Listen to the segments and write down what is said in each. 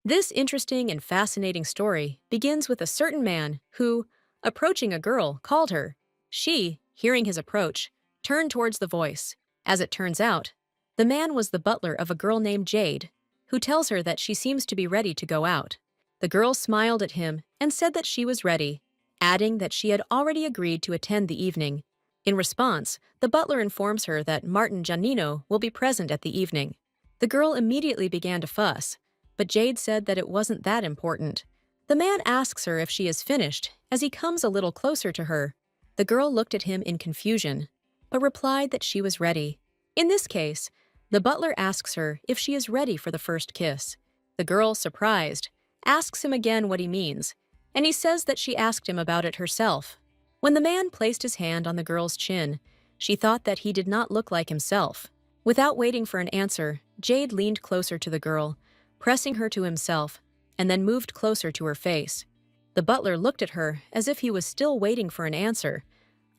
This interesting and fascinating story begins with a certain man who, approaching a girl, called her. She, hearing his approach, turned towards the voice. As it turns out, the man was the butler of a girl named Jade, who tells her that she seems to be ready to go out. The girl smiled at him and said that she was ready, adding that she had already agreed to attend the evening. In response, the butler informs her that Martin Giannino will be present at the evening. The girl immediately began to fuss, but Jade said that it wasn't that important. The man asks her if she is finished as he comes a little closer to her. The girl looked at him in confusion, but replied that she was ready. In this case, the butler asks her if she is ready for the first kiss. The girl, surprised, asks him again what he means, and he says that she asked him about it herself. When the man placed his hand on the girl's chin, she thought that he did not look like himself. Without waiting for an answer, Jade leaned closer to the girl, pressing her to himself, and then moved closer to her face. The butler looked at her as if he was still waiting for an answer,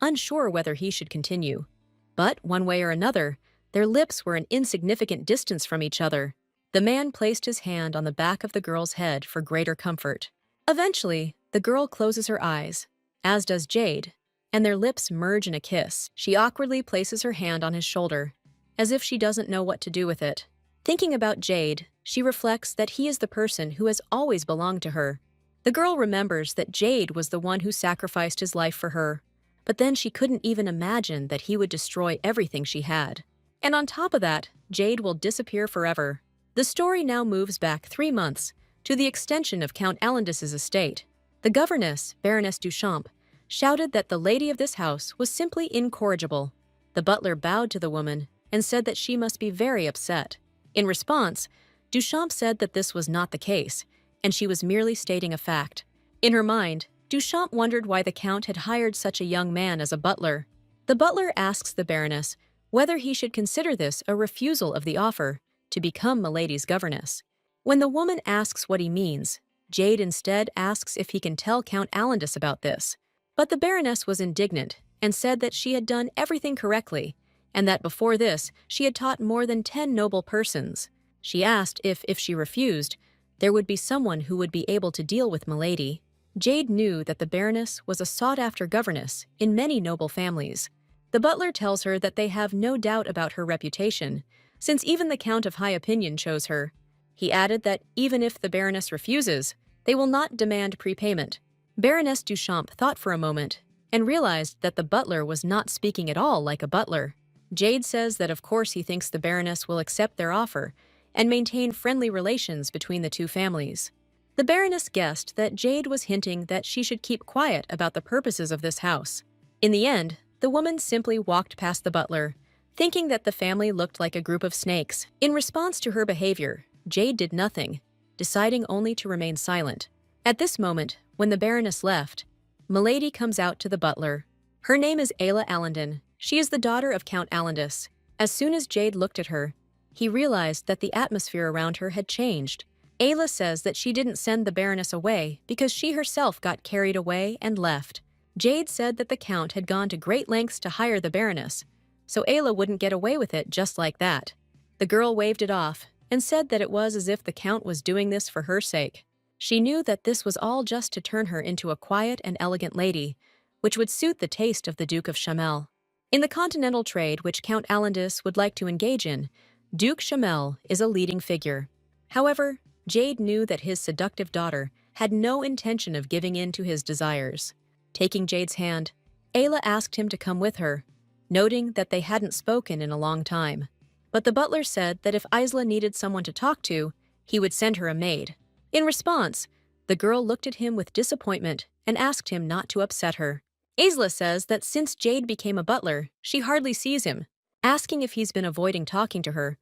unsure whether he should continue. But, one way or another, their lips were an insignificant distance from each other. The man placed his hand on the back of the girl's head for greater comfort. Eventually, the girl closes her eyes, as does Jade, and their lips merge in a kiss. She awkwardly places her hand on his shoulder, as if she doesn't know what to do with it. Thinking about Jade, she reflects that he is the person who has always belonged to her. The girl remembers that Jade was the one who sacrificed his life for her, but then she couldn't even imagine that he would destroy everything she had. And on top of that, Jade will disappear forever. The story now moves back 3 months to the extension of Count Alandis's estate. The governess, Baroness Duchamp, shouted that the lady of this house was simply incorrigible. The butler bowed to the woman and said that she must be very upset. In response, Duchamp said that this was not the case, and she was merely stating a fact. In her mind, Duchamp wondered why the Count had hired such a young man as a butler. The butler asks the Baroness whether he should consider this a refusal of the offer to become Milady's governess. When the woman asks what he means, Jade instead asks if he can tell Count Alandis about this. But the Baroness was indignant and said that she had done everything correctly, and that before this she had taught more than 10 noble persons. She asked if she refused, there would be someone who would be able to deal with Milady. Jade knew that the Baroness was a sought-after governess in many noble families. The butler tells her that they have no doubt about her reputation, since even the Count of High Opinion chose her. He added that even if the Baroness refuses, they will not demand prepayment. Baroness Duchamp thought for a moment and realized that the butler was not speaking at all like a butler. Jade says that of course he thinks the Baroness will accept their offer and maintain friendly relations between the two families. The Baroness guessed that Jade was hinting that she should keep quiet about the purposes of this house. In the end, the woman simply walked past the butler, thinking that the family looked like a group of snakes. In response to her behavior, Jade did nothing, deciding only to remain silent. At this moment, when the Baroness left, Milady comes out to the butler. Her name is Ayla Allendon. She is the daughter of Count Alandis. As soon as Jade looked at her, he realized that the atmosphere around her had changed. Ayla says that she didn't send the Baroness away because she herself got carried away and left. Jade said that the Count had gone to great lengths to hire the Baroness, so Ayla wouldn't get away with it just like that. The girl waved it off and said that it was as if the Count was doing this for her sake. She knew that this was all just to turn her into a quiet and elegant lady, which would suit the taste of the Duke of Chamel. In the continental trade which Count Alandis would like to engage in, Duke Chamel is a leading figure. However, Jade knew that his seductive daughter had no intention of giving in to his desires. Taking Jade's hand, Ayla asked him to come with her, noting that they hadn't spoken in a long time. But the butler said that if Isla needed someone to talk to, he would send her a maid. In response, the girl looked at him with disappointment and asked him not to upset her. Isla says that since Jade became a butler, she hardly sees him. Asking if he's been avoiding talking to her,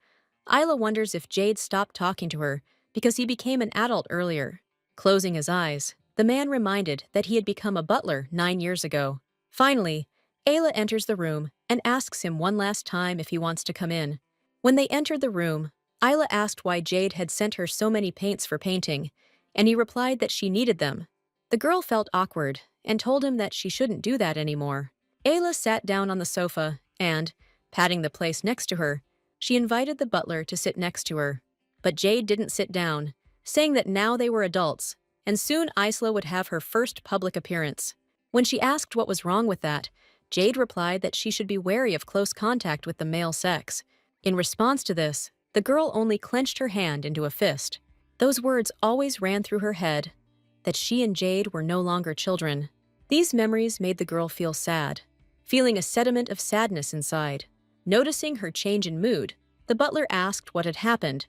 Isla wonders if Jade stopped talking to her because he became an adult earlier. Closing his eyes, the man reminded that he had become a butler 9 years ago. Finally, Ayla enters the room and asks him one last time if he wants to come in. When they entered the room, Ayla asked why Jade had sent her so many paints for painting, and he replied that she needed them. The girl felt awkward and told him that she shouldn't do that anymore. Ayla sat down on the sofa and, patting the place next to her, she invited the butler to sit next to her. But Jade didn't sit down, saying that now they were adults, and soon Isla would have her first public appearance. When she asked what was wrong with that, Jade replied that she should be wary of close contact with the male sex. In response to this, the girl only clenched her hand into a fist. Those words always ran through her head, that she and Jade were no longer children. These memories made the girl feel sad, feeling a sediment of sadness inside. Noticing her change in mood, the butler asked what had happened,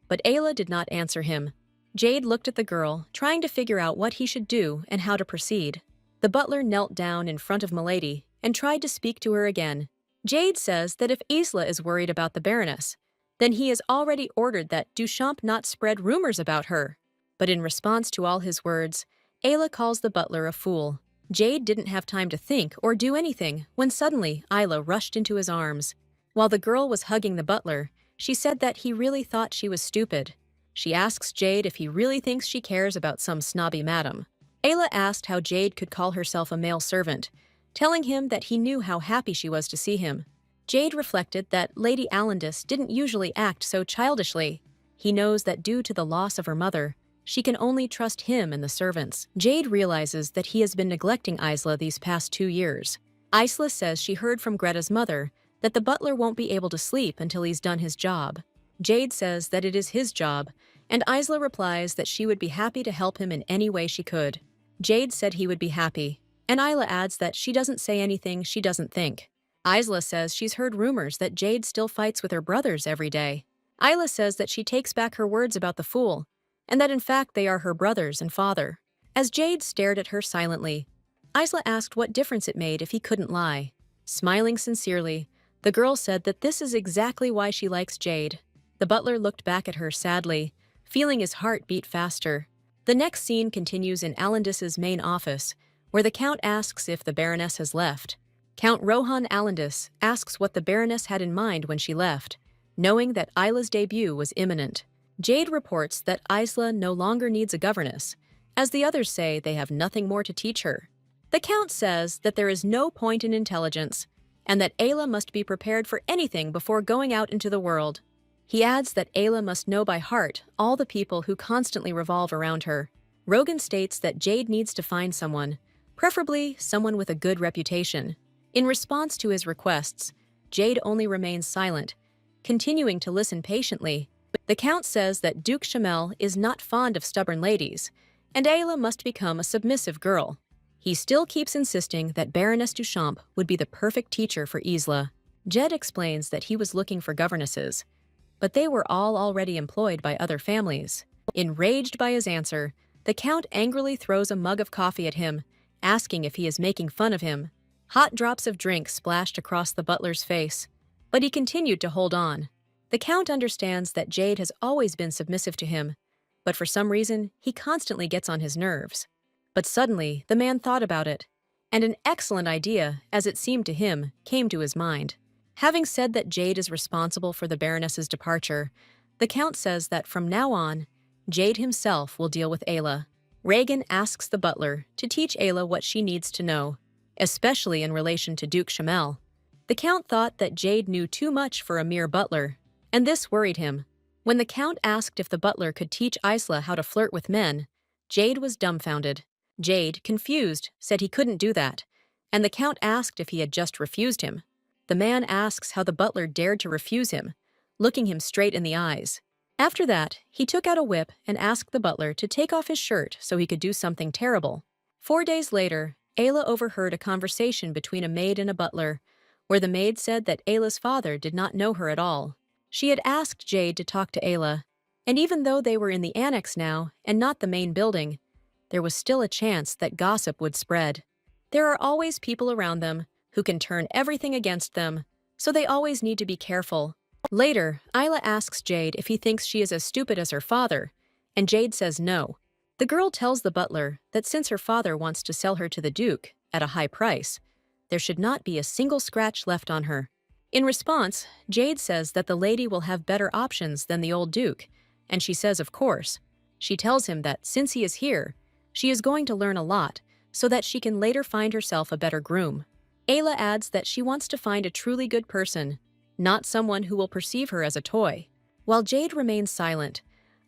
but Ayla did not answer him. Jade looked at the girl, trying to figure out what he should do and how to proceed. The butler knelt down in front of Milady and tried to speak to her again. Jade says that if Isla is worried about the Baroness, then he has already ordered that Duchamp not spread rumors about her. But in response to all his words, Ayla calls the butler a fool. Jade didn't have time to think or do anything when suddenly Isla rushed into his arms. While the girl was hugging the butler, she said that he really thought she was stupid. She asks Jade if he really thinks she cares about some snobby madam. Ayla asked how Jade could call herself a male servant, telling him that he knew how happy she was to see him. Jade reflected that Lady Allandis didn't usually act so childishly. He knows that due to the loss of her mother, she can only trust him and the servants. Jade realizes that he has been neglecting Isla these past 2 years. Isla says she heard from Greta's mother that the butler won't be able to sleep until he's done his job. Jade says that it is his job, and Isla replies that she would be happy to help him in any way she could. Jade said he would be happy, and Isla adds that she doesn't say anything she doesn't think. Isla says she's heard rumors that Jade still fights with her brothers every day. Isla says that she takes back her words about the fool, and that in fact they are her brothers and father. As Jade stared at her silently, Isla asked what difference it made if he couldn't lie. Smiling sincerely, the girl said that this is exactly why she likes Jade. The butler looked back at her sadly, feeling his heart beat faster. The next scene continues in Allandis's main office, where the Count asks if the Baroness has left. Count Rohan Allandis asks what the Baroness had in mind when she left, knowing that Isla's debut was imminent. Jade reports that Isla no longer needs a governess, as the others say they have nothing more to teach her. The Count says that there is no point in intelligence, and that Ayla must be prepared for anything before going out into the world. He adds that Ayla must know by heart all the people who constantly revolve around her. Rogan states that Jade needs to find someone, preferably someone with a good reputation. In response to his requests, Jade only remains silent, continuing to listen patiently. The Count says that Duke Chamel is not fond of stubborn ladies, and Ayla must become a submissive girl. He still keeps insisting that Baroness Duchamp would be the perfect teacher for Isla. Jed explains that he was looking for governesses, but they were all already employed by other families. Enraged by his answer, the Count angrily throws a mug of coffee at him, asking if he is making fun of him. Hot drops of drink splashed across the butler's face, but he continued to hold on. The Count understands that Jade has always been submissive to him, but for some reason, he constantly gets on his nerves. But suddenly, the man thought about it, and an excellent idea, as it seemed to him, came to his mind. Having said that Jade is responsible for the Baroness's departure, the Count says that from now on, Jade himself will deal with Ayla. Regan asks the butler to teach Ayla what she needs to know, especially in relation to Duke Chamel. The Count thought that Jade knew too much for a mere butler, and this worried him. When the Count asked if the butler could teach Isla how to flirt with men, Jade was dumbfounded. Jade, confused, said he couldn't do that, and the Count asked if he had just refused him. The man asks how the butler dared to refuse him, looking him straight in the eyes. After that, he took out a whip and asked the butler to take off his shirt so he could do something terrible. 4 days later, Ayla overheard a conversation between a maid and a butler, where the maid said that Ayla's father did not know her at all. She had asked Jade to talk to Ayla, and even though they were in the annex now and not the main building, there was still a chance that gossip would spread. There are always people around them who can turn everything against them, so they always need to be careful. Later, Ayla asks Jade if he thinks she is as stupid as her father, and Jade says no. The girl tells the butler that since her father wants to sell her to the Duke at a high price, there should not be a single scratch left on her. In response, Jade says that the lady will have better options than the old Duke, and she says of course. She tells him that since he is here, she is going to learn a lot so that she can later find herself a better groom. Ayla adds that she wants to find a truly good person, not someone who will perceive her as a toy. While Jade remains silent,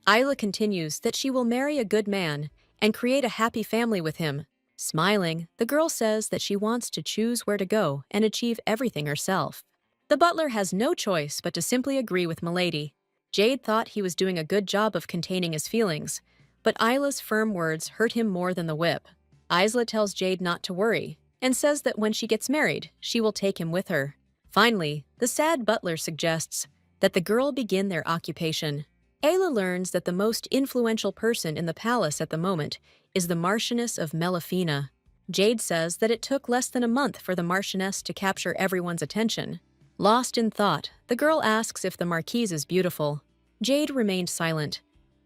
Isla continues that she will marry a good man and create a happy family with him. Smiling, the girl says that she wants to choose where to go and achieve everything herself. The butler has no choice but to simply agree with Milady. Jade thought he was doing a good job of containing his feelings, but Isla's firm words hurt him more than the whip. Isla tells Jade not to worry and says that when she gets married, she will take him with her. Finally, the sad butler suggests that the girl begin their occupation. Ayla learns that the most influential person in the palace at the moment is the Marchioness of Mellifina. Jade says that it took less than a month for the Marchioness to capture everyone's attention. Lost in thought, the girl asks if the Marquise is beautiful. Jade remained silent,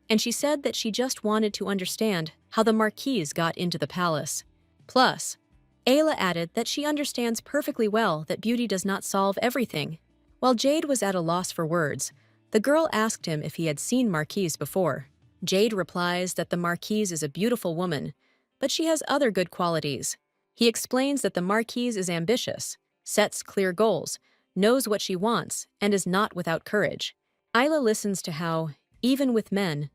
and she said that she just wanted to understand how the Marquise got into the palace. Plus, Ayla added that she understands perfectly well that beauty does not solve everything. While Jade was at a loss for words, the girl asked him if he had seen Marquise before. Jade replies that the Marquise is a beautiful woman, but she has other good qualities. He explains that the Marquise is ambitious, sets clear goals, knows what she wants, and is not without courage. Isla listens to how, even with men,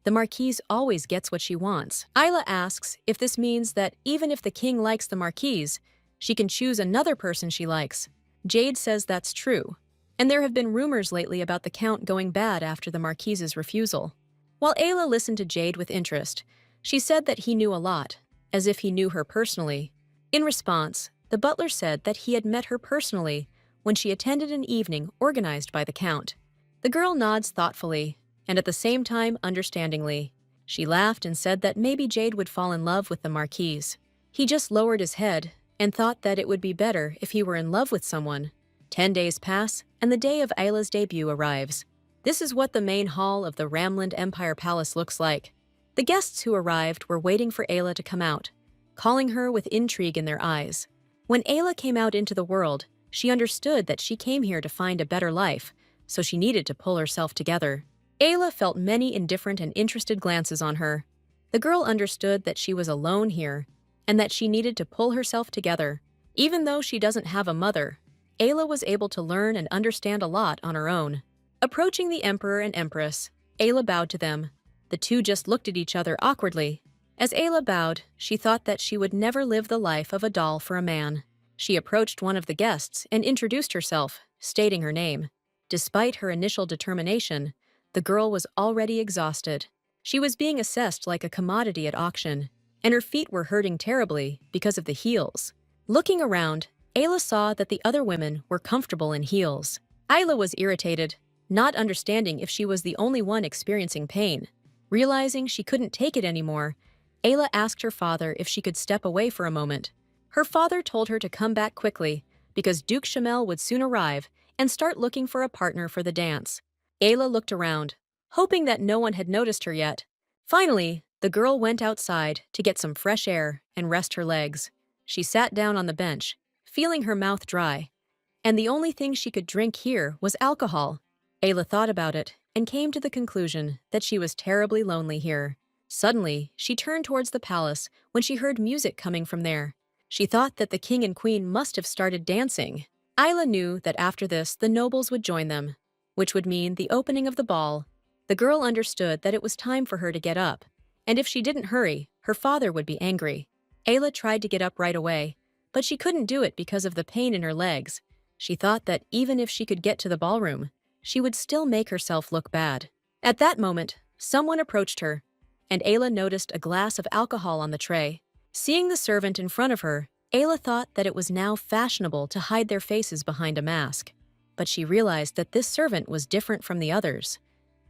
the Marquise always gets what she wants. Isla asks if this means that even if the king likes the Marquise, she can choose another person she likes. Jade says that's true, and there have been rumors lately about the Count going bad after the Marquise's refusal. While Ayla listened to Jade with interest, she said that he knew a lot, as if he knew her personally. In response, the butler said that he had met her personally when she attended an evening organized by the Count. The girl nods thoughtfully, and at the same time understandingly. She laughed and said that maybe Jade would fall in love with the Marquise. He just lowered his head and thought that it would be better if he were in love with someone. 10 days pass, and the day of Ayla's debut arrives. This is what the main hall of the Ramland Empire Palace looks like. The guests who arrived were waiting for Ayla to come out, calling her with intrigue in their eyes. When Ayla came out into the world, she understood that she came here to find a better life, so she needed to pull herself together. Ayla felt many indifferent and interested glances on her. The girl understood that she was alone here, and that she needed to pull herself together. Even though she doesn't have a mother, Ayla was able to learn and understand a lot on her own. Approaching the Emperor and Empress, Ayla bowed to them. The two just looked at each other awkwardly. As Ayla bowed, she thought that she would never live the life of a doll for a man. She approached one of the guests and introduced herself, stating her name. Despite her initial determination, the girl was already exhausted. She was being assessed like a commodity at auction, and her feet were hurting terribly because of the heels. Looking around, Ayla saw that the other women were comfortable in heels. Ayla was irritated, not understanding if she was the only one experiencing pain. Realizing she couldn't take it anymore, Ayla asked her father if she could step away for a moment. Her father told her to come back quickly, because Duke Shamel would soon arrive and start looking for a partner for the dance. Ayla looked around, hoping that no one had noticed her yet. Finally, the girl went outside to get some fresh air and rest her legs. She sat down on the bench, feeling her mouth dry, and the only thing she could drink here was alcohol. Ayla thought about it and came to the conclusion that she was terribly lonely here. Suddenly, she turned towards the palace when she heard music coming from there. She thought that the king and queen must have started dancing. Ayla knew that after this the nobles would join them, which would mean the opening of the ball. The girl understood that it was time for her to get up, and if she didn't hurry, her father would be angry. Ayla tried to get up right away, but she couldn't do it because of the pain in her legs. She thought that even if she could get to the ballroom, she would still make herself look bad. At that moment, someone approached her, and Ayla noticed a glass of alcohol on the tray. Seeing the servant in front of her, Ayla thought that it was now fashionable to hide their faces behind a mask. But she realized that this servant was different from the others,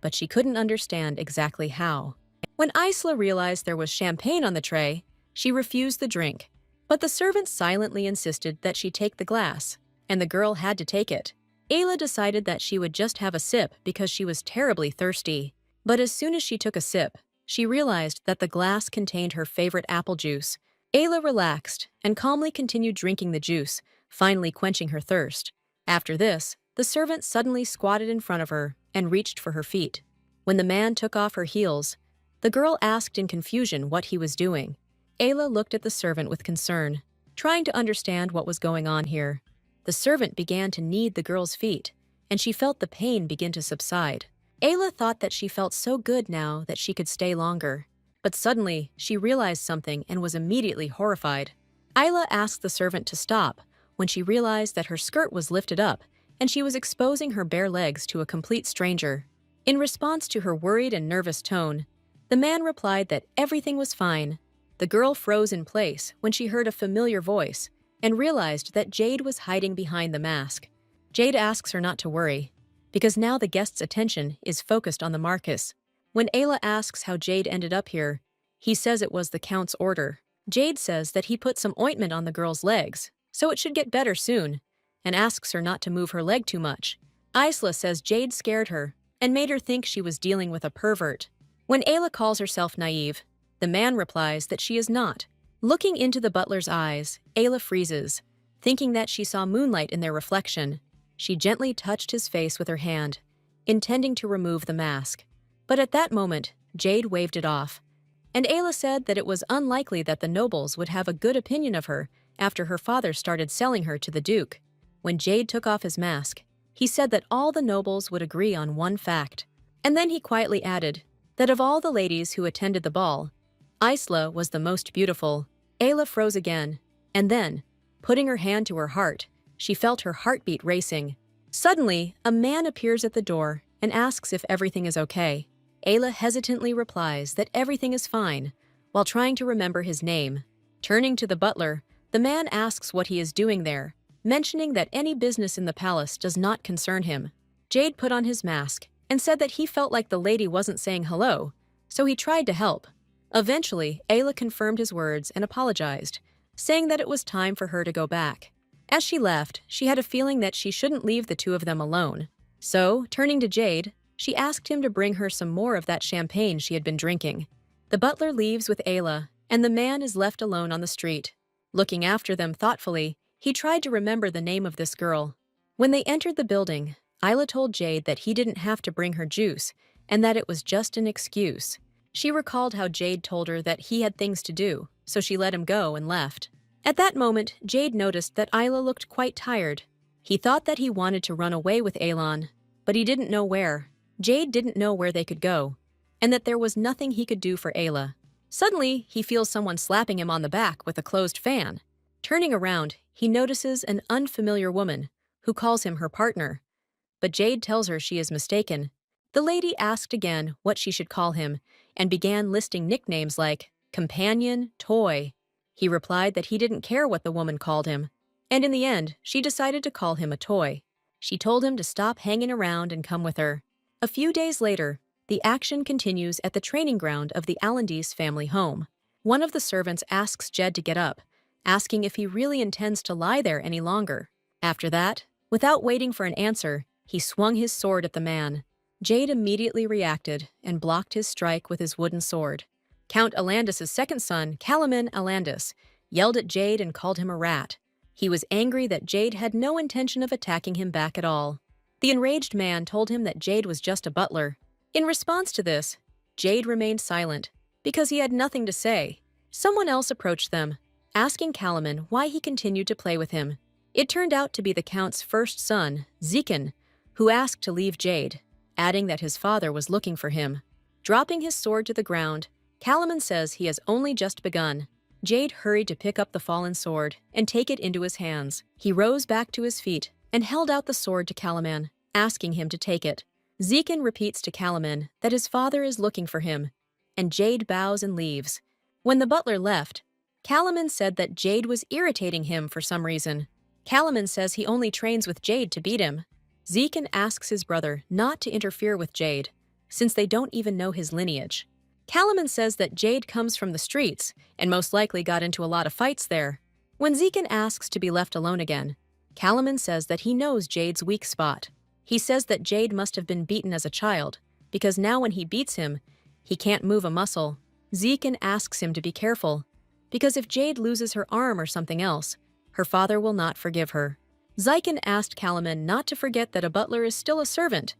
but she couldn't understand exactly how. When Isla realized there was champagne on the tray, she refused the drink, but the servant silently insisted that she take the glass, and the girl had to take it. Ayla decided that she would just have a sip because she was terribly thirsty. But as soon as she took a sip, she realized that the glass contained her favorite apple juice. Ayla relaxed and calmly continued drinking the juice, finally quenching her thirst. After this, the servant suddenly squatted in front of her and reached for her feet. When the man took off her heels, the girl asked in confusion what he was doing. Ayla looked at the servant with concern, trying to understand what was going on here. The servant began to knead the girl's feet, and she felt the pain begin to subside. Ayla thought that she felt so good now that she could stay longer. But suddenly, she realized something and was immediately horrified. Ayla asked the servant to stop when she realized that her skirt was lifted up and she was exposing her bare legs to a complete stranger. In response to her worried and nervous tone, the man replied that everything was fine. The girl froze in place when she heard a familiar voice and realized that Jade was hiding behind the mask. Jade asks her not to worry, because now the guest's attention is focused on the Marcus. When Ayla asks how Jade ended up here, he says it was the Count's order. Jade says that he put some ointment on the girl's legs, so it should get better soon, and asks her not to move her leg too much. Isla says Jade scared her and made her think she was dealing with a pervert. When Ayla calls herself naive, the man replies that she is not. Looking into the butler's eyes, Ayla freezes, thinking that she saw moonlight in their reflection. She gently touched his face with her hand, intending to remove the mask. But at that moment, Jade waved it off, and Ayla said that it was unlikely that the nobles would have a good opinion of her after her father started selling her to the Duke. When Jade took off his mask, he said that all the nobles would agree on one fact. And then he quietly added that of all the ladies who attended the ball, Isla was the most beautiful. Ayla froze again, and then, putting her hand to her heart, she felt her heartbeat racing. Suddenly, a man appears at the door and asks if everything is okay. Ayla hesitantly replies that everything is fine, while trying to remember his name. Turning to the butler, the man asks what he is doing there, mentioning that any business in the palace does not concern him. Jade put on his mask and said that he felt like the lady wasn't saying hello, so he tried to help. Eventually, Ayla confirmed his words and apologized, saying that it was time for her to go back. As she left, she had a feeling that she shouldn't leave the two of them alone. So, turning to Jade, she asked him to bring her some more of that champagne she had been drinking. The butler leaves with Ayla, and the man is left alone on the street. Looking after them thoughtfully, he tried to remember the name of this girl. When they entered the building, Ayla told Jade that he didn't have to bring her juice, and that it was just an excuse. She recalled how Jade told her that he had things to do, so she let him go and left. At that moment, Jade noticed that Ayla looked quite tired. He thought that he wanted to run away with Elan, but he didn't know where. Jade didn't know where they could go, and that there was nothing he could do for Ayla. Suddenly, he feels someone slapping him on the back with a closed fan. Turning around, he notices an unfamiliar woman, who calls him her partner. But Jade tells her she is mistaken. The lady asked again what she should call him, and began listing nicknames like companion, toy. He replied that he didn't care what the woman called him, and in the end, she decided to call him a toy. She told him to stop hanging around and come with her. A few days later, the action continues at the training ground of the Allendees family home. One of the servants asks Jed to get up, asking if he really intends to lie there any longer. After that, without waiting for an answer, he swung his sword at the man. Jade immediately reacted and blocked his strike with his wooden sword. Count Alandis' second son, Calaman Alandis, yelled at Jade and called him a rat. He was angry that Jade had no intention of attacking him back at all. The enraged man told him that Jade was just a butler. In response to this, Jade remained silent, because he had nothing to say. Someone else approached them, asking Calaman why he continued to play with him. It turned out to be the Count's first son, Zekin, who asked to leave Jade, adding that his father was looking for him. Dropping his sword to the ground, Calaman says he has only just begun. Jade hurried to pick up the fallen sword and take it into his hands. He rose back to his feet and held out the sword to Calaman, asking him to take it. Zekin repeats to Calaman that his father is looking for him, and Jade bows and leaves. When the butler left, Calaman said that Jade was irritating him for some reason. Calaman says he only trains with Jade to beat him. Zekin asks his brother not to interfere with Jade, since they don't even know his lineage. Calaman says that Jade comes from the streets and most likely got into a lot of fights there. When Zekin asks to be left alone again, Calaman says that he knows Jade's weak spot. He says that Jade must have been beaten as a child, because now when he beats him, he can't move a muscle. Zekin asks him to be careful, because if Jade loses her arm or something else, her father will not forgive her. Zekin asked Calaman not to forget that a butler is still a servant,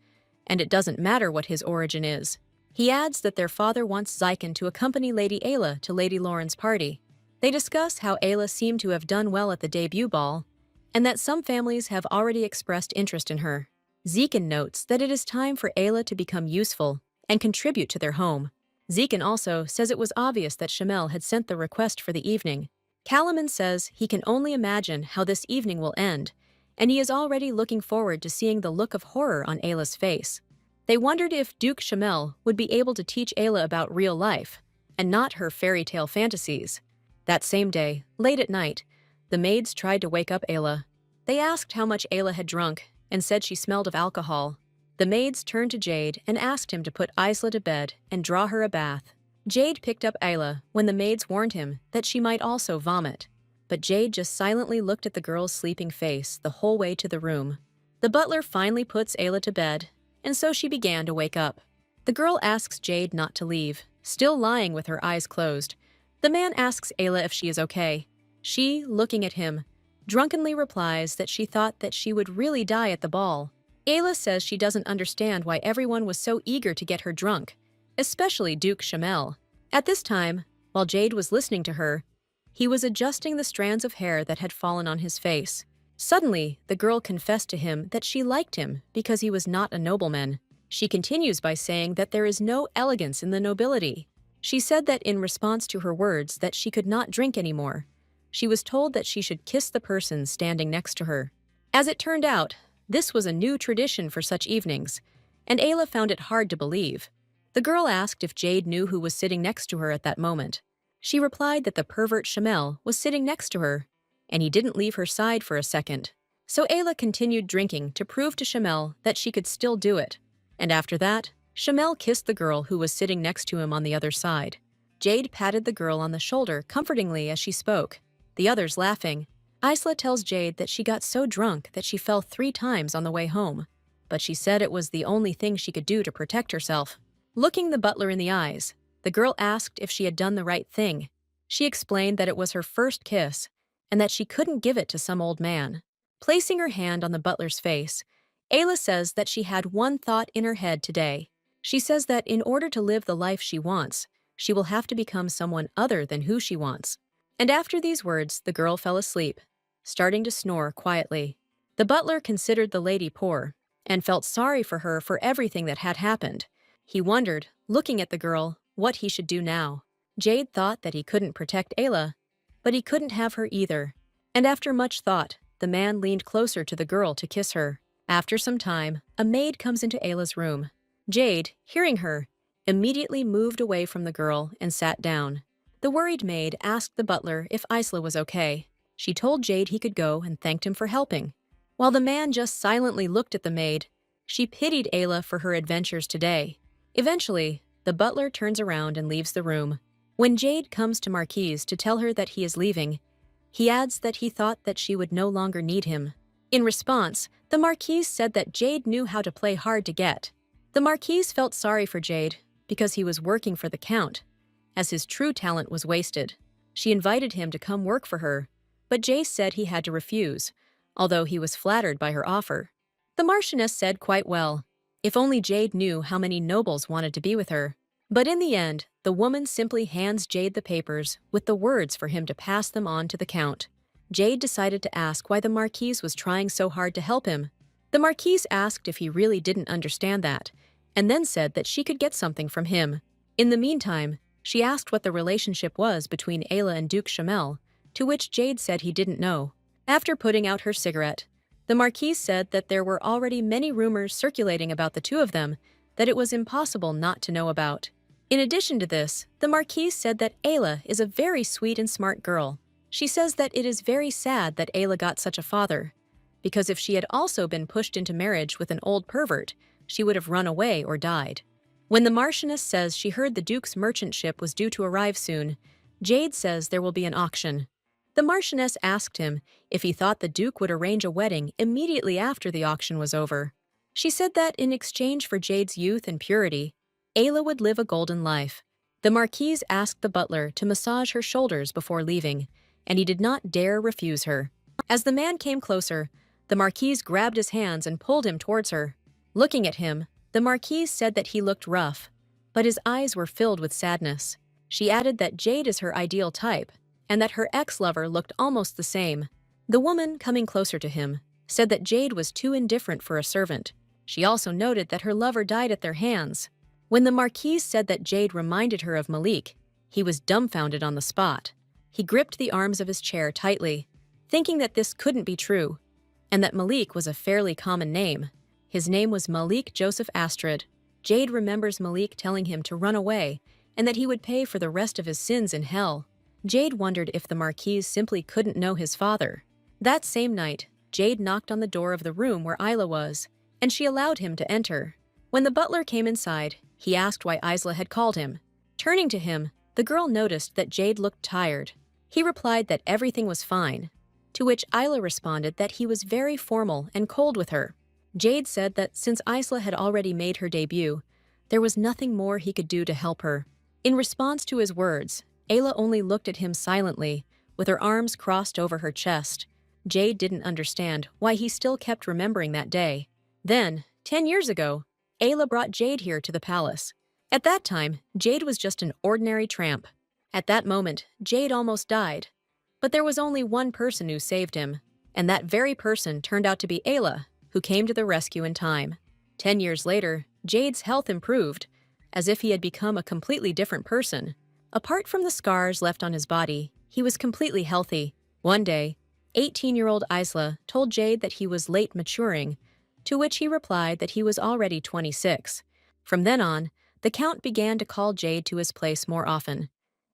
and it doesn't matter what his origin is. He adds that their father wants Zekin to accompany Lady Ayla to Lady Lauren's party. They discuss how Ayla seemed to have done well at the debut ball, and that some families have already expressed interest in her. Zekin notes that it is time for Ayla to become useful and contribute to their home. Zekin also says it was obvious that Shamel had sent the request for the evening. Kalaman says he can only imagine how this evening will end, and he is already looking forward to seeing the look of horror on Ayla's face. They wondered if Duke Shamel would be able to teach Ayla about real life, and not her fairy tale fantasies. That same day, late at night, the maids tried to wake up Ayla. They asked how much Ayla had drunk and said she smelled of alcohol. The maids turned to Jade and asked him to put Isla to bed and draw her a bath. Jade picked up Ayla when the maids warned him that she might also vomit. But Jade just silently looked at the girl's sleeping face the whole way to the room. The butler finally puts Ayla to bed, and so she began to wake up. The girl asks Jade not to leave, still lying with her eyes closed. The man asks Ayla if she is okay. She, looking at him, drunkenly replies that she thought that she would really die at the ball. Ayla says she doesn't understand why everyone was so eager to get her drunk, especially Duke Shamel. At this time, while Jade was listening to her, he was adjusting the strands of hair that had fallen on his face. Suddenly, the girl confessed to him that she liked him because he was not a nobleman. She continues by saying that there is no elegance in the nobility. She said that in response to her words that she could not drink anymore. She was told that she should kiss the person standing next to her. As it turned out, this was a new tradition for such evenings, and Ayla found it hard to believe. The girl asked if Jade knew who was sitting next to her at that moment. She replied that the pervert Shamel was sitting next to her, and he didn't leave her side for a second. So Ayla continued drinking to prove to Shamel that she could still do it. And after that, Shamel kissed the girl who was sitting next to him on the other side. Jade patted the girl on the shoulder comfortingly as she spoke, the others laughing. Isla tells Jade that she got so drunk that she fell 3 times on the way home, but she said it was the only thing she could do to protect herself. Looking the butler in the eyes, the girl asked if she had done the right thing. She explained that it was her first kiss, and that she couldn't give it to some old man. Placing her hand on the butler's face, Ayla says that she had one thought in her head today. She says that in order to live the life she wants, she will have to become someone other than who she wants. And after these words, the girl fell asleep, starting to snore quietly. The butler considered the lady poor, and felt sorry for her for everything that had happened. He wondered, looking at the girl, what he should do now. Jade thought that he couldn't protect Ayla, but he couldn't have her either. And after much thought, the man leaned closer to the girl to kiss her. After some time, a maid comes into Ayla's room. Jade, hearing her, immediately moved away from the girl and sat down. The worried maid asked the butler if Isla was okay. She told Jade he could go and thanked him for helping. While the man just silently looked at the maid, she pitied Ayla for her adventures today. Eventually, the butler turns around and leaves the room. When Jade comes to Marquise to tell her that he is leaving, he adds that he thought that she would no longer need him. In response, the Marquise said that Jade knew how to play hard to get. The Marquise felt sorry for Jade because he was working for the Count, as his true talent was wasted. She invited him to come work for her, but Jade said he had to refuse, although he was flattered by her offer. The Marchioness said quite well, if only Jade knew how many nobles wanted to be with her. But in the end, the woman simply hands Jade the papers with the words for him to pass them on to the Count. Jade decided to ask why the Marquise was trying so hard to help him. The Marquise asked if he really didn't understand that, and then said that she could get something from him. In the meantime, she asked what the relationship was between Ayla and Duke Shamel, to which Jade said he didn't know. After putting out her cigarette, the Marquise said that there were already many rumors circulating about the two of them that it was impossible not to know about. In addition to this, the Marquise said that Ayla is a very sweet and smart girl. She says that it is very sad that Ayla got such a father, because if she had also been pushed into marriage with an old pervert, she would have run away or died. When the Marchioness says she heard the Duke's merchant ship was due to arrive soon, Jade says there will be an auction. The Marchioness asked him if he thought the Duke would arrange a wedding immediately after the auction was over. She said that in exchange for Jade's youth and purity, Ayla would live a golden life. The Marquise asked the butler to massage her shoulders before leaving, and he did not dare refuse her. As the man came closer, the Marquise grabbed his hands and pulled him towards her. Looking at him, the Marquise said that he looked rough, but his eyes were filled with sadness. She added that Jade is her ideal type, and that her ex-lover looked almost the same. The woman, coming closer to him, said that Jade was too indifferent for a servant. She also noted that her lover died at their hands. When the Marquise said that Jade reminded her of Malik, he was dumbfounded on the spot. He gripped the arms of his chair tightly, thinking that this couldn't be true, and that Malik was a fairly common name. His name was Malik Joseph Astrid. Jade remembers Malik telling him to run away and that he would pay for the rest of his sins in hell. Jade wondered if the Marquise simply couldn't know his father. That same night, Jade knocked on the door of the room where Isla was, and she allowed him to enter. When the butler came inside, he asked why Isla had called him. Turning to him, the girl noticed that Jade looked tired. He replied that everything was fine, to which Isla responded that he was very formal and cold with her. Jade said that since Isla had already made her debut, there was nothing more he could do to help her. In response to his words, Ayla only looked at him silently, with her arms crossed over her chest. Jade didn't understand why he still kept remembering that day. Then, 10 years ago, Ayla brought Jade here to the palace. At that time, Jade was just an ordinary tramp. At that moment, Jade almost died. But there was only one person who saved him, and that very person turned out to be Ayla, who came to the rescue in time. 10 years later, Jade's health improved, as if he had become a completely different person. Apart from the scars left on his body, he was completely healthy. One day, 18-year-old Isla told Jade that he was late maturing, to which he replied that he was already 26. From then on, the Count began to call Jade to his place more often.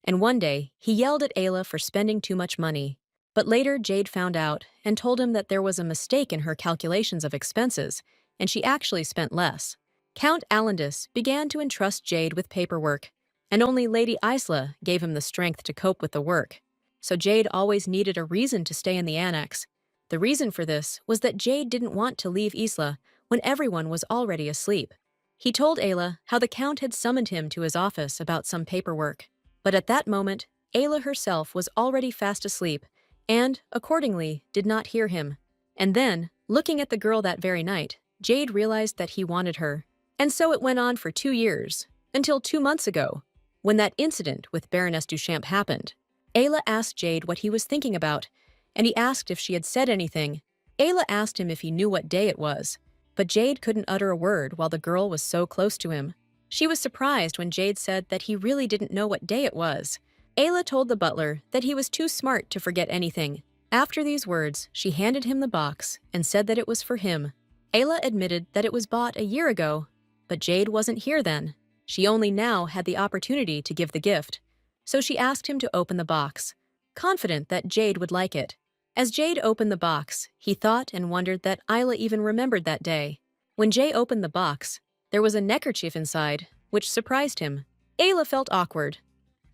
And one day, he yelled at Ayla for spending too much money. But later, Jade found out and told him that there was a mistake in her calculations of expenses, and she actually spent less. Count Alandis began to entrust Jade with paperwork, and only Lady Isla gave him the strength to cope with the work. So Jade always needed a reason to stay in the annex. The reason for this was that Jade didn't want to leave Isla when everyone was already asleep. He told Ayla how the Count had summoned him to his office about some paperwork. But at that moment, Ayla herself was already fast asleep, and, accordingly, did not hear him. And then, looking at the girl that very night, Jade realized that he wanted her. And so it went on for 2 years, until 2 months ago, when that incident with Baroness Duchamp happened. Ayla asked Jade what he was thinking about, and he asked if she had said anything. Ayla asked him if he knew what day it was, but Jade couldn't utter a word while the girl was so close to him. She was surprised when Jade said that he really didn't know what day it was. Ayla told the butler that he was too smart to forget anything. After these words, she handed him the box and said that it was for him. Ayla admitted that it was bought a year ago, but Jade wasn't here then. She only now had the opportunity to give the gift. So she asked him to open the box, confident that Jade would like it. As Jade opened the box, he thought and wondered that Ayla even remembered that day. When Jade opened the box, there was a neckerchief inside, which surprised him. Ayla felt awkward,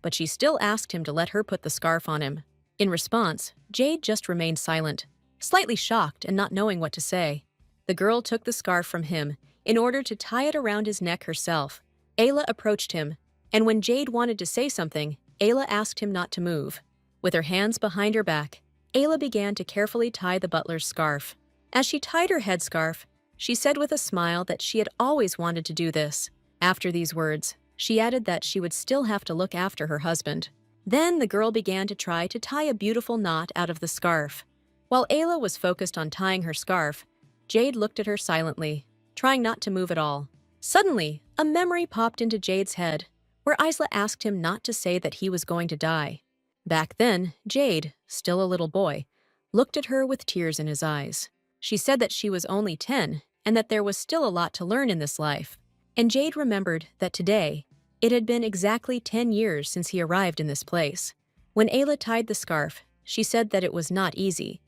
but she still asked him to let her put the scarf on him. In response, Jade just remained silent, slightly shocked and not knowing what to say. The girl took the scarf from him in order to tie it around his neck herself. Ayla approached him, and when Jade wanted to say something, Ayla asked him not to move. With her hands behind her back, Ayla began to carefully tie the butler's scarf. As she tied her headscarf, she said with a smile that she had always wanted to do this. After these words, she added that she would still have to look after her husband. Then the girl began to try to tie a beautiful knot out of the scarf. While Ayla was focused on tying her scarf, Jade looked at her silently, trying not to move at all. Suddenly, a memory popped into Jade's head, where Isla asked him not to say that he was going to die. Back then, Jade, still a little boy, looked at her with tears in his eyes. She said that she was only 10 and that there was still a lot to learn in this life. And Jade remembered that today, it had been exactly 10 years since he arrived in this place. When Ayla tied the scarf, she said that it was not easy,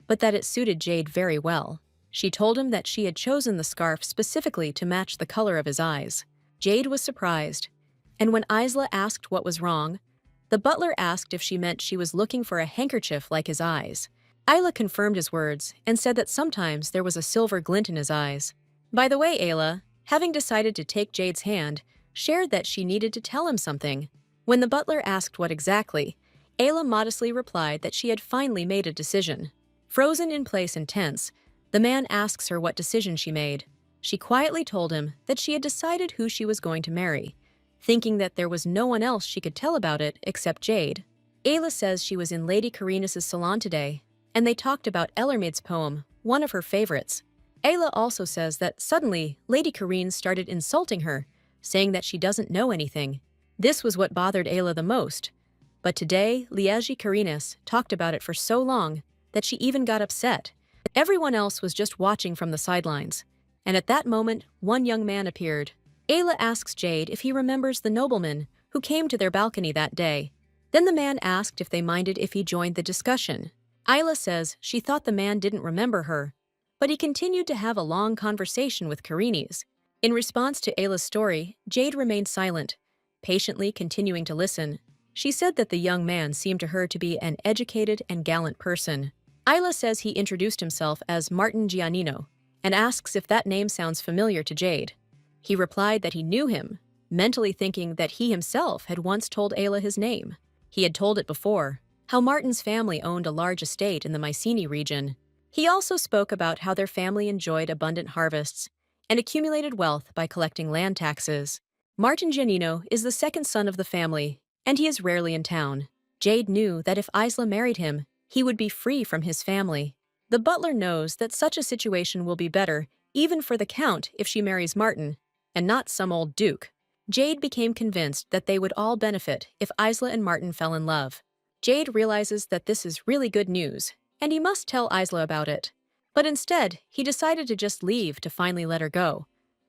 but that it suited Jade very well. She told him that she had chosen the scarf specifically to match the color of his eyes. Jade was surprised, and when Isla asked what was wrong, the butler asked if she meant she was looking for a handkerchief like his eyes. Ayla confirmed his words and said that sometimes there was a silver glint in his eyes. By the way, Ayla, having decided to take Jade's hand, shared that she needed to tell him something. When the butler asked what exactly, Ayla modestly replied that she had finally made a decision. Frozen in place and tense, the man asks her what decision she made. She quietly told him that she had decided who she was going to marry, thinking that there was no one else she could tell about it except Jade. Ayla says she was in Lady Karinus' salon today, and they talked about Ellermaid's poem, one of her favorites. Ayla also says that suddenly Lady Kareen started insulting her, saying that she doesn't know anything. This was what bothered Ayla the most. But today, Liegi Kareenis talked about it for so long that she even got upset. Everyone else was just watching from the sidelines. And at that moment, one young man appeared. Ayla asks Jade if he remembers the nobleman who came to their balcony that day. Then the man asked if they minded if he joined the discussion. Ayla says she thought the man didn't remember her, but he continued to have a long conversation with Kareenis. In response to Ayla's story, Jade remained silent, patiently continuing to listen. She said that the young man seemed to her to be an educated and gallant person. Ayla says he introduced himself as Martin Giannino and asks if that name sounds familiar to Jade. He replied that he knew him, mentally thinking that he himself had once told Ayla his name. He had told it before, how Martin's family owned a large estate in the Mycenae region. He also spoke about how their family enjoyed abundant harvests and accumulated wealth by collecting land taxes. Martin Giannino is the second son of the family, and he is rarely in town. Jade knew that if Isla married him, he would be free from his family. The butler knows that such a situation will be better, even for the Count, if she marries Martin, and not some old duke. Jade became convinced that they would all benefit if Isla and Martin fell in love. Jade realizes that this is really good news, and he must tell Isla about it. But instead, he decided to just leave to finally let her go.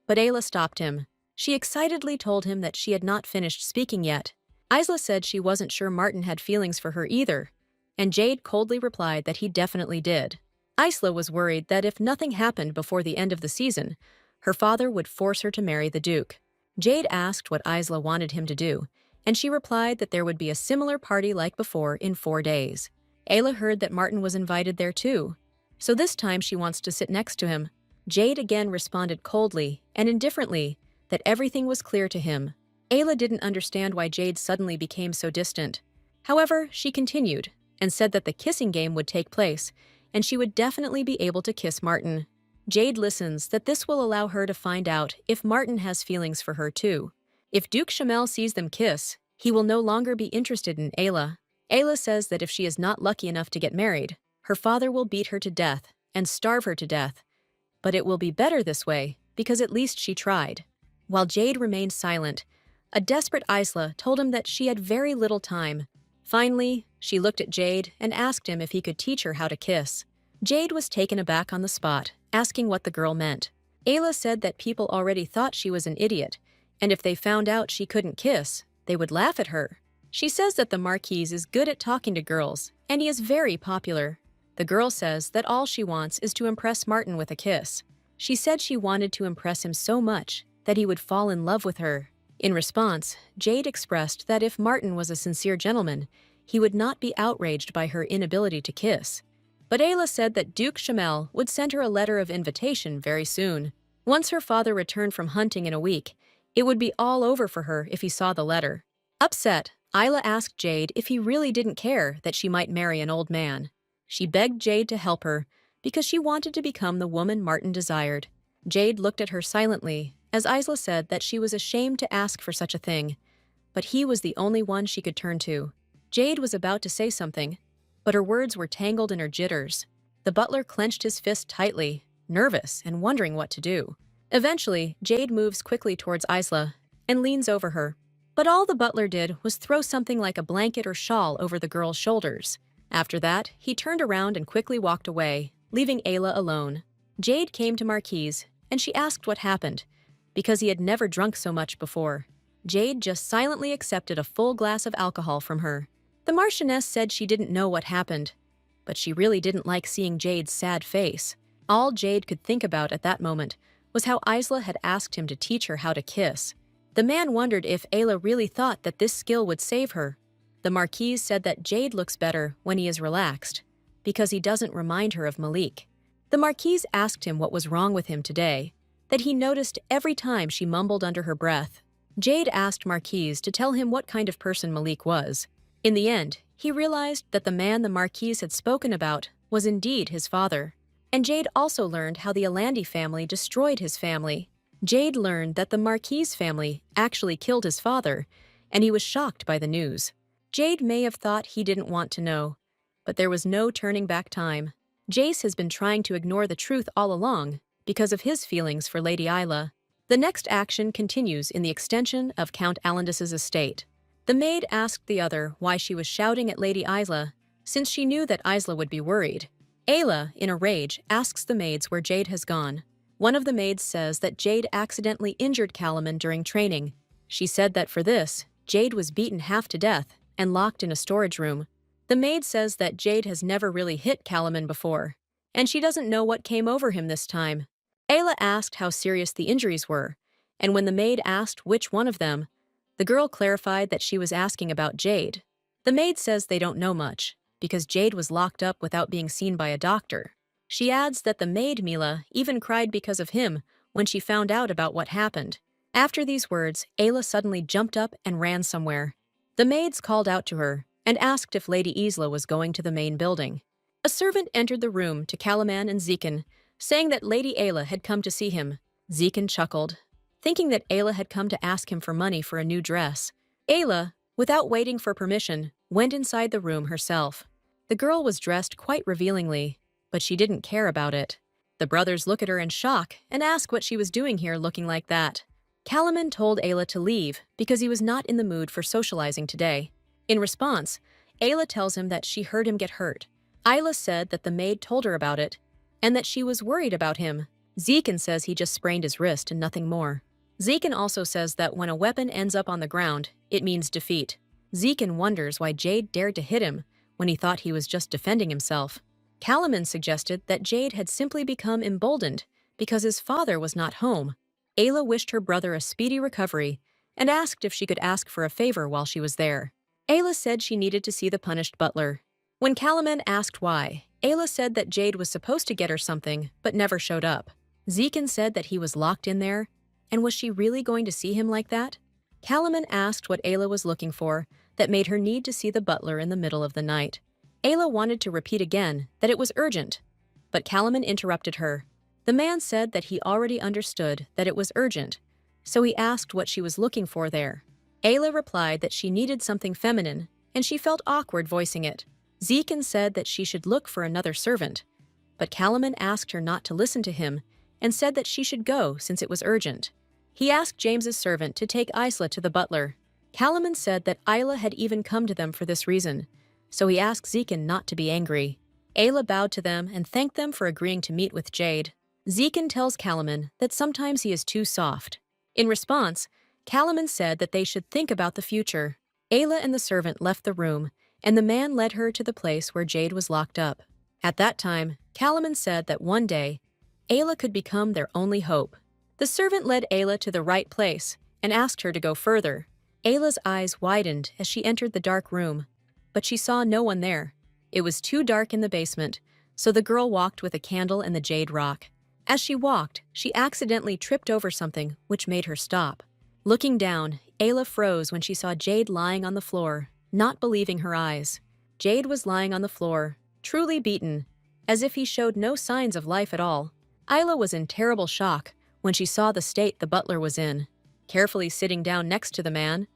But Ayla stopped him. She excitedly told him that she had not finished speaking yet. Isla said she wasn't sure Martin had feelings for her either, and Jade coldly replied that he definitely did. Isla was worried that if nothing happened before the end of the season, her father would force her to marry the Duke. Jade asked what Isla wanted him to do, and she replied that there would be a similar party like before in 4 days. Ayla heard that Martin was invited there too, so this time she wants to sit next to him. Jade again responded coldly and indifferently that everything was clear to him. Ayla didn't understand why Jade suddenly became so distant. However, she continued and said that the kissing game would take place, and she would definitely be able to kiss Martin. Jade listens that this will allow her to find out if Martin has feelings for her too. If Duke Shamel sees them kiss, he will no longer be interested in Ayla. Ayla says that if she is not lucky enough to get married, her father will beat her to death and starve her to death. But it will be better this way, because at least she tried. While Jade remained silent, a desperate Isla told him that she had very little time. Finally, she looked at Jade and asked him if he could teach her how to kiss. Jade was taken aback on the spot, asking what the girl meant. Ayla said that people already thought she was an idiot, and if they found out she couldn't kiss, they would laugh at her. She says that the Marquis is good at talking to girls, and he is very popular. The girl says that all she wants is to impress Martin with a kiss. She said she wanted to impress him so much that he would fall in love with her. In response, Jade expressed that if Martin was a sincere gentleman, he would not be outraged by her inability to kiss. But Ayla said that Duke Shamel would send her a letter of invitation very soon. Once her father returned from hunting in a week, it would be all over for her if he saw the letter. Upset, Ayla asked Jade if he really didn't care that she might marry an old man. She begged Jade to help her because she wanted to become the woman Martin desired. Jade looked at her silently as Isla said that she was ashamed to ask for such a thing, but he was the only one she could turn to. Jade was about to say something, but her words were tangled in her jitters. The butler clenched his fist tightly, nervous and wondering what to do. Eventually, Jade moves quickly towards Isla and leans over her. But all the butler did was throw something like a blanket or shawl over the girl's shoulders. After that, he turned around and quickly walked away, leaving Ayla alone. Jade came to Marquise, and she asked what happened, because he had never drunk so much before. Jade just silently accepted a full glass of alcohol from her. The Marchioness said she didn't know what happened, but she really didn't like seeing Jade's sad face. All Jade could think about at that moment was how Isla had asked him to teach her how to kiss. The man wondered if Ayla really thought that this skill would save her. The Marquise said that Jade looks better when he is relaxed, because he doesn't remind her of Malik. The Marquise asked him what was wrong with him today, that he noticed every time she mumbled under her breath. Jade asked Marquise to tell him what kind of person Malik was. In the end, he realized that the man the Marquise had spoken about was indeed his father. And Jade also learned how the Alandi family destroyed his family. Jade learned that the Marquise family actually killed his father, and he was shocked by the news. Jade may have thought he didn't want to know, but there was no turning back time. Jace has been trying to ignore the truth all along, because of his feelings for Lady Isla. The next action continues in the extension of Count Alandis's estate. The maid asked the other why she was shouting at Lady Isla, since she knew that Isla would be worried. Ayla, in a rage, asks the maids where Jade has gone. One of the maids says that Jade accidentally injured Calaman during training. She said that for this, Jade was beaten half to death and locked in a storage room. The maid says that Jade has never really hit Calaman before, and she doesn't know what came over him this time. Ayla asked how serious the injuries were, and when the maid asked which one of them, the girl clarified that she was asking about Jade. The maid says they don't know much, because Jade was locked up without being seen by a doctor. She adds that the maid, Mila, even cried because of him when she found out about what happened. After these words, Ayla suddenly jumped up and ran somewhere. The maids called out to her and asked if Lady Isla was going to the main building. A servant entered the room to Calaman and Zekan, saying that Lady Ayla had come to see him. Zekan chuckled, thinking that Ayla had come to ask him for money for a new dress. Ayla, without waiting for permission, went inside the room herself. The girl was dressed quite revealingly, but she didn't care about it. The brothers look at her in shock and ask what she was doing here looking like that. Calaman told Ayla to leave because he was not in the mood for socializing today. In response, Ayla tells him that she heard him get hurt. Ayla said that the maid told her about it and that she was worried about him. Zekan says he just sprained his wrist and nothing more. Zekan also says that when a weapon ends up on the ground, it means defeat. Zekan wonders why Jade dared to hit him when he thought he was just defending himself. Calaman suggested that Jade had simply become emboldened because his father was not home. Ayla wished her brother a speedy recovery and asked if she could ask for a favor while she was there. Ayla said she needed to see the punished butler. When Calaman asked why, Ayla said that Jade was supposed to get her something but never showed up. Zekan said that he was locked in there, and was she really going to see him like that? Calaman asked what Ayla was looking for that made her need to see the butler in the middle of the night. Ayla wanted to repeat again that it was urgent, but Calaman interrupted her. The man said that he already understood that it was urgent, so he asked what she was looking for there. Ayla replied that she needed something feminine, and she felt awkward voicing it. Zekan said that she should look for another servant, but Calaman asked her not to listen to him and said that she should go since it was urgent. He asked James's servant to take Isla to the butler. Calaman said that Isla had even come to them for this reason, so he asked Zekan not to be angry. Ayla bowed to them and thanked them for agreeing to meet with Jade. Zekan tells Calaman that sometimes he is too soft. In response, Calaman said that they should think about the future. Ayla and the servant left the room, and the man led her to the place where Jade was locked up. At that time, Calaman said that one day, Ayla could become their only hope. The servant led Ayla to the right place and asked her to go further. Ayla's eyes widened as she entered the dark room, but she saw no one there. It was too dark in the basement, so the girl walked with a candle and the jade rock. As she walked, she accidentally tripped over something, which made her stop. Looking down, Ayla froze when she saw Jade lying on the floor, not believing her eyes. Jade was lying on the floor, truly beaten, as if he showed no signs of life at all. Ayla was in terrible shock when she saw the state the butler was in. Carefully sitting down next to the man,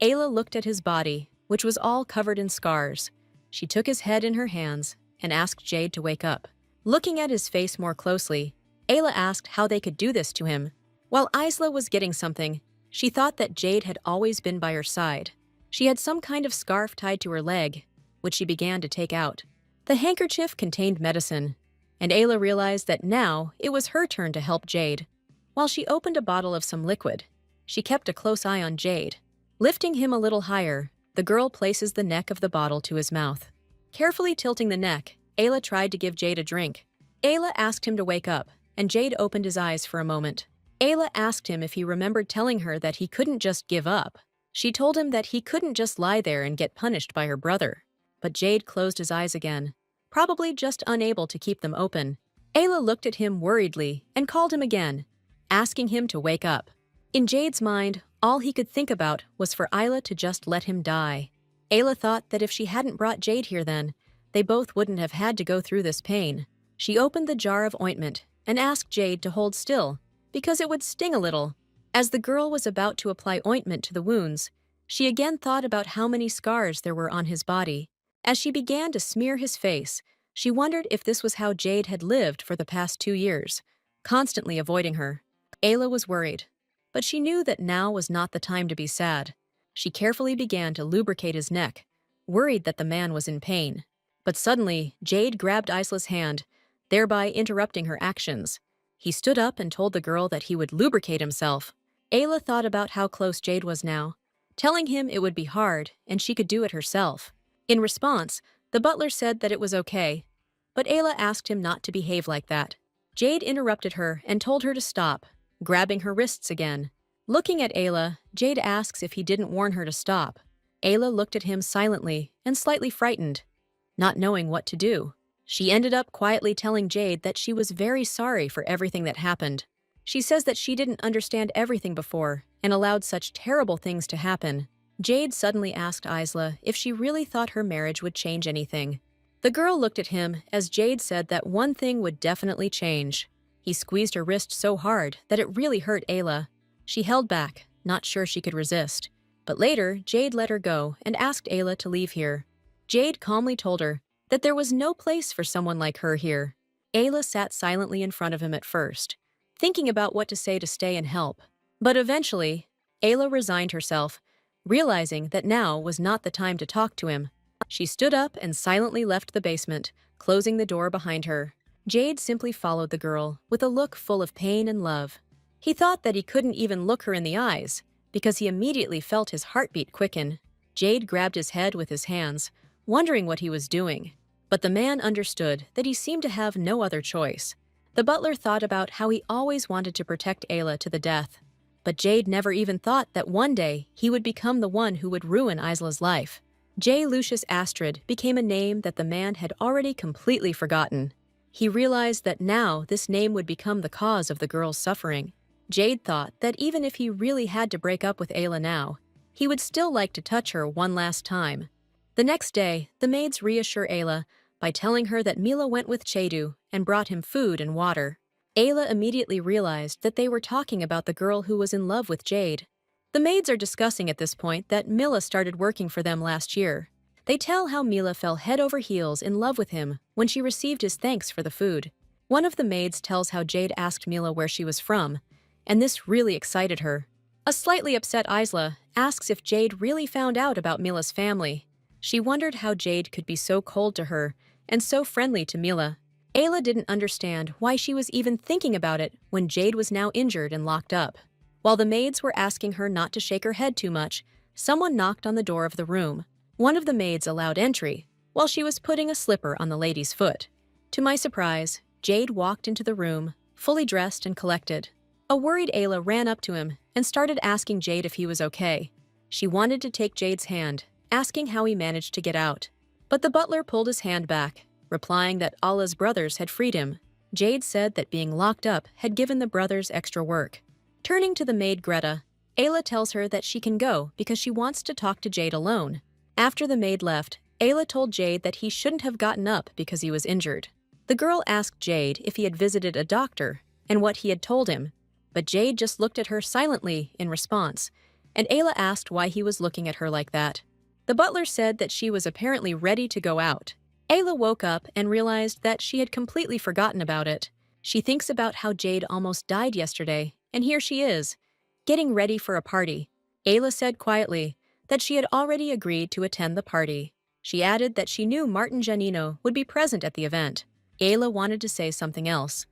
Ayla looked at his body, which was all covered in scars. She took his head in her hands and asked Jade to wake up. Looking at his face more closely, Ayla asked how they could do this to him. While Isla was getting something, she thought that Jade had always been by her side. She had some kind of scarf tied to her leg, which she began to take out. The handkerchief contained medicine, and Ayla realized that now it was her turn to help Jade. While she opened a bottle of some liquid, she kept a close eye on Jade. Lifting him a little higher, the girl places the neck of the bottle to his mouth. Carefully tilting the neck, Ayla tried to give Jade a drink. Ayla asked him to wake up, and Jade opened his eyes for a moment. Ayla asked him if he remembered telling her that he couldn't just give up. She told him that he couldn't just lie there and get punished by her brother. But Jade closed his eyes again, probably just unable to keep them open. Ayla looked at him worriedly and called him again, asking him to wake up. In Jade's mind, all he could think about was for Ayla to just let him die. Ayla thought that if she hadn't brought Jade here then, they both wouldn't have had to go through this pain. She opened the jar of ointment and asked Jade to hold still, because it would sting a little. As the girl was about to apply ointment to the wounds, she again thought about how many scars there were on his body. As she began to smear his face, she wondered if this was how Jade had lived for the past 2 years, constantly avoiding her. Ayla was worried, but she knew that now was not the time to be sad. She carefully began to lubricate his neck, worried that the man was in pain. But suddenly, Jade grabbed Isla's hand, thereby interrupting her actions. He stood up and told the girl that he would lubricate himself. Ayla thought about how close Jade was now, telling him it would be hard and she could do it herself. In response, the butler said that it was okay, but Ayla asked him not to behave like that. Jade interrupted her and told her to stop, grabbing her wrists again. Looking at Ayla, Jade asks if he didn't warn her to stop. Ayla looked at him silently and slightly frightened, not knowing what to do. She ended up quietly telling Jade that she was very sorry for everything that happened. She says that she didn't understand everything before and allowed such terrible things to happen. Jade suddenly asked Isla if she really thought her marriage would change anything. The girl looked at him as Jade said that one thing would definitely change. He squeezed her wrist so hard that it really hurt Ayla. She held back, not sure she could resist. But later, Jade let her go and asked Ayla to leave here. Jade calmly told her that there was no place for someone like her here. Ayla sat silently in front of him at first, thinking about what to say to stay and help. But eventually, Ayla resigned herself, realizing that now was not the time to talk to him. She stood up and silently left the basement, closing the door behind her. Jade simply followed the girl with a look full of pain and love. He thought that he couldn't even look her in the eyes because he immediately felt his heartbeat quicken. Jade grabbed his head with his hands, wondering what he was doing. But the man understood that he seemed to have no other choice. The butler thought about how he always wanted to protect Ayla to the death. But Jade never even thought that one day he would become the one who would ruin Isla's life. J. Lucius Astrid became a name that the man had already completely forgotten. He realized that now this name would become the cause of the girl's suffering. Jade thought that even if he really had to break up with Ayla now, he would still like to touch her one last time. The next day, the maids reassure Ayla by telling her that Mila went with Chedu and brought him food and water. Ayla immediately realized that they were talking about the girl who was in love with Jade. The maids are discussing at this point that Mila started working for them last year. They tell how Mila fell head over heels in love with him when she received his thanks for the food. One of the maids tells how Jade asked Mila where she was from, and this really excited her. A slightly upset Isla asks if Jade really found out about Mila's family. She wondered how Jade could be so cold to her and so friendly to Mila. Ayla didn't understand why she was even thinking about it when Jade was now injured and locked up. While the maids were asking her not to shake her head too much, someone knocked on the door of the room. One of the maids allowed entry, while she was putting a slipper on the lady's foot. To my surprise, Jade walked into the room, fully dressed and collected. A worried Ayla ran up to him and started asking Jade if he was okay. She wanted to take Jade's hand, asking how he managed to get out. But the butler pulled his hand back, replying that Allah's brothers had freed him. Jade said that being locked up had given the brothers extra work. Turning to the maid Greta, Ayla tells her that she can go because she wants to talk to Jade alone. After the maid left, Ayla told Jade that he shouldn't have gotten up because he was injured. The girl asked Jade if he had visited a doctor and what he had told him, but Jade just looked at her silently in response, and Ayla asked why he was looking at her like that. The butler said that she was apparently ready to go out. Ayla woke up and realized that she had completely forgotten about it. She thinks about how Jade almost died yesterday, and here she is, getting ready for a party. Ayla said quietly that she had already agreed to attend the party. She added that she knew Martin Giannino would be present at the event. Ayla wanted to say something else,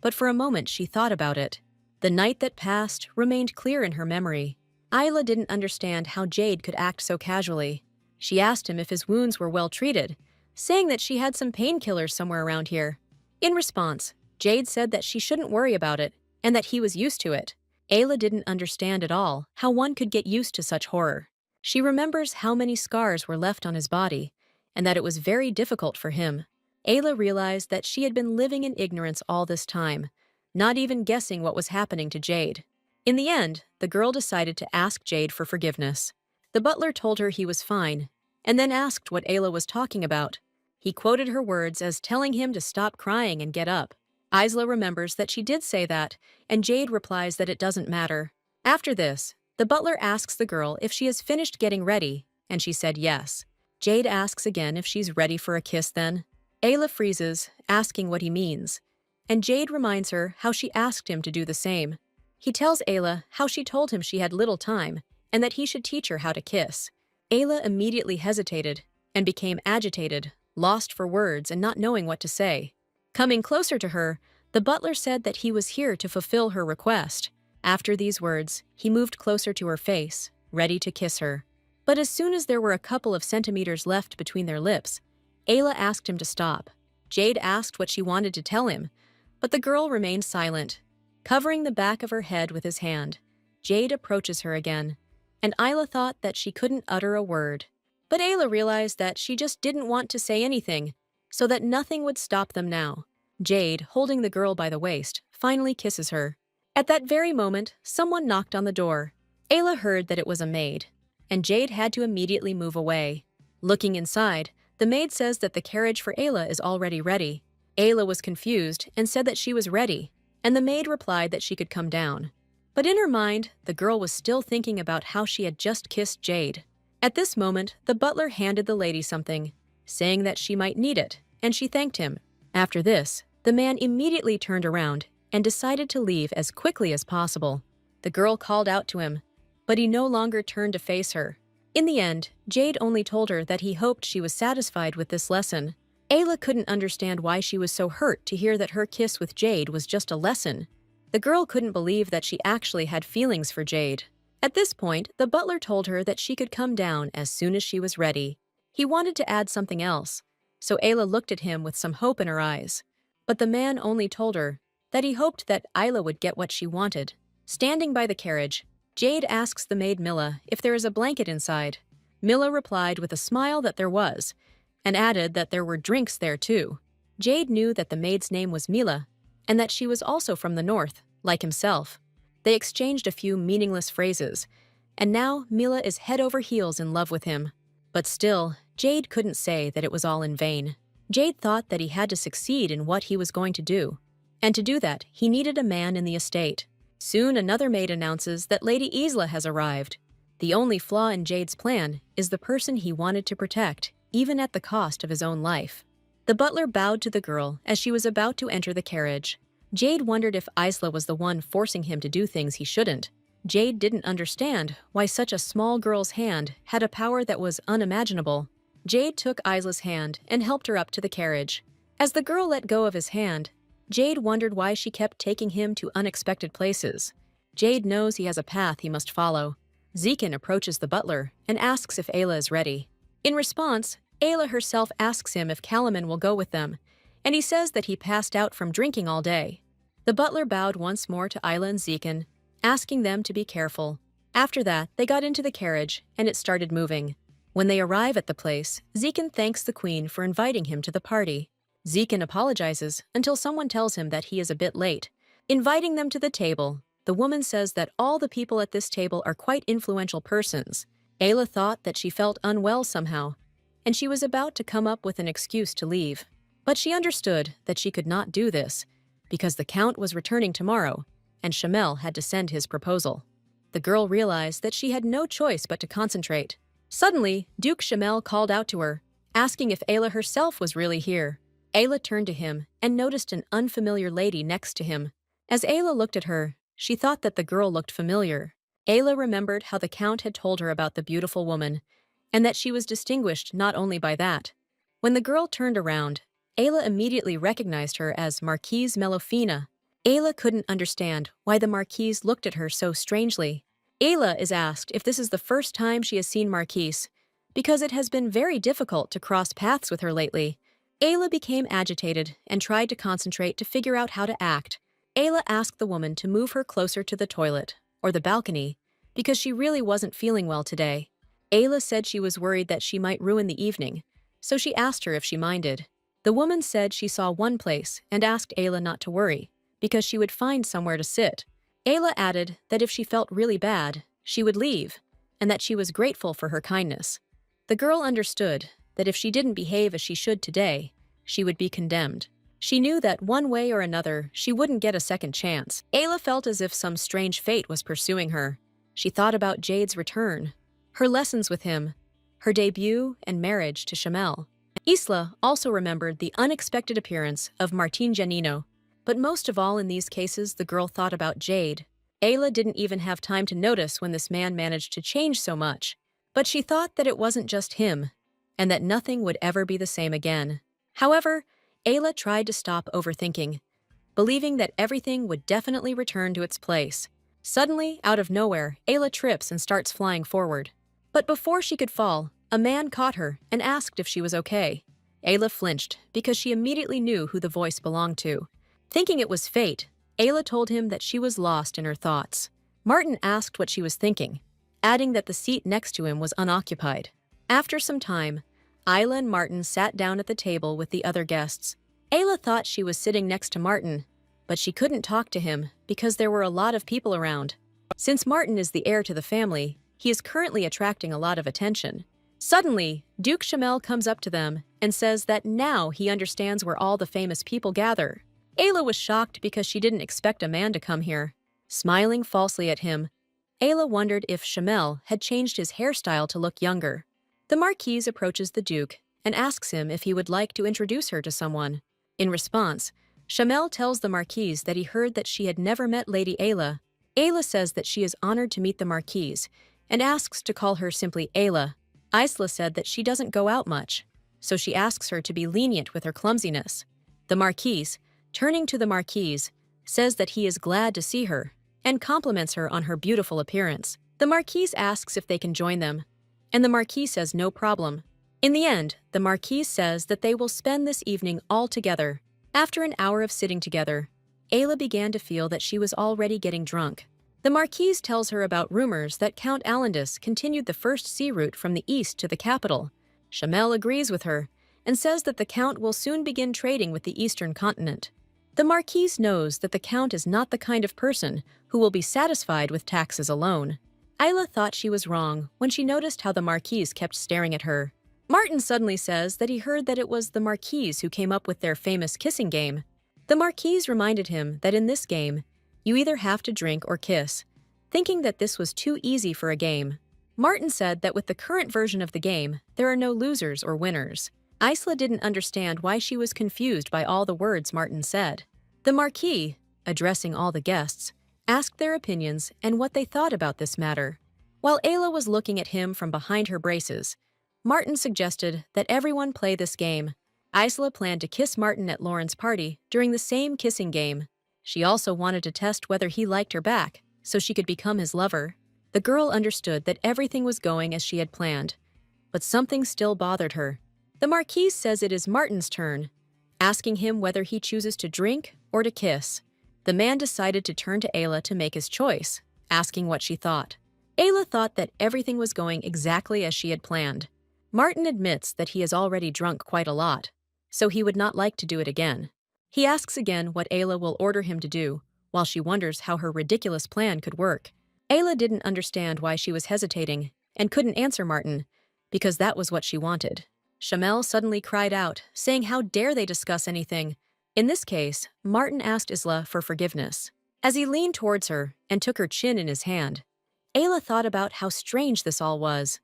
but for a moment she thought about it. The night that passed remained clear in her memory. Ayla didn't understand how Jade could act so casually. She asked him if his wounds were well treated, saying that she had some painkillers somewhere around here. In response, Jade said that she shouldn't worry about it and that he was used to it. Ayla didn't understand at all how one could get used to such horror. She remembers how many scars were left on his body and that it was very difficult for him. Ayla realized that she had been living in ignorance all this time, not even guessing what was happening to Jade. In the end, the girl decided to ask Jade for forgiveness. The butler told her he was fine, and then asked what Ayla was talking about. He quoted her words as telling him to stop crying and get up. Isla remembers that she did say that, and Jade replies that it doesn't matter. After this, the butler asks the girl if she has finished getting ready, and she said yes. Jade asks again if she's ready for a kiss then. Ayla freezes, asking what he means, and Jade reminds her how she asked him to do the same. He tells Ayla how she told him she had little time and that he should teach her how to kiss. Ayla immediately hesitated and became agitated, lost for words and not knowing what to say. Coming closer to her, the butler said that he was here to fulfill her request. After these words, he moved closer to her face, ready to kiss her. But as soon as there were a couple of centimeters left between their lips, Ayla asked him to stop. Jade asked what she wanted to tell him, but the girl remained silent. Covering the back of her head with his hand, Jade approaches her again, and Ayla thought that she couldn't utter a word. But Ayla realized that she just didn't want to say anything, so that nothing would stop them now. Jade, holding the girl by the waist, finally kisses her. At that very moment, someone knocked on the door. Ayla heard that it was a maid, and Jade had to immediately move away. Looking inside, the maid says that the carriage for Ayla is already ready. Ayla was confused and said that she was ready, and the maid replied that she could come down. But in her mind, the girl was still thinking about how she had just kissed Jade. At this moment, the butler handed the lady something, saying that she might need it, and she thanked him. After this, the man immediately turned around and decided to leave as quickly as possible. The girl called out to him, but he no longer turned to face her. In the end, Jade only told her that he hoped she was satisfied with this lesson. Ayla couldn't understand why she was so hurt to hear that her kiss with Jade was just a lesson. The girl couldn't believe that she actually had feelings for Jade. At this point, the butler told her that she could come down as soon as she was ready. He wanted to add something else, so Ayla looked at him with some hope in her eyes. But the man only told her that he hoped that Ayla would get what she wanted. Standing by the carriage, Jade asks the maid Mila if there is a blanket inside. Mila replied with a smile that there was, and added that there were drinks there too. Jade knew that the maid's name was Mila, and that she was also from the north, like himself. They exchanged a few meaningless phrases, and now Mila is head over heels in love with him. But still, Jade couldn't say that it was all in vain. Jade thought that he had to succeed in what he was going to do, and to do that, he needed a man in the estate. Soon another maid announces that Lady Isla has arrived. The only flaw in Jade's plan is the person he wanted to protect, even at the cost of his own life. The butler bowed to the girl as she was about to enter the carriage. Jade wondered if Isla was the one forcing him to do things he shouldn't. Jade didn't understand why such a small girl's hand had a power that was unimaginable. Jade took Isla's hand and helped her up to the carriage. As the girl let go of his hand, Jade wondered why she kept taking him to unexpected places. Jade knows he has a path he must follow. Zekin approaches the butler and asks if Ayla is ready. In response, Ayla herself asks him if Kalaman will go with them, and he says that he passed out from drinking all day. The butler bowed once more to Ayla and Zekin, asking them to be careful. After that, they got into the carriage, and it started moving. When they arrive at the place, Zekin thanks the queen for inviting him to the party. Zekin apologizes until someone tells him that he is a bit late. Inviting them to the table, the woman says that all the people at this table are quite influential persons. Ayla thought that she felt unwell somehow, and she was about to come up with an excuse to leave. But she understood that she could not do this, because the count was returning tomorrow, and Shamel had to send his proposal. The girl realized that she had no choice but to concentrate. Suddenly, Duke Shamel called out to her, asking if Ayla herself was really here. Ayla turned to him and noticed an unfamiliar lady next to him. As Ayla looked at her, she thought that the girl looked familiar. Ayla remembered how the Count had told her about the beautiful woman, and that she was distinguished not only by that. When the girl turned around, Ayla immediately recognized her as Marquise Melofina. Ayla couldn't understand why the Marquise looked at her so strangely. Ayla is asked if this is the first time she has seen Marquise, because it has been very difficult to cross paths with her lately. Ayla became agitated and tried to concentrate to figure out how to act. Ayla asked the woman to move her closer to the toilet, or the balcony, because she really wasn't feeling well today. Ayla said she was worried that she might ruin the evening, so she asked her if she minded. The woman said she saw one place and asked Ayla not to worry, because she would find somewhere to sit. Ayla added that if she felt really bad, she would leave, and that she was grateful for her kindness. The girl understood that if she didn't behave as she should today, she would be condemned. She knew that one way or another, she wouldn't get a second chance. Ayla felt as if some strange fate was pursuing her. She thought about Jade's return, her lessons with him, her debut and marriage to Shamel. Isla also remembered the unexpected appearance of Martin Janino, But most of all in these cases, the girl thought about Jade. Ayla didn't even have time to notice when this man managed to change so much. But she thought that it wasn't just him, and that nothing would ever be the same again. However, Ayla tried to stop overthinking, believing that everything would definitely return to its place. Suddenly, out of nowhere, Ayla trips and starts flying forward. But before she could fall, a man caught her and asked if she was okay. Ayla flinched because she immediately knew who the voice belonged to. Thinking it was fate, Ayla told him that she was lost in her thoughts. Martin asked what she was thinking, adding that the seat next to him was unoccupied. After some time, Ayla and Martin sat down at the table with the other guests. Ayla thought she was sitting next to Martin, but she couldn't talk to him because there were a lot of people around. Since Martin is the heir to the family, he is currently attracting a lot of attention. Suddenly, Duke Shamel comes up to them and says that now he understands where all the famous people gather. Ayla was shocked because she didn't expect a man to come here. Smiling falsely at him, Ayla wondered if Shamel had changed his hairstyle to look younger. The Marquise approaches the Duke and asks him if he would like to introduce her to someone. In response, Shamel tells the Marquise that he heard that she had never met Lady Ayla. Ayla says that she is honored to meet the Marquise and asks to call her simply Ayla. Isla said that she doesn't go out much, so she asks her to be lenient with her clumsiness. The Marquise, turning to the Marquise, says that he is glad to see her and compliments her on her beautiful appearance. The Marquise asks if they can join them, and the Marquise says no problem. In the end, the Marquise says that they will spend this evening all together. After an hour of sitting together, Ayla began to feel that she was already getting drunk. The Marquise tells her about rumors that Count Alandus continued the first sea route from the east to the capital. Shamel agrees with her and says that the Count will soon begin trading with the eastern continent. The Marquise knows that the Count is not the kind of person who will be satisfied with taxes alone. Ayla thought she was wrong when she noticed how the Marquise kept staring at her. Martin suddenly says that he heard that it was the Marquise who came up with their famous kissing game. The Marquise reminded him that in this game, you either have to drink or kiss, thinking that this was too easy for a game. Martin said that with the current version of the game, there are no losers or winners. Isla didn't understand why she was confused by all the words Martin said. The Marquis, addressing all the guests, asked their opinions and what they thought about this matter. While Ayla was looking at him from behind her braces, Martin suggested that everyone play this game. Isla planned to kiss Martin at Lauren's party during the same kissing game. She also wanted to test whether he liked her back, so she could become his lover. The girl understood that everything was going as she had planned, but something still bothered her. The Marquise says it is Martin's turn, asking him whether he chooses to drink or to kiss. The man decided to turn to Ayla to make his choice, asking what she thought. Ayla thought that everything was going exactly as she had planned. Martin admits that he has already drunk quite a lot, so he would not like to do it again. He asks again what Ayla will order him to do, while she wonders how her ridiculous plan could work. Ayla didn't understand why she was hesitating and couldn't answer Martin, because that was what she wanted. Shamel suddenly cried out, saying how dare they discuss anything. In this case, Martin asked Isla for forgiveness. As he leaned towards her and took her chin in his hand, Ayla thought about how strange this all was.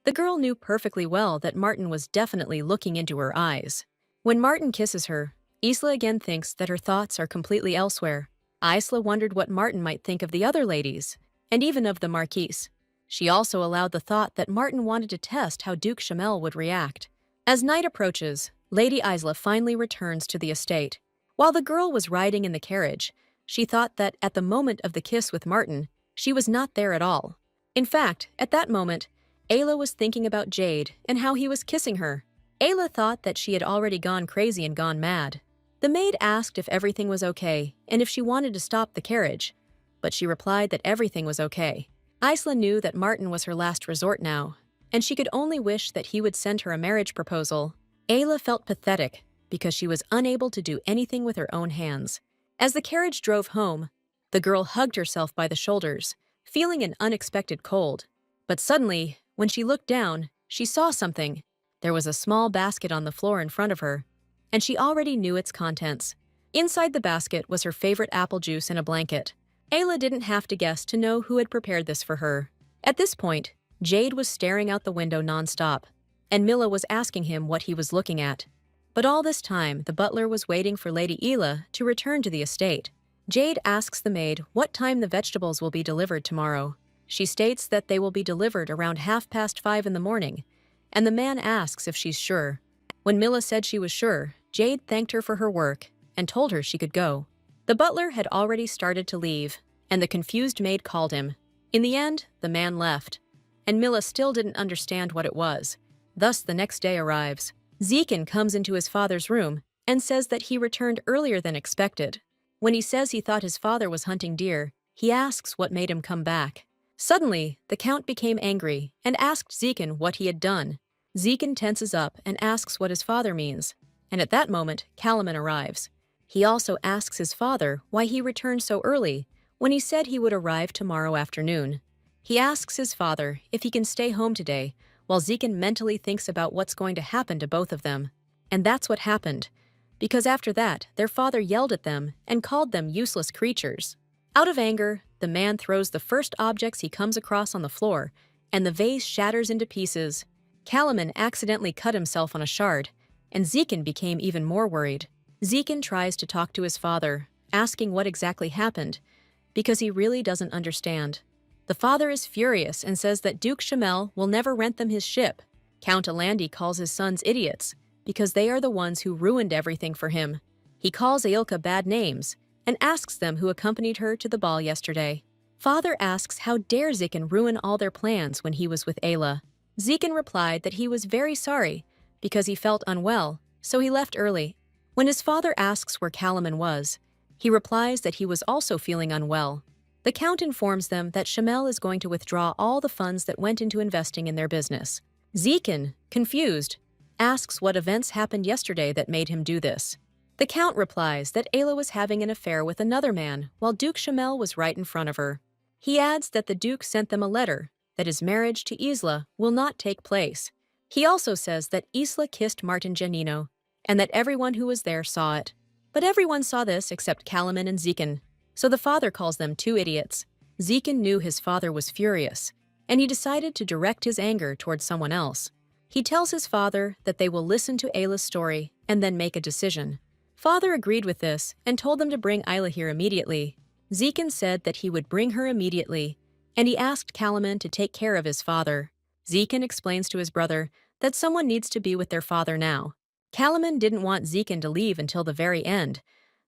The girl knew perfectly well that Martin was definitely looking into her eyes. When Martin kisses her, Isla again thinks that her thoughts are completely elsewhere. Isla wondered what Martin might think of the other ladies, and even of the Marquise. She also allowed the thought that Martin wanted to test how Duke Shamel would react. As night approaches, Lady Isla finally returns to the estate. While the girl was riding in the carriage, she thought that at the moment of the kiss with Martin, she was not there at all. In fact, at that moment, Ayla was thinking about Jade and how he was kissing her. Ayla thought that she had already gone crazy and gone mad. The maid asked if everything was okay and if she wanted to stop the carriage, but she replied that everything was okay. Isla knew that Martin was her last resort now, and she could only wish that he would send her a marriage proposal. Ayla felt pathetic because she was unable to do anything with her own hands. As the carriage drove home, the girl hugged herself by the shoulders, feeling an unexpected cold. But suddenly, when she looked down, she saw something. There was a small basket on the floor in front of her, and she already knew its contents. Inside the basket was her favorite apple juice and a blanket. Ayla didn't have to guess to know who had prepared this for her. At this point, Jade was staring out the window nonstop, and Mila was asking him what he was looking at. But all this time, the butler was waiting for Lady Ela to return to the estate. Jade asks the maid what time the vegetables will be delivered tomorrow. She states that they will be delivered around 5:30 in the morning, and the man asks if she's sure. When Mila said she was sure, Jade thanked her for her work and told her she could go. The butler had already started to leave, and the confused maid called him. In the end, the man left, and Mila still didn't understand what it was. Thus, the next day arrives. Zekin comes into his father's room and says that he returned earlier than expected. When he says he thought his father was hunting deer, he asks what made him come back. Suddenly, the Count became angry and asked Zekin what he had done. Zekin tenses up and asks what his father means, and at that moment, Kalaman arrives. He also asks his father why he returned so early when he said he would arrive tomorrow afternoon. He asks his father if he can stay home today, while Zekin mentally thinks about what's going to happen to both of them. And that's what happened, because after that, their father yelled at them and called them useless creatures. Out of anger, the man throws the first objects he comes across on the floor, and the vase shatters into pieces. Kalaman accidentally cut himself on a shard, and Zekin became even more worried. Zekin tries to talk to his father, asking what exactly happened, because he really doesn't understand. The father is furious and says that Duke Shamel will never rent them his ship. Count Alandi calls his sons idiots, because they are the ones who ruined everything for him. He calls Ailka bad names, and asks them who accompanied her to the ball yesterday. Father asks how dare Zekin ruin all their plans when he was with Ayla. Zekin replied that he was very sorry, because he felt unwell, so he left early. When his father asks where Kalaman was, he replies that he was also feeling unwell. The Count informs them that Shamel is going to withdraw all the funds that went into investing in their business. Zekin, confused, asks what events happened yesterday that made him do this. The Count replies that Ayla was having an affair with another man while Duke Shamel was right in front of her. He adds that the Duke sent them a letter that his marriage to Isla will not take place. He also says that Isla kissed Martin Janino, and that everyone who was there saw it. But everyone saw this except Kalaman and Zekin, so the father calls them two idiots. Zekin knew his father was furious, and he decided to direct his anger towards someone else. He tells his father that they will listen to Ayla's story and then make a decision. Father agreed with this and told them to bring Ayla here immediately. Zekin said that he would bring her immediately, and he asked Kalaman to take care of his father. Zekin explains to his brother that someone needs to be with their father now. Kalaman didn't want Zekin to leave until the very end,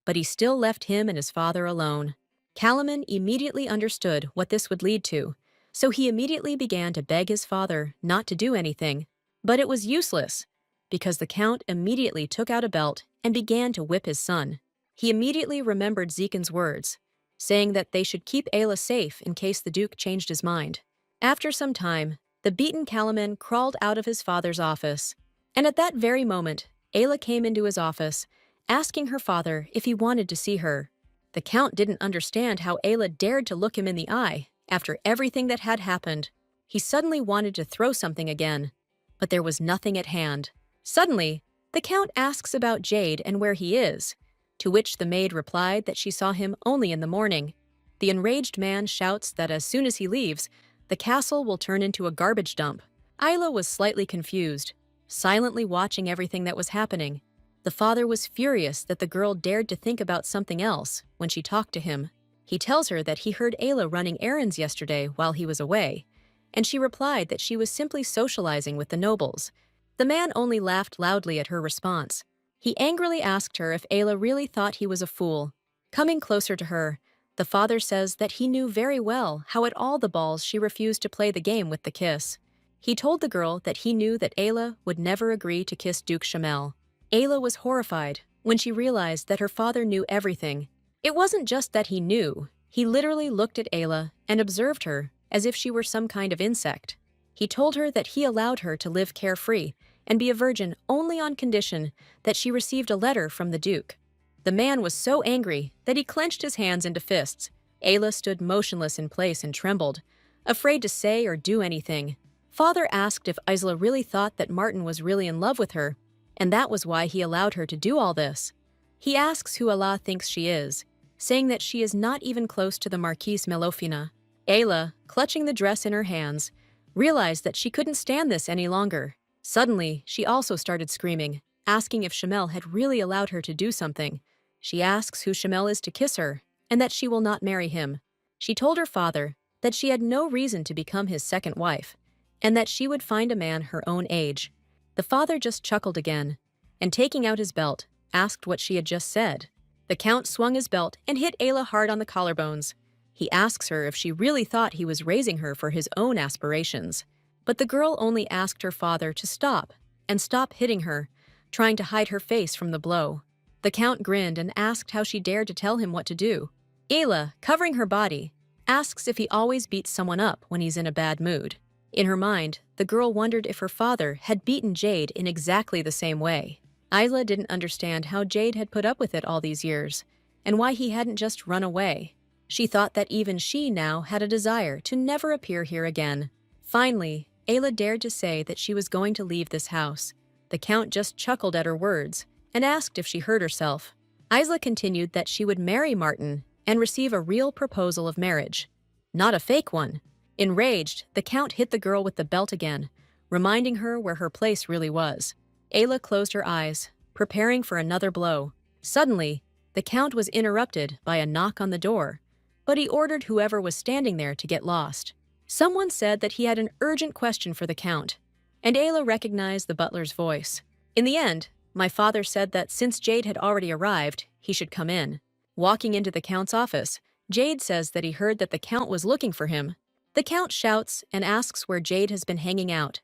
but he still left him and his father alone. Kalaman immediately understood what this would lead to, so he immediately began to beg his father not to do anything. But it was useless, because the Count immediately took out a belt and began to whip his son. He immediately remembered Zekin's words, saying that they should keep Ayla safe in case the Duke changed his mind. After some time, the beaten Kalaman crawled out of his father's office, and at that very moment, Ayla came into his office, asking her father if he wanted to see her. The Count didn't understand how Ayla dared to look him in the eye after everything that had happened. He suddenly wanted to throw something again, but there was nothing at hand. Suddenly, the Count asks about Jade and where he is, to which the maid replied that she saw him only in the morning. The enraged man shouts that as soon as he leaves, the castle will turn into a garbage dump. Ayla was slightly confused, silently watching everything that was happening. The father was furious that the girl dared to think about something else when she talked to him. He tells her that he heard Ayla running errands yesterday while he was away, and she replied that she was simply socializing with the nobles. The man only laughed loudly at her response. He angrily asked her if Ayla really thought he was a fool. Coming closer to her, the father says that he knew very well how at all the balls she refused to play the game with the kiss. He told the girl that he knew that Ayla would never agree to kiss Duke Shamel. Ayla was horrified when she realized that her father knew everything. It wasn't just that he knew. He literally looked at Ayla and observed her as if she were some kind of insect. He told her that he allowed her to live carefree and be a virgin only on condition that she received a letter from the Duke. The man was so angry that he clenched his hands into fists. Ayla stood motionless in place and trembled, afraid to say or do anything. Father asked if Isla really thought that Martin was really in love with her, and that was why he allowed her to do all this. He asks who Allah thinks she is, saying that she is not even close to the Marquise Melofina. Ayla, clutching the dress in her hands, realized that she couldn't stand this any longer. Suddenly, she also started screaming. asking if Shamel had really allowed her to do something. She asks who Shamel is to kiss her, and that she will not marry him. She told her father that she had no reason to become his second wife, and that she would find a man her own age. The father just chuckled again, and taking out his belt, asked what she had just said. The Count swung his belt and hit Ayla hard on the collarbones. He asks her if she really thought he was raising her for his own aspirations. But the girl only asked her father to stop and stop hitting her, trying to hide her face from the blow. The Count grinned and asked how she dared to tell him what to do. Ayla, covering her body, asks if he always beats someone up when he's in a bad mood. In her mind, the girl wondered if her father had beaten Jade in exactly the same way. Ayla didn't understand how Jade had put up with it all these years, and why he hadn't just run away. She thought that even she now had a desire to never appear here again. Finally, Ayla dared to say that she was going to leave this house. The Count just chuckled at her words and asked if she heard herself. Ayla continued that she would marry Martin and receive a real proposal of marriage, not a fake one. Enraged, the Count hit the girl with the belt again, reminding her where her place really was. Ayla closed her eyes, preparing for another blow. Suddenly, the Count was interrupted by a knock on the door, but he ordered whoever was standing there to get lost. Someone said that he had an urgent question for the Count, and Ayla recognized the butler's voice. In the end, my father said that since Jade had already arrived, he should come in. Walking into the Count's office, Jade says that he heard that the Count was looking for him. The Count shouts and asks where Jade has been hanging out,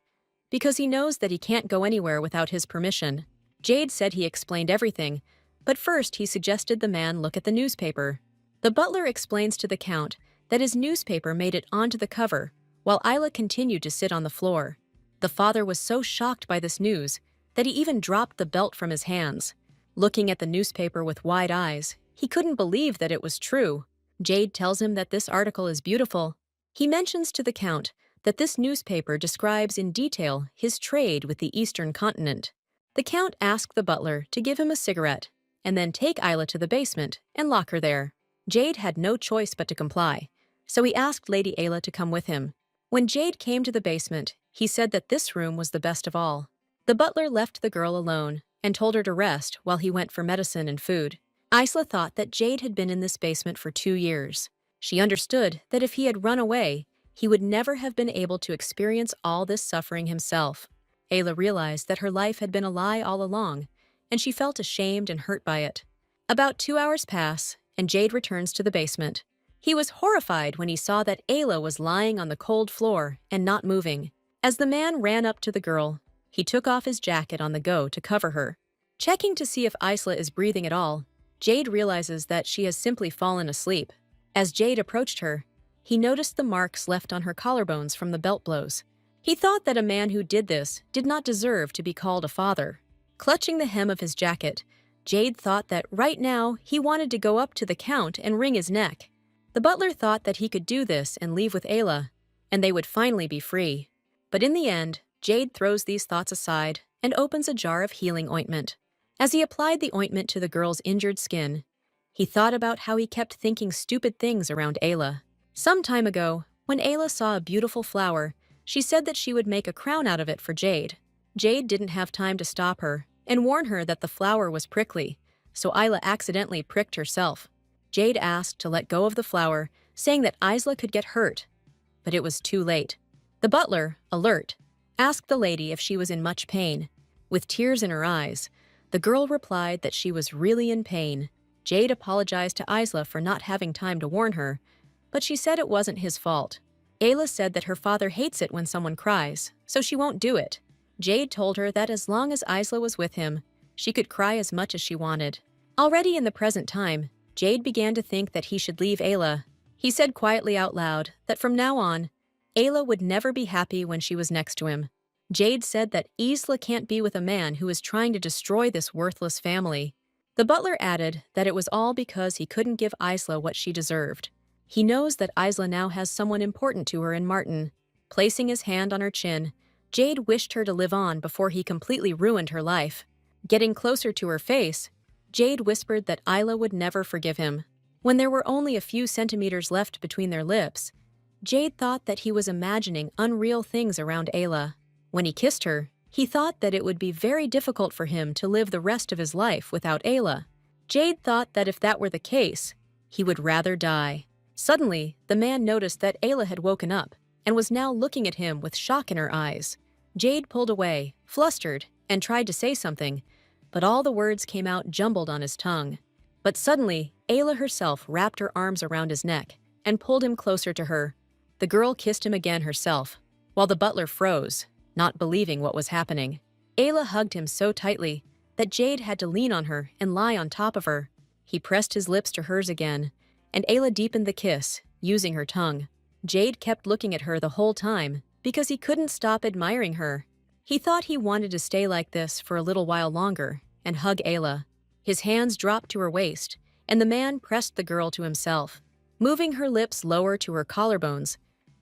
because he knows that he can't go anywhere without his permission. Jade said he explained everything, but first he suggested the man look at the newspaper. The butler explains to the Count that his newspaper made it onto the cover, while Ayla continued to sit on the floor. The father was so shocked by this news that he even dropped the belt from his hands. Looking at the newspaper with wide eyes, he couldn't believe that it was true. Jade tells him that this article is beautiful. He mentions to the Count that this newspaper describes in detail his trade with the Eastern continent. The Count asked the butler to give him a cigarette and then take Ayla to the basement and lock her there. Jade had no choice but to comply, so he asked Lady Ayla to come with him. When Jade came to the basement, he said that this room was the best of all. The butler left the girl alone and told her to rest while he went for medicine and food. Ayla thought that Jade had been in this basement for 2 years. She understood that if he had run away, he would never have been able to experience all this suffering himself. Ayla realized that her life had been a lie all along, and she felt ashamed and hurt by it. About 2 hours pass, and Jade returns to the basement. He was horrified when he saw that Ayla was lying on the cold floor and not moving. As the man ran up to the girl, he took off his jacket on the go to cover her. Checking to see if Ayla is breathing at all, Jade realizes that she has simply fallen asleep. As Jade approached her, he noticed the marks left on her collarbones from the belt blows. He thought that a man who did this did not deserve to be called a father. Clutching the hem of his jacket, Jade thought that right now he wanted to go up to the Count and wring his neck. The butler thought that he could do this and leave with Ayla, and they would finally be free. But in the end, Jade throws these thoughts aside and opens a jar of healing ointment. As he applied the ointment to the girl's injured skin, he thought about how he kept thinking stupid things around Ayla. Some time ago, when Ayla saw a beautiful flower, she said that she would make a crown out of it for Jade. Jade didn't have time to stop her and warn her that the flower was prickly, so Ayla accidentally pricked herself. Jade asked to let go of the flower, saying that Ayla could get hurt, but it was too late. The butler, alert, asked the lady if she was in much pain. With tears in her eyes, the girl replied that she was really in pain. Jade apologized to Ayla for not having time to warn her, but she said it wasn't his fault. Ayla said that her father hates it when someone cries, so she won't do it. Jade told her that as long as Ayla was with him, she could cry as much as she wanted. Already in the present time, Jade began to think that he should leave Ayla. He said quietly out loud that from now on, Ayla would never be happy when she was next to him. Jade said that Ayla can't be with a man who is trying to destroy this worthless family. The butler added that it was all because he couldn't give Ayla what she deserved. He knows that Ayla now has someone important to her in Martin. Placing his hand on her chin, Jade wished her to live on before he completely ruined her life. Getting closer to her face, Jade whispered that Ayla would never forgive him. When there were only a few centimeters left between their lips, Jade thought that he was imagining unreal things around Ayla. When he kissed her, He thought that it would be very difficult for him to live the rest of his life without Ayla. Jade thought that if that were the case, he would rather die. Suddenly, the man noticed that Ayla had woken up and was now looking at him with shock in her eyes. Jade pulled away, flustered, and tried to say something, but all the words came out jumbled on his tongue. But suddenly, Ayla herself wrapped her arms around his neck and pulled him closer to her. The girl kissed him again herself, while the butler froze, not believing what was happening. Ayla hugged him so tightly that Jade had to lean on her and lie on top of her. He pressed his lips to hers again, and Ayla deepened the kiss, using her tongue. Jade kept looking at her the whole time because he couldn't stop admiring her. He thought he wanted to stay like this for a little while longer and hug Ayla. His hands dropped to her waist, and the man pressed the girl to himself, moving her lips lower to her collarbones.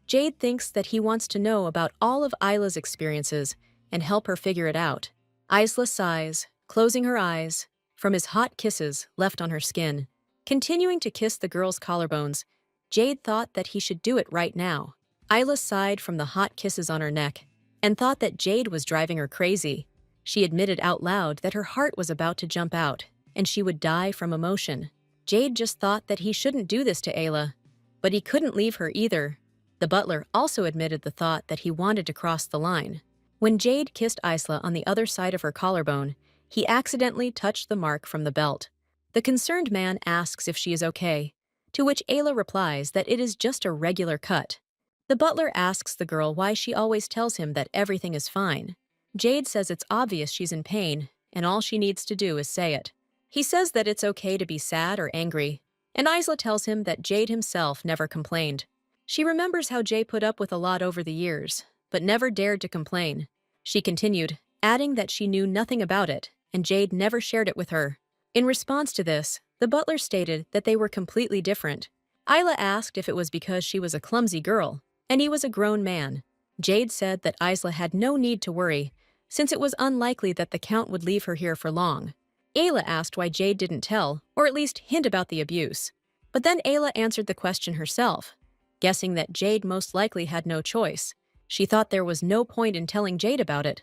Jade thinks that he wants to know about all of Ayla's experiences and help her figure it out. Isla sighs, closing her eyes, from his hot kisses left on her skin. Continuing to kiss the girl's collarbones, Jade thought that he should do it right now. Isla sighed from the hot kisses on her neck and thought that Jade was driving her crazy. She admitted out loud that her heart was about to jump out and she would die from emotion. Jade just thought that he shouldn't do this to Ayla, but he couldn't leave her either. The butler also admitted the thought that he wanted to cross the line. When Jade kissed Isla on the other side of her collarbone, he accidentally touched the mark from the belt. The concerned man asks if she is okay, to which Ayla replies that it is just a regular cut. The butler asks the girl why she always tells him that everything is fine. Jade says it's obvious she's in pain, and all she needs to do is say it. He says that it's okay to be sad or angry, and Isla tells him that Jade himself never complained. She remembers how Jay put up with a lot over the years, but never dared to complain. She continued, adding that she knew nothing about it, and Jade never shared it with her. In response to this, the butler stated that they were completely different. Isla asked if it was because she was a clumsy girl, and he was a grown man. Jade said that Isla had no need to worry, since it was unlikely that the Count would leave her here for long. Ayla asked why Jade didn't tell, or at least hint about the abuse. But then Ayla answered the question herself, guessing that Jade most likely had no choice. She thought there was no point in telling Jade about it,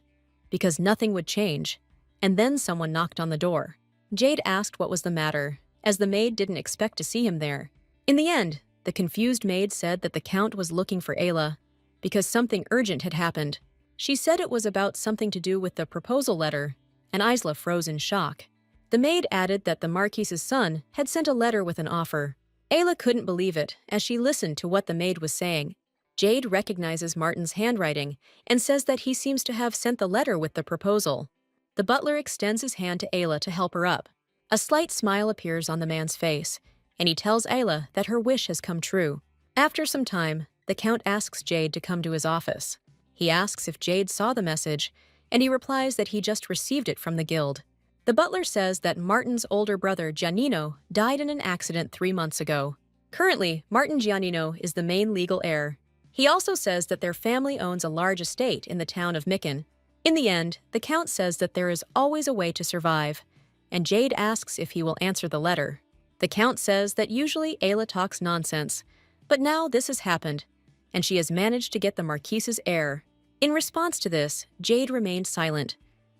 because nothing would change. And then someone knocked on the door. Jade asked what was the matter, as the maid didn't expect to see him there. In the end, the confused maid said that the Count was looking for Ayla, because something urgent had happened. She said it was about something to do with the proposal letter, and Isla froze in shock. The maid added that the Marquise's son had sent a letter with an offer. Ayla couldn't believe it as she listened to what the maid was saying. Jade recognizes Martin's handwriting and says that he seems to have sent the letter with the proposal. The butler extends his hand to Ayla to help her up. A slight smile appears on the man's face, and he tells Ayla that her wish has come true. After some time, the Count asks Jade to come to his office. He asks if Jade saw the message, and he replies that he just received it from the guild. The butler says that Martin's older brother, Giannino, died in an accident 3 months ago. Currently, Martin Giannino is the main legal heir. He also says that their family owns a large estate in the town of Mikken. In the end, the Count says that there is always a way to survive, and Jade asks if he will answer the letter. The Count says that usually Ayla talks nonsense, but now this has happened, and she has managed to get the Marquise's heir. In response to this, Jade remained silent,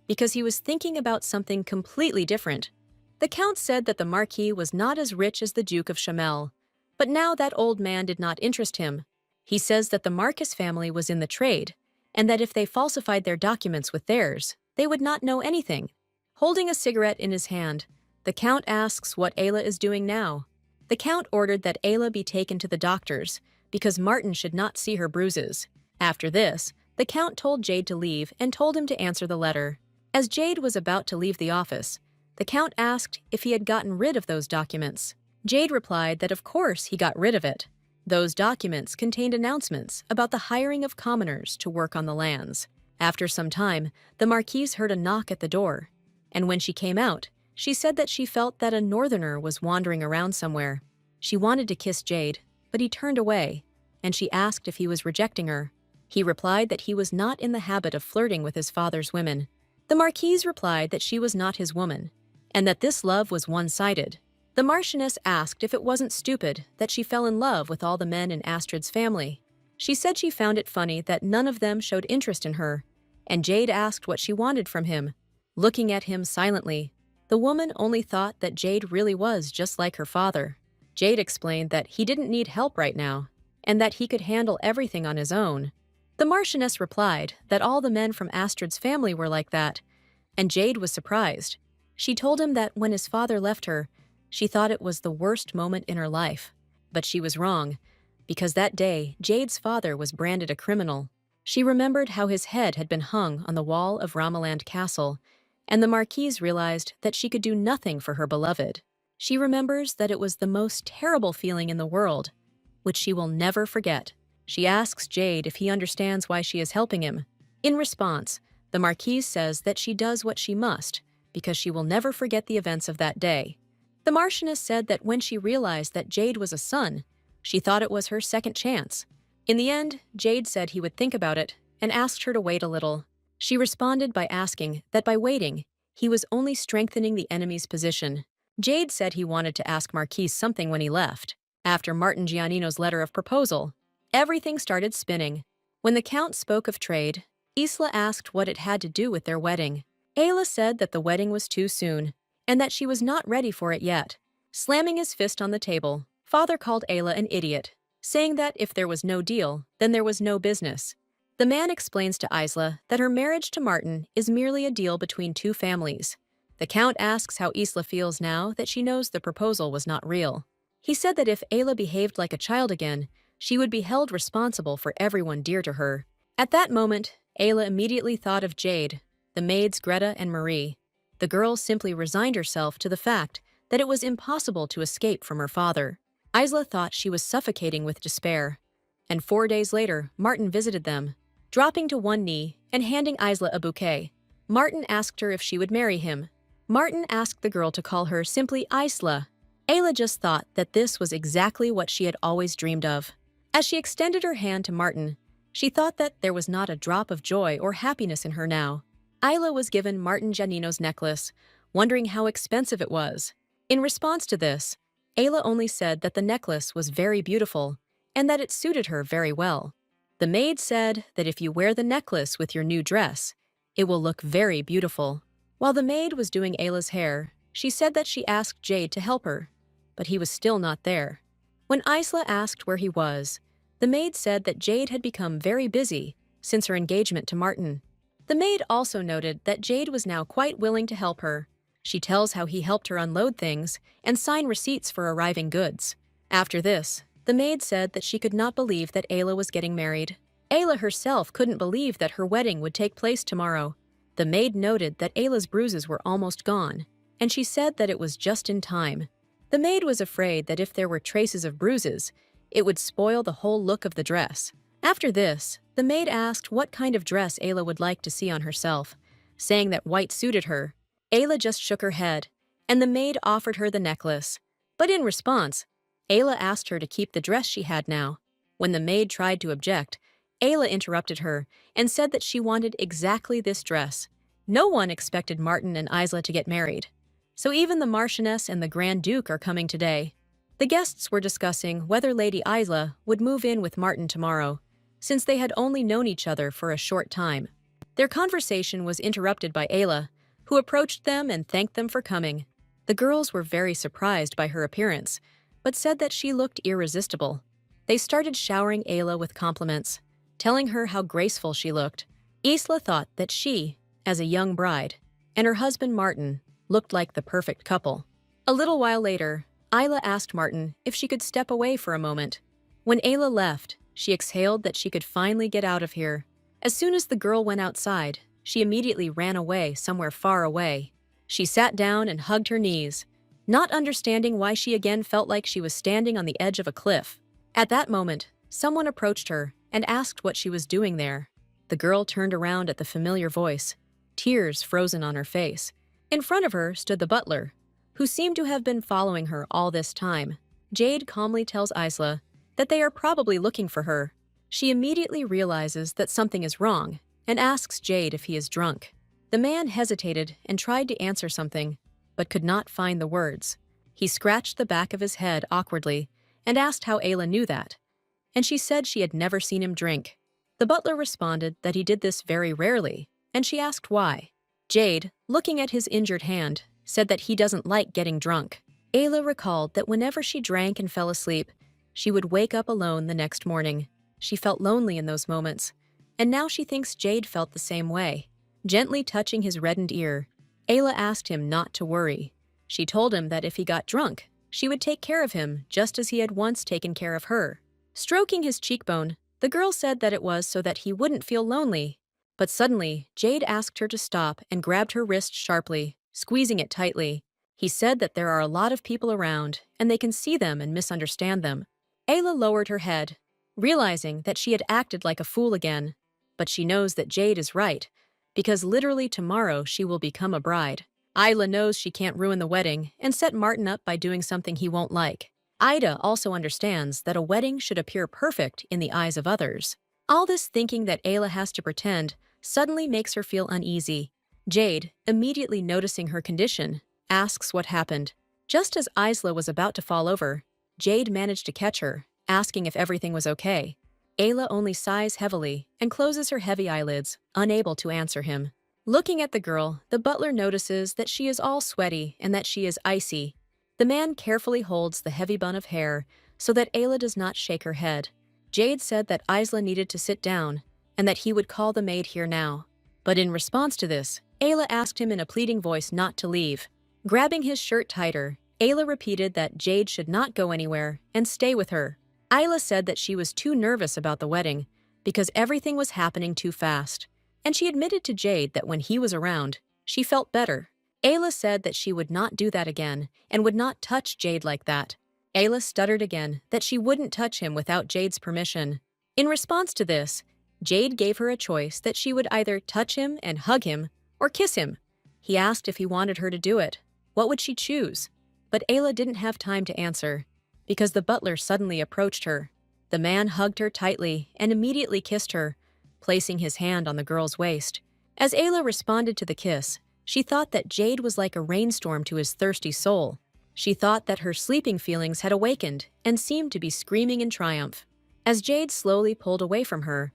because he was thinking about something completely different. The Count said that the Marquis was not as rich as the Duke of Chamel, but now that old man did not interest him. He says that the Marquis family was in the trade, and that if they falsified their documents with theirs, they would not know anything. Holding a cigarette in his hand, the Count asks what Ayla is doing now. The Count ordered that Ayla be taken to the doctors, because Martin should not see her bruises. After this, the Count told Jade to leave and told him to answer the letter. As Jade was about to leave the office, the Count asked if he had gotten rid of those documents. Jade replied that of course he got rid of it. Those documents contained announcements about the hiring of commoners to work on the lands. After some time, the Marquise heard a knock at the door, and when she came out, she said that she felt that a northerner was wandering around somewhere. She wanted to kiss Jade, but he turned away, and she asked if he was rejecting her. He replied that he was not in the habit of flirting with his father's women. The Marquise replied that she was not his woman, and that this love was one-sided. The Marchioness asked if it wasn't stupid that she fell in love with all the men in Astrid's family. She said she found it funny that none of them showed interest in her, and Jade asked what she wanted from him. Looking at him silently, the woman only thought that Jade really was just like her father. Jade explained that he didn't need help right now, and that he could handle everything on his own. The Marchioness replied that all the men from Astrid's family were like that, and Jade was surprised. She told him that when his father left her, she thought it was the worst moment in her life. But she was wrong, because that day, Jade's father was branded a criminal. She remembered how his head had been hung on the wall of Ramaland Castle, and the Marquise realized that she could do nothing for her beloved. She remembers that it was the most terrible feeling in the world, which she will never forget. She asks Jade if he understands why she is helping him. In response, the Marquise says that she does what she must, because she will never forget the events of that day. The Marchioness said that when she realized that Jade was a son, she thought it was her second chance. In the end, Jade said he would think about it and asked her to wait a little. She responded by asking that by waiting, he was only strengthening the enemy's position. Jade said he wanted to ask Marquise something when he left. After Martin Giannino's letter of proposal, everything started spinning. When the Count spoke of trade, Isla asked what it had to do with their wedding. Ayla said that the wedding was too soon, and that she was not ready for it yet. Slamming his fist on the table, Father called Ayla an idiot, saying that if there was no deal, then there was no business. The man explains to Isla that her marriage to Martin is merely a deal between two families. The Count asks how Isla feels now that she knows the proposal was not real. He said that if Ayla behaved like a child again, she would be held responsible for everyone dear to her. At that moment, Ayla immediately thought of Jade, the maids Greta and Marie. The girl simply resigned herself to the fact that it was impossible to escape from her father. Isla thought she was suffocating with despair. And 4 days later, Martin visited them, dropping to one knee and handing Isla a bouquet. Martin asked her if she would marry him. Martin asked the girl to call her simply Isla. Ayla just thought that this was exactly what she had always dreamed of. As she extended her hand to Martin, she thought that there was not a drop of joy or happiness in her now. Isla was given Martin Giannino's necklace, wondering how expensive it was. In response to this, Ayla only said that the necklace was very beautiful and that it suited her very well. The maid said that if you wear the necklace with your new dress, it will look very beautiful. While the maid was doing Ayla's hair, she said that she asked Jade to help her, but he was still not there. When Isla asked where he was, the maid said that Jade had become very busy since her engagement to Martin. The maid also noted that Jade was now quite willing to help her. She tells how he helped her unload things and sign receipts for arriving goods. After this, the maid said that she could not believe that Ayla was getting married. Ayla herself couldn't believe that her wedding would take place tomorrow. The maid noted that Ayla's bruises were almost gone, and she said that it was just in time. The maid was afraid that if there were traces of bruises, it would spoil the whole look of the dress. After this, the maid asked what kind of dress Ayla would like to see on herself, saying that white suited her. Ayla just shook her head, and the maid offered her the necklace. But in response, Ayla asked her to keep the dress she had now. When the maid tried to object, Ayla interrupted her and said that she wanted exactly this dress. No one expected Martin and Isla to get married, so even the Marchioness and the Grand Duke are coming today. The guests were discussing whether Lady Isla would move in with Martin tomorrow, since they had only known each other for a short time. Their conversation was interrupted by Ayla, who approached them and thanked them for coming. The girls were very surprised by her appearance, but said that she looked irresistible. They started showering Ayla with compliments, telling her how graceful she looked. Isla thought that she, as a young bride, and her husband Martin, looked like the perfect couple. A little while later, Ayla asked Martin if she could step away for a moment. When Ayla left, she exhaled that she could finally get out of here. As soon as the girl went outside, she immediately ran away somewhere far away. She sat down and hugged her knees, not understanding why she again felt like she was standing on the edge of a cliff. At that moment, someone approached her and asked what she was doing there. The girl turned around at the familiar voice, tears frozen on her face. In front of her stood the butler, who seemed to have been following her all this time. Jade calmly tells Isla that they are probably looking for her. She immediately realizes that something is wrong and asks Jade if he is drunk. The man hesitated and tried to answer something, but could not find the words. He scratched the back of his head awkwardly and asked how Ayla knew that, and she said she had never seen him drink. The butler responded that he did this very rarely, and she asked why. Jade, looking at his injured hand, said that he doesn't like getting drunk. Ayla recalled that whenever she drank and fell asleep, she would wake up alone the next morning. She felt lonely in those moments, and now she thinks Jade felt the same way. Gently touching his reddened ear, Ayla asked him not to worry. She told him that if he got drunk, she would take care of him just as he had once taken care of her. Stroking his cheekbone, the girl said that it was so that he wouldn't feel lonely. But suddenly, Jade asked her to stop and grabbed her wrist sharply, squeezing it tightly. He said that there are a lot of people around, and they can see them and misunderstand them. Ayla lowered her head, realizing that she had acted like a fool again. But she knows that Jade is right, because literally tomorrow she will become a bride. Ayla knows she can't ruin the wedding and set Martin up by doing something he won't like. Ida also understands that a wedding should appear perfect in the eyes of others. All this thinking that Ayla has to pretend suddenly makes her feel uneasy. Jade, immediately noticing her condition, asks what happened. Just as Isla was about to fall over, Jade managed to catch her, asking if everything was okay. Ayla only sighs heavily and closes her heavy eyelids, unable to answer him. Looking at the girl, the butler notices that she is all sweaty and that she is icy. The man carefully holds the heavy bun of hair so that Ayla does not shake her head. Jade said that Isla needed to sit down and that he would call the maid here now. But in response to this, Ayla asked him in a pleading voice not to leave. Grabbing his shirt tighter, Ayla repeated that Jade should not go anywhere and stay with her. Ayla said that she was too nervous about the wedding because everything was happening too fast, and she admitted to Jade that when he was around, she felt better. Ayla said that she would not do that again and would not touch Jade like that. Ayla stuttered again that she wouldn't touch him without Jade's permission. In response to this, Jade gave her a choice that she would either touch him and hug him or kiss him. He asked if he wanted her to do it. What would she choose? But Ayla didn't have time to answer, because the butler suddenly approached her. The man hugged her tightly and immediately kissed her, placing his hand on the girl's waist. As Ayla responded to the kiss, she thought that Jade was like a rainstorm to his thirsty soul. She thought that her sleeping feelings had awakened and seemed to be screaming in triumph. As Jade slowly pulled away from her,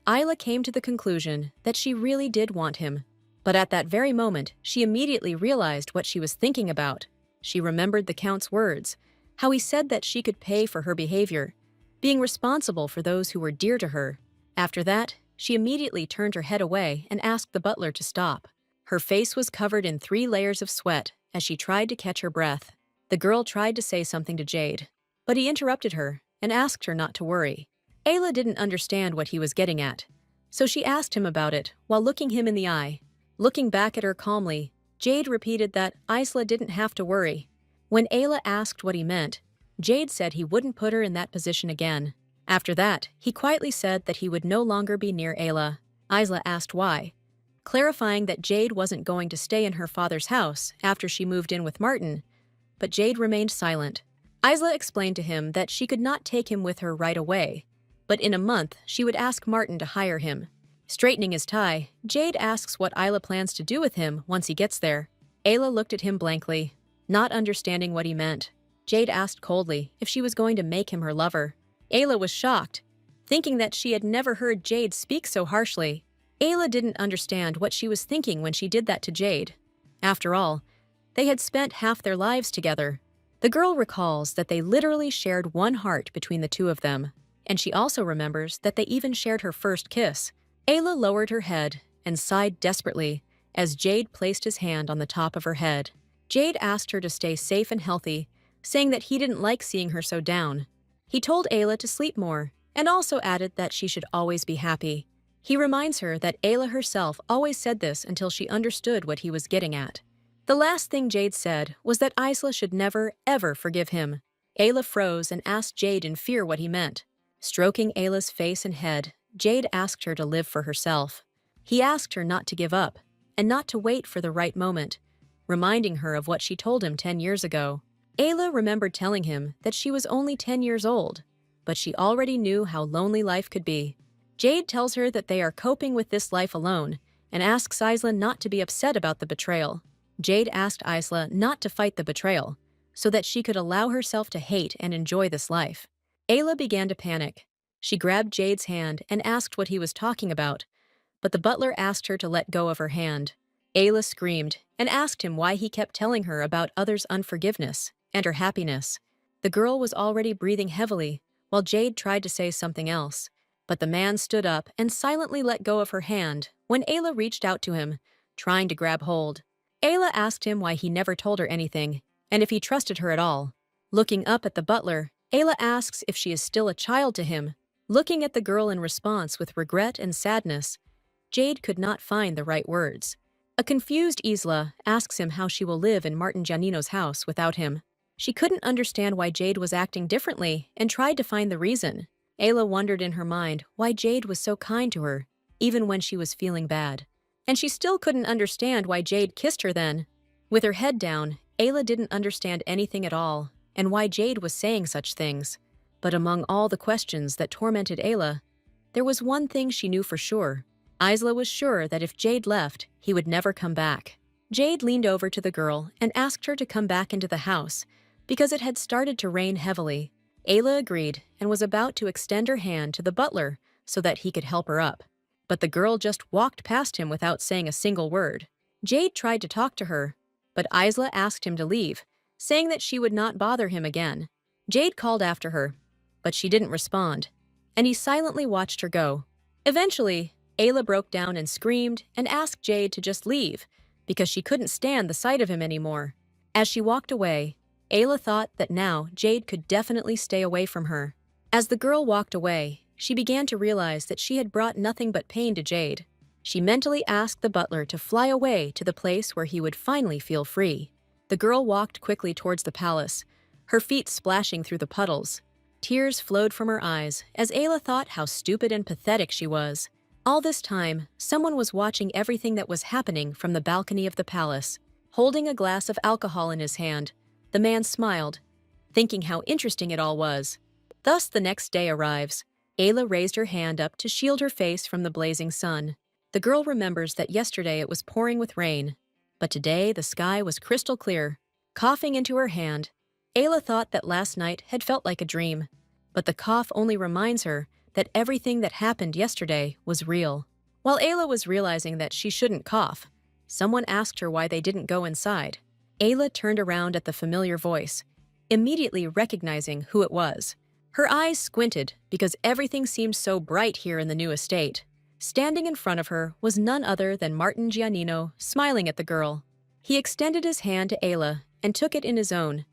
Ayla came to the conclusion that she really did want him. But at that very moment, she immediately realized what she was thinking about. She remembered the Count's words, how he said that she could pay for her behavior, being responsible for those who were dear to her. After that, she immediately turned her head away and asked the butler to stop. Her face was covered in 3 layers of sweat as she tried to catch her breath. The girl tried to say something to Jade, but he interrupted her and asked her not to worry. Ayla didn't understand what he was getting at, so she asked him about it while looking him in the eye. Looking back at her calmly, Jade repeated that Isla didn't have to worry. When Ayla asked what he meant, Jade said he wouldn't put her in that position again. After that, he quietly said that he would no longer be near Ayla. Isla asked why, clarifying that Jade wasn't going to stay in her father's house after she moved in with Martin, but Jade remained silent. Isla explained to him that she could not take him with her right away, but in a month she would ask Martin to hire him. Straightening his tie, Jade asks what Isla plans to do with him once he gets there. Ayla looked at him blankly, not understanding what he meant. Jade asked coldly if she was going to make him her lover. Ayla was shocked, thinking that she had never heard Jade speak so harshly. Ayla didn't understand what she was thinking when she did that to Jade. After all, they had spent half their lives together. The girl recalls that they literally shared one heart between the two of them, and she also remembers that they even shared her first kiss. Ayla lowered her head and sighed desperately as Jade placed his hand on the top of her head. Jade asked her to stay safe and healthy, saying that he didn't like seeing her so down. He told Ayla to sleep more and also added that she should always be happy. He reminds her that Ayla herself always said this until she understood what he was getting at. The last thing Jade said was that Isla should never, ever forgive him. Ayla froze and asked Jade in fear what he meant. Stroking Ayla's face and head, Jade asked her to live for herself. He asked her not to give up and not to wait for the right moment, reminding her of what she told him 10 years ago. Ayla remembered telling him that she was only 10 years old, but she already knew how lonely life could be. Jade tells her that they are coping with this life alone and asks Isla not to be upset about the betrayal. Jade asked Isla not to fight the betrayal so that she could allow herself to hate and enjoy this life. Ayla began to panic. She grabbed Jade's hand and asked what he was talking about, but the butler asked her to let go of her hand. Ayla screamed and asked him why he kept telling her about others' unforgiveness and her happiness. The girl was already breathing heavily, while Jade tried to say something else. But the man stood up and silently let go of her hand when Ayla reached out to him, trying to grab hold. Ayla asked him why he never told her anything, and if he trusted her at all. Looking up at the butler, Ayla asks if she is still a child to him. Looking at the girl in response with regret and sadness, Jade could not find the right words. A confused Isla asks him how she will live in Martin Giannino's house without him. She couldn't understand why Jade was acting differently and tried to find the reason. Ayla wondered in her mind why Jade was so kind to her, even when she was feeling bad. And she still couldn't understand why Jade kissed her then. With her head down, Ayla didn't understand anything at all, and why Jade was saying such things. But among all the questions that tormented Ayla, there was one thing she knew for sure. Isla was sure that if Jade left, he would never come back. Jade leaned over to the girl and asked her to come back into the house, because it had started to rain heavily. Ayla agreed and was about to extend her hand to the butler so that he could help her up. But the girl just walked past him without saying a single word. Jade tried to talk to her, but Isla asked him to leave, saying that she would not bother him again. Jade called after her, but she didn't respond, and he silently watched her go. Eventually, Ayla broke down and screamed and asked Jade to just leave, because she couldn't stand the sight of him anymore. As she walked away, Ayla thought that now Jade could definitely stay away from her. As the girl walked away, she began to realize that she had brought nothing but pain to Jade. She mentally asked the butler to fly away to the place where he would finally feel free. The girl walked quickly towards the palace, her feet splashing through the puddles. Tears flowed from her eyes as Ayla thought how stupid and pathetic she was. All this time, someone was watching everything that was happening from the balcony of the palace. Holding a glass of alcohol in his hand, the man smiled, thinking how interesting it all was. Thus the next day arrives. Ayla raised her hand up to shield her face from the blazing sun. The girl remembers that yesterday it was pouring with rain, but today the sky was crystal clear. Coughing into her hand, Ayla thought that last night had felt like a dream, but the cough only reminds her that everything that happened yesterday was real. While Ayla was realizing that she shouldn't cough, someone asked her why they didn't go inside. Ayla turned around at the familiar voice, immediately recognizing who it was. Her eyes squinted because everything seemed so bright here in the new estate. Standing in front of her was none other than Martin Giannino, smiling at the girl. He extended his hand to Ayla and took it in his own,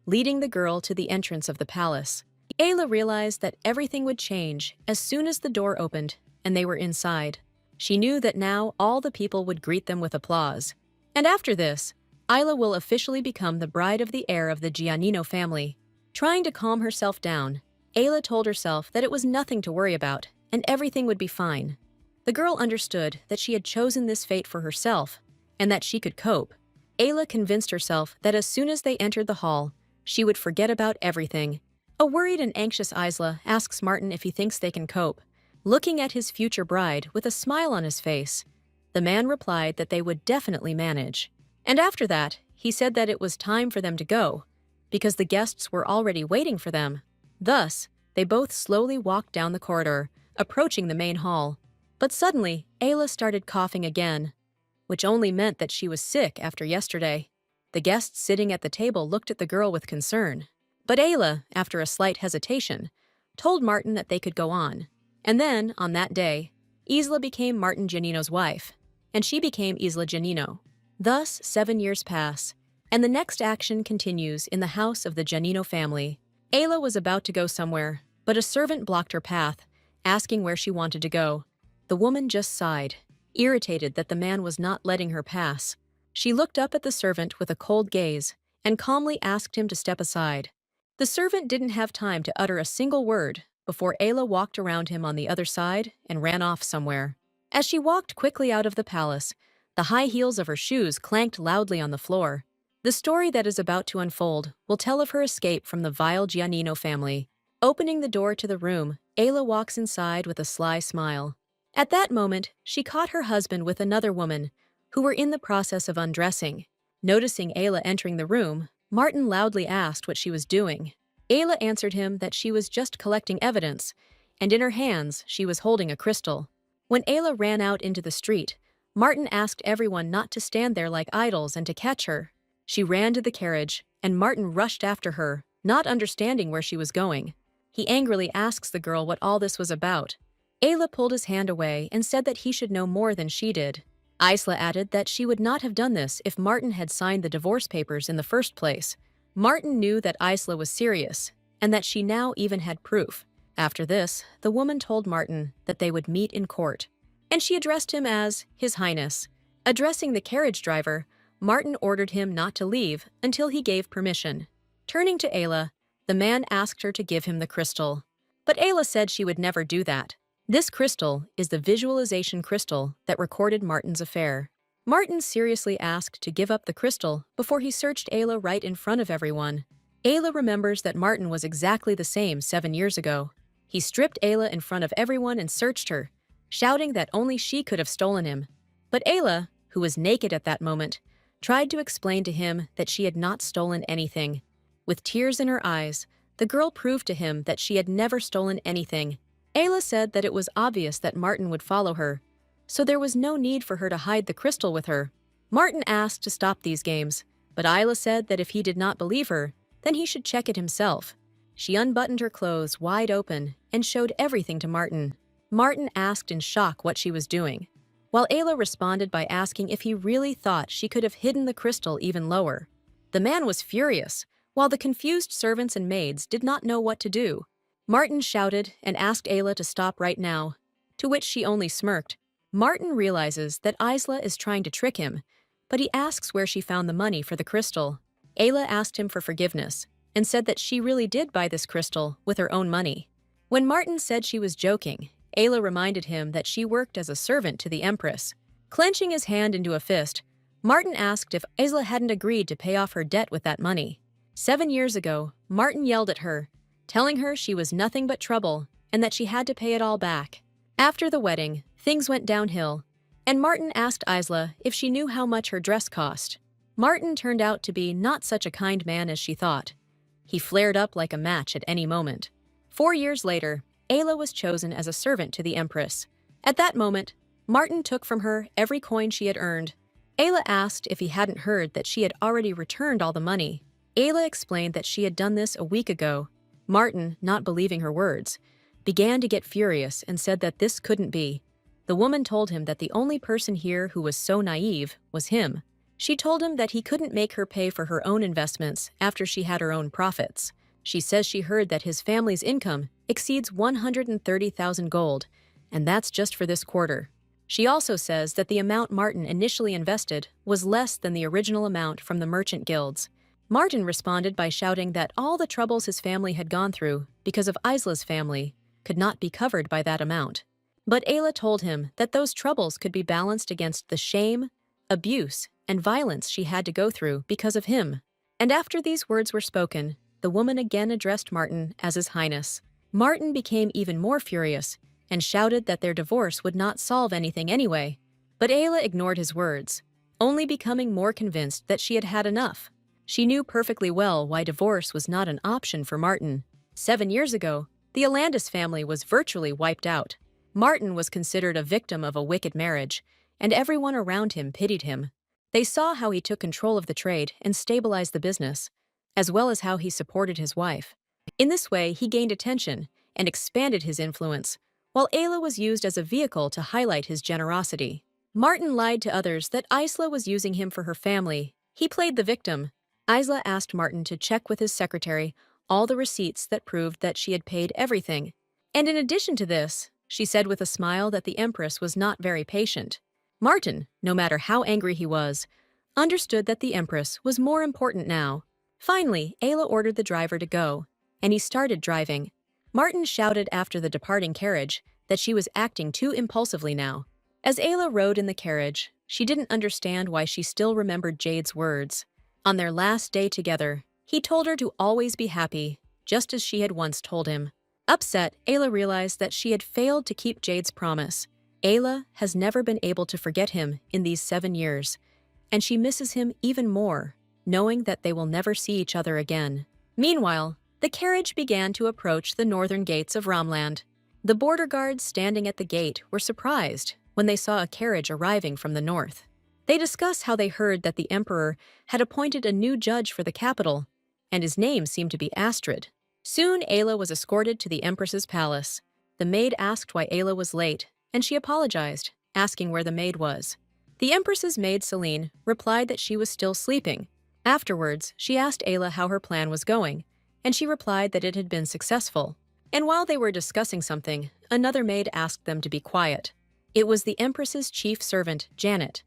leading the girl to the entrance of the palace. Ayla realized that everything would change as soon as the door opened and they were inside. She knew that now all the people would greet them with applause. And after this, Ayla will officially become the bride of the heir of the Giannino family. Trying to calm herself down, Ayla told herself that it was nothing to worry about and everything would be fine. The girl understood that she had chosen this fate for herself and that she could cope. Ayla convinced herself that as soon as they entered the hall, she would forget about everything. A worried and anxious Isla asks Martin if he thinks they can cope. Looking at his future bride with a smile on his face, the man replied that they would definitely manage. And after that, he said that it was time for them to go, because the guests were already waiting for them. Thus, they both slowly walked down the corridor, approaching the main hall. But suddenly, Ayla started coughing again, which only meant that she was sick after yesterday. The guests sitting at the table looked at the girl with concern. But Ayla, after a slight hesitation, told Martin that they could go on. And then, on that day, Isla became Martin Giannino's wife, and she became Isla Giannino. Thus, 7 years pass, and the next action continues in the house of the Giannino family. Ayla was about to go somewhere, but a servant blocked her path, asking where she wanted to go. The woman just sighed, irritated that the man was not letting her pass. She looked up at the servant with a cold gaze and calmly asked him to step aside. The servant didn't have time to utter a single word before Ayla walked around him on the other side and ran off somewhere. As she walked quickly out of the palace, the high heels of her shoes clanked loudly on the floor. The story that is about to unfold will tell of her escape from the vile Giannino family. Opening the door to the room, Ayla walks inside with a sly smile. At that moment, she caught her husband with another woman, who were in the process of undressing. Noticing Ayla entering the room, Martin loudly asked what she was doing. Ayla answered him that she was just collecting evidence, and in her hands she was holding a crystal. When Ayla ran out into the street, Martin asked everyone not to stand there like idols and to catch her. She ran to the carriage, and Martin rushed after her, not understanding where she was going. He angrily asks the girl what all this was about. Ayla pulled his hand away and said that he should know more than she did. Isla added that she would not have done this if Martin had signed the divorce papers in the first place. Martin knew that Isla was serious, and that she now even had proof. After this, the woman told Martin that they would meet in court, and she addressed him as His Highness. Addressing the carriage driver, Martin ordered him not to leave until he gave permission. Turning to Ayla, the man asked her to give him the crystal. But Ayla said she would never do that. This crystal is the visualization crystal that recorded Martin's affair. Martin seriously asked to give up the crystal before he searched Ayla right in front of everyone. Ayla remembers that Martin was exactly the same 7 years ago. He stripped Ayla in front of everyone and searched her, shouting that only she could have stolen him. But Ayla, who was naked at that moment, tried to explain to him that she had not stolen anything. With tears in her eyes, the girl proved to him that she had never stolen anything. Ayla said that it was obvious that Martin would follow her, so there was no need for her to hide the crystal with her. Martin asked to stop these games, but Ayla said that if he did not believe her, then he should check it himself. She unbuttoned her clothes wide open and showed everything to Martin. Martin asked in shock what she was doing, while Ayla responded by asking if he really thought she could have hidden the crystal even lower. The man was furious, while the confused servants and maids did not know what to do. Martin shouted and asked Ayla to stop right now, to which she only smirked. Martin realizes that Isla is trying to trick him, but he asks where she found the money for the crystal. Ayla asked him for forgiveness and said that she really did buy this crystal with her own money. When Martin said she was joking, Ayla reminded him that she worked as a servant to the Empress. Clenching his hand into a fist, Martin asked if Isla hadn't agreed to pay off her debt with that money. 7 years ago, Martin yelled at her, telling her she was nothing but trouble and that she had to pay it all back. After the wedding, things went downhill, and Martin asked Isla if she knew how much her dress cost. Martin turned out to be not such a kind man as she thought. He flared up like a match at any moment. 4 years later, Ayla was chosen as a servant to the Empress. At that moment, Martin took from her every coin she had earned. Ayla asked if he hadn't heard that she had already returned all the money. Ayla explained that she had done this a week ago. Martin, not believing her words, began to get furious and said that this couldn't be. The woman told him that the only person here who was so naive was him. She told him that he couldn't make her pay for her own investments after she had her own profits. She says she heard that his family's income exceeds 130,000 gold, and that's just for this quarter. She also says that the amount Martin initially invested was less than the original amount from the merchant guilds. Martin responded by shouting that all the troubles his family had gone through because of Isla's family could not be covered by that amount. But Ayla told him that those troubles could be balanced against the shame, abuse, and violence she had to go through because of him. And after these words were spoken, the woman again addressed Martin as His Highness. Martin became even more furious and shouted that their divorce would not solve anything anyway. But Ayla ignored his words, only becoming more convinced that she had had enough. She knew perfectly well why divorce was not an option for Martin. 7 years ago, the Alandis family was virtually wiped out. Martin was considered a victim of a wicked marriage, and everyone around him pitied him. They saw how he took control of the trade and stabilized the business, as well as how he supported his wife. In this way, he gained attention and expanded his influence, while Ayla was used as a vehicle to highlight his generosity. Martin lied to others that Isla was using him for her family. He played the victim. Isla asked Martin to check with his secretary all the receipts that proved that she had paid everything. And in addition to this, she said with a smile that the Empress was not very patient. Martin, no matter how angry he was, understood that the Empress was more important now. Finally, Ayla ordered the driver to go, and he started driving. Martin shouted after the departing carriage that she was acting too impulsively now. As Ayla rode in the carriage, she didn't understand why she still remembered Jade's words. On their last day together, he told her to always be happy, just as she had once told him. Upset, Ayla realized that she had failed to keep Jade's promise. Ayla has never been able to forget him in these 7 years, and she misses him even more, knowing that they will never see each other again. Meanwhile, the carriage began to approach the northern gates of Ramland. The border guards standing at the gate were surprised when they saw a carriage arriving from the north. They discuss how they heard that the emperor had appointed a new judge for the capital, and his name seemed to be Astrid. Soon Ayla was escorted to the empress's palace. The maid asked why Ayla was late, and she apologized, asking where the maid was. The empress's maid Celine replied that she was still sleeping. Afterwards, she asked Ayla how her plan was going, and she replied that it had been successful. And while they were discussing something, another maid asked them to be quiet. It was the empress's chief servant, Janet,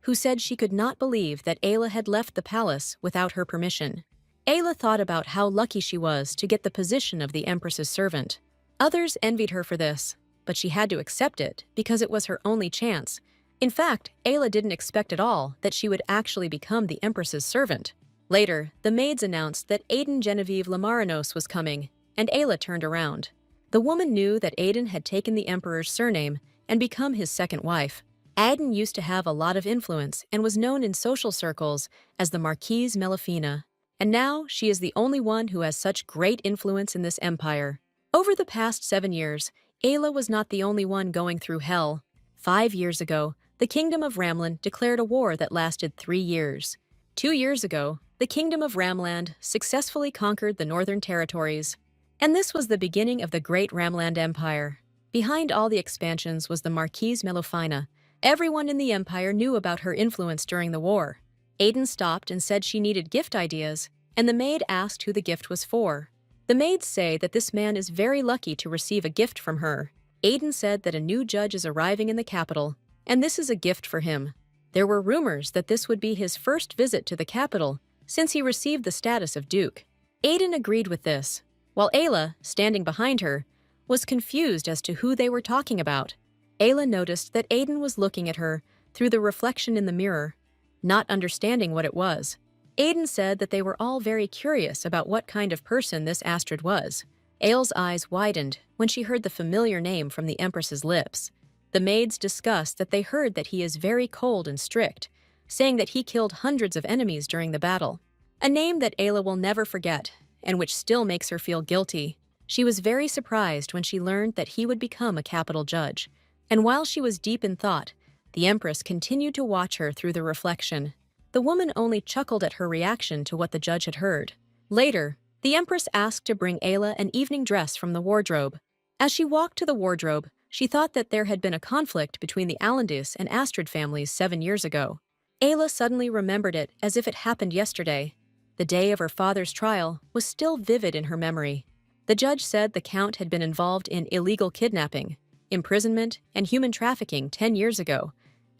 who said she could not believe that Ayla had left the palace without her permission. Ayla thought about how lucky she was to get the position of the empress's servant. Others envied her for this, but she had to accept it because it was her only chance. In fact, Ayla didn't expect at all that she would actually become the empress's servant. Later, the maids announced that Aiden Genevieve Lamarinos was coming, and Ayla turned around. The woman knew that Aiden had taken the emperor's surname and become his second wife. Aiden used to have a lot of influence and was known in social circles as the Marquise Melifina, and now she is the only one who has such great influence in this empire. Over the past 7 years, Ayla was not the only one going through hell. 5 years ago, the Kingdom of Ramland declared a war that lasted 3 years. 2 years ago, the Kingdom of Ramland successfully conquered the northern territories. And this was the beginning of the Great Ramland Empire. Behind all the expansions was the Marquise Melofina. Everyone in the empire knew about her influence during the war. Aiden stopped and said she needed gift ideas, and the maid asked who the gift was for. The maids say that this man is very lucky to receive a gift from her. Aiden said that a new judge is arriving in the capital, and this is a gift for him. There were rumors that this would be his first visit to the capital since he received the status of duke. Aiden agreed with this, while Ayla, standing behind her, was confused as to who they were talking about. Ayla noticed that Aiden was looking at her through the reflection in the mirror, not understanding what it was. Aiden said that they were all very curious about what kind of person this Astrid was. Ayla's eyes widened when she heard the familiar name from the empress's lips. The maids discussed that they heard that he is very cold and strict, saying that he killed hundreds of enemies during the battle. A name that Ayla will never forget, and which still makes her feel guilty. She was very surprised when she learned that he would become a capital judge. And while she was deep in thought, the empress continued to watch her through the reflection. The woman only chuckled at her reaction to what the judge had heard. Later, the empress asked to bring Ayla an evening dress from the wardrobe. As she walked to the wardrobe, she thought that there had been a conflict between the Allandis and Astrid families 7 years ago. Ayla suddenly remembered it as if it happened yesterday. The day of her father's trial was still vivid in her memory. The judge said the count had been involved in illegal kidnapping, imprisonment, and human trafficking 10 years ago,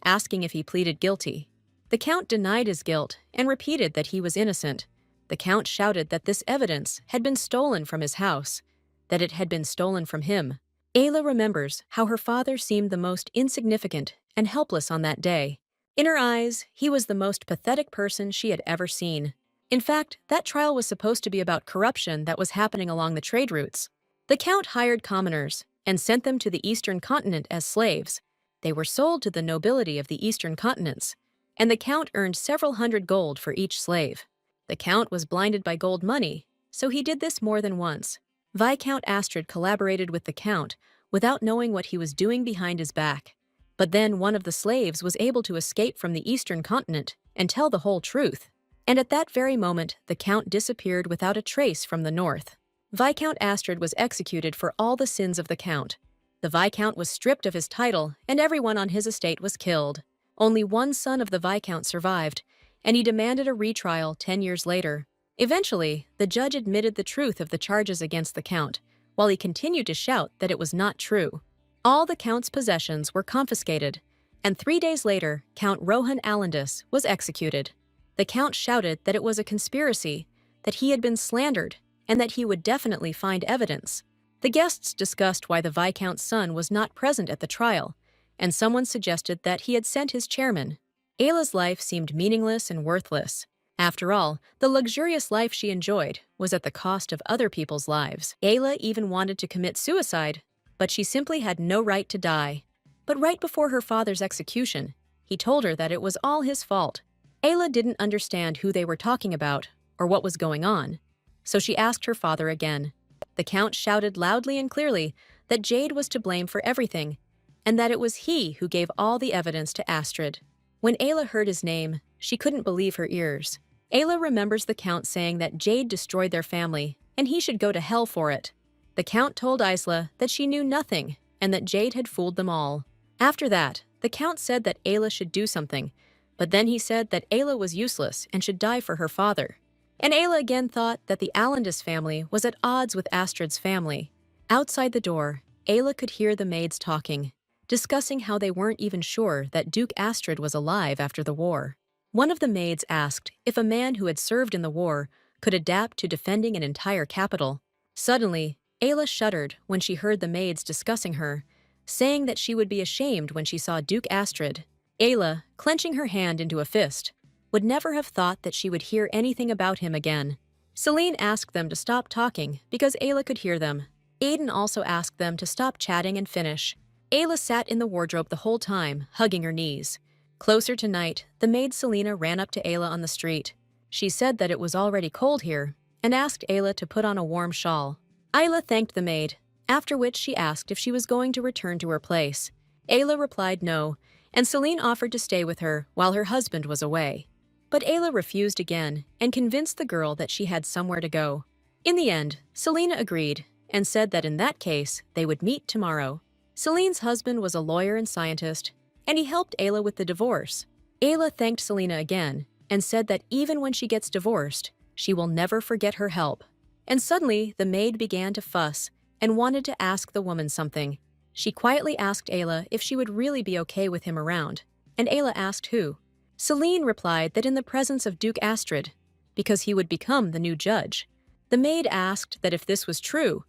asking if he pleaded guilty. The count denied his guilt and repeated that he was innocent. The count shouted that this evidence had been stolen from his house, that it had been stolen from him. Ayla remembers how her father seemed the most insignificant and helpless on that day. In her eyes, he was the most pathetic person she had ever seen. In fact, that trial was supposed to be about corruption that was happening along the trade routes. The count hired commoners and sent them to the eastern continent as slaves. They were sold to the nobility of the eastern continents, and the count earned several hundred gold for each slave. The count was blinded by gold money, so he did this more than once. Viscount Astrid collaborated with the count without knowing what he was doing behind his back. But then one of the slaves was able to escape from the eastern continent and tell the whole truth. And at that very moment, the count disappeared without a trace from the north. Viscount Astrid was executed for all the sins of the count. The Viscount was stripped of his title, and everyone on his estate was killed. Only one son of the Viscount survived, and he demanded a retrial 10 years later. Eventually, the judge admitted the truth of the charges against the count, while he continued to shout that it was not true. All the count's possessions were confiscated, and 3 days later, Count Rohan Allandis was executed. The count shouted that it was a conspiracy, that he had been slandered, and that he would definitely find evidence. The guests discussed why the Viscount's son was not present at the trial, and someone suggested that he had sent his chairman. Ayla's life seemed meaningless and worthless. After all, the luxurious life she enjoyed was at the cost of other people's lives. Ayla even wanted to commit suicide, but she simply had no right to die. But right before her father's execution, he told her that it was all his fault. Ayla didn't understand who they were talking about or what was going on, so she asked her father again. The count shouted loudly and clearly that Jade was to blame for everything, and that it was he who gave all the evidence to Astrid. When Ayla heard his name, she couldn't believe her ears. Ayla remembers the Count saying that Jade destroyed their family, and he should go to hell for it. The Count told Isla that she knew nothing, and that Jade had fooled them all. After that, the Count said that Ayla should do something, but then he said that Ayla was useless and should die for her father. And Ayla again thought that the Allandis family was at odds with Astrid's family. Outside the door, Ayla could hear the maids talking, discussing how they weren't even sure that Duke Astrid was alive after the war. One of the maids asked if a man who had served in the war could adapt to defending an entire capital. Suddenly, Ayla shuddered when she heard the maids discussing her, saying that she would be ashamed when she saw Duke Astrid. Ayla, clenching her hand into a fist, would never have thought that she would hear anything about him again. Celine asked them to stop talking because Ayla could hear them. Aiden also asked them to stop chatting and finish. Ayla sat in the wardrobe the whole time, hugging her knees. Closer to night, the maid Selena ran up to Ayla on the street. She said that it was already cold here, and asked Ayla to put on a warm shawl. Ayla thanked the maid, after which she asked if she was going to return to her place. Ayla replied no, and Celine offered to stay with her while her husband was away. But Ayla refused again and convinced the girl that she had somewhere to go. In the end, Selena agreed and said that in that case, they would meet tomorrow. Celine's husband was a lawyer and scientist, and he helped Ayla with the divorce. Ayla thanked Selena again and said that even when she gets divorced, she will never forget her help. And suddenly, the maid began to fuss and wanted to ask the woman something. She quietly asked Ayla if she would really be okay with him around, and Ayla asked who. Celine replied that in the presence of Duke Astrid, because he would become the new judge. The maid asked that if this was true,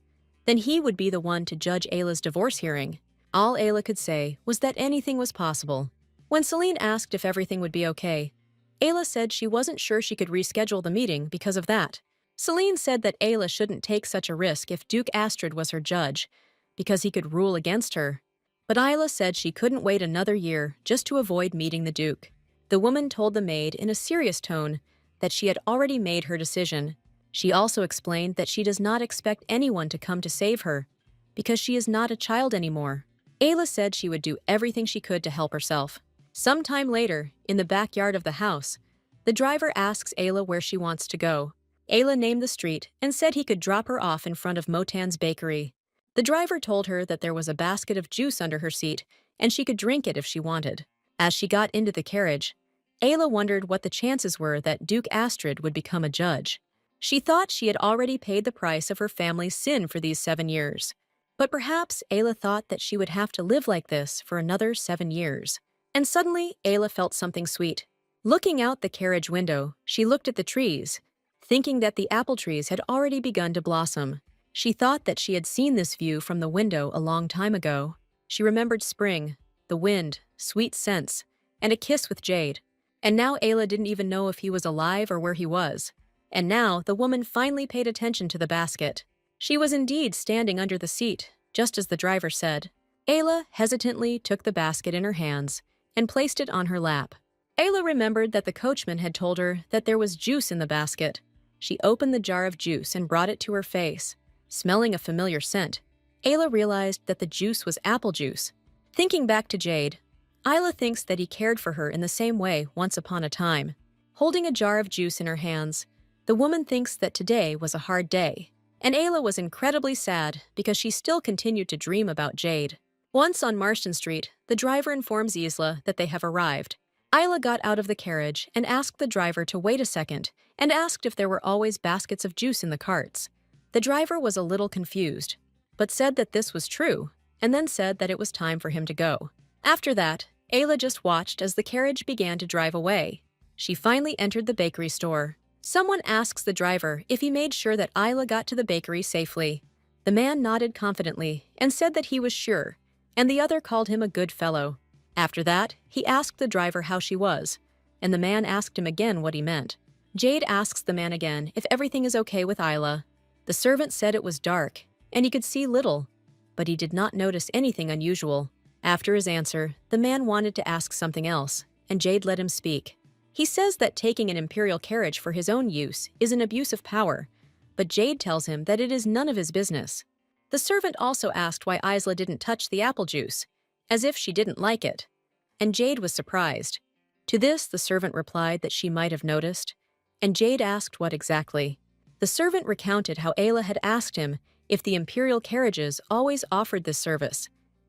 then he would be the one to judge Ayla's divorce hearing. All Ayla could say was that anything was possible. When Celine asked if everything would be okay, Ayla said she wasn't sure she could reschedule the meeting because of that. Celine said that Ayla shouldn't take such a risk if Duke Astrid was her judge, because he could rule against her. But Ayla said she couldn't wait another year just to avoid meeting the Duke. The woman told the maid in a serious tone that she had already made her decision. She also explained that she does not expect anyone to come to save her, because she is not a child anymore. Ayla said she would do everything she could to help herself. Sometime later, in the backyard of the house, the driver asks Ayla where she wants to go. Ayla named the street and said he could drop her off in front of Motan's bakery. The driver told her that there was a basket of juice under her seat and she could drink it if she wanted. As she got into the carriage, Ayla wondered what the chances were that Duke Astrid would become a judge. She thought she had already paid the price of her family's sin for these 7 years. But perhaps Ayla thought that she would have to live like this for another 7 years. And suddenly, Ayla felt something sweet. Looking out the carriage window, she looked at the trees, thinking that the apple trees had already begun to blossom. She thought that she had seen this view from the window a long time ago. She remembered spring, the wind, sweet scents, and a kiss with Jade. And now Ayla didn't even know if he was alive or where he was. And now the woman finally paid attention to the basket. She was indeed standing under the seat, just as the driver said. Ayla hesitantly took the basket in her hands and placed it on her lap. Ayla remembered that the coachman had told her that there was juice in the basket. She opened the jar of juice and brought it to her face. Smelling a familiar scent, Ayla realized that the juice was apple juice. Thinking back to Jade, Ayla thinks that he cared for her in the same way once upon a time. Holding a jar of juice in her hands, the woman thinks that today was a hard day. And Ayla was incredibly sad because she still continued to dream about Jade. Once on Marston Street, the driver informs Isla that they have arrived. Ayla got out of the carriage and asked the driver to wait a second and asked if there were always baskets of juice in the carts. The driver was a little confused, but said that this was true, and then said that it was time for him to go. After that, Ayla just watched as the carriage began to drive away. She finally entered the bakery store. Someone asks the driver if he made sure that Ayla got to the bakery safely. The man nodded confidently and said that he was sure, and the other called him a good fellow. After that, he asked the driver how she was, and the man asked him again what he meant. Jade asks the man again if everything is okay with Ayla. The servant said it was dark, and he could see little, but he did not notice anything unusual. After his answer, the man wanted to ask something else, and Jade let him speak. He says that taking an imperial carriage for his own use is an abuse of power, but Jade tells him that it is none of his business. The servant also asked why Isla didn't touch the apple juice, as if she didn't like it, and Jade was surprised. To this, the servant replied that she might have noticed, and Jade asked what exactly. The servant recounted how Ayla had asked him if the imperial carriages always offered this service,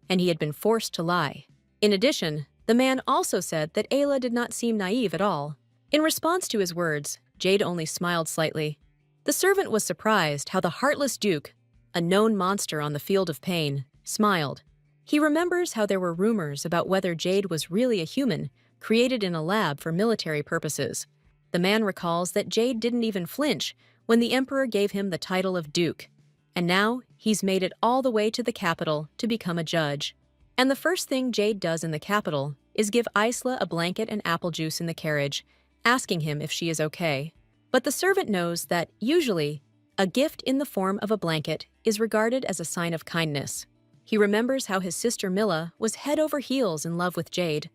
and he had been forced to lie. In addition, the man also said that Ayla did not seem naive at all. In response to his words, Jade only smiled slightly. The servant was surprised how the heartless Duke, a known monster on the field of pain, smiled. He remembers how there were rumors about whether Jade was really a human created in a lab for military purposes. The man recalls that Jade didn't even flinch when the Emperor gave him the title of Duke, and now he's made it all the way to the capital to become a judge. And the first thing Jade does in the capital is give Isla a blanket and apple juice in the carriage, asking him if she is okay. But the servant knows that, usually, a gift in the form of a blanket is regarded as a sign of kindness. He remembers how his sister Milla was head over heels in love with Jade,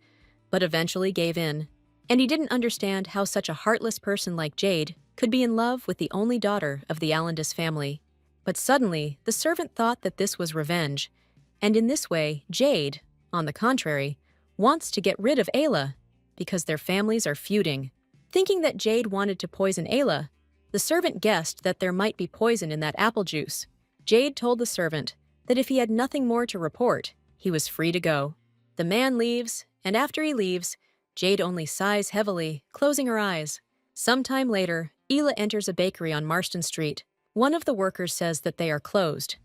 but eventually gave in. And he didn't understand how such a heartless person like Jade could be in love with the only daughter of the Allandis family. But suddenly, the servant thought that this was revenge, and in this way, Jade, on the contrary, wants to get rid of Ayla because their families are feuding. Thinking that Jade wanted to poison Ayla, the servant guessed that there might be poison in that apple juice. Jade told the servant that if he had nothing more to report, he was free to go. The man leaves, and after he leaves, Jade only sighs heavily, closing her eyes. Sometime later, Ayla enters a bakery on Marston Street. One of the workers says that they are closed,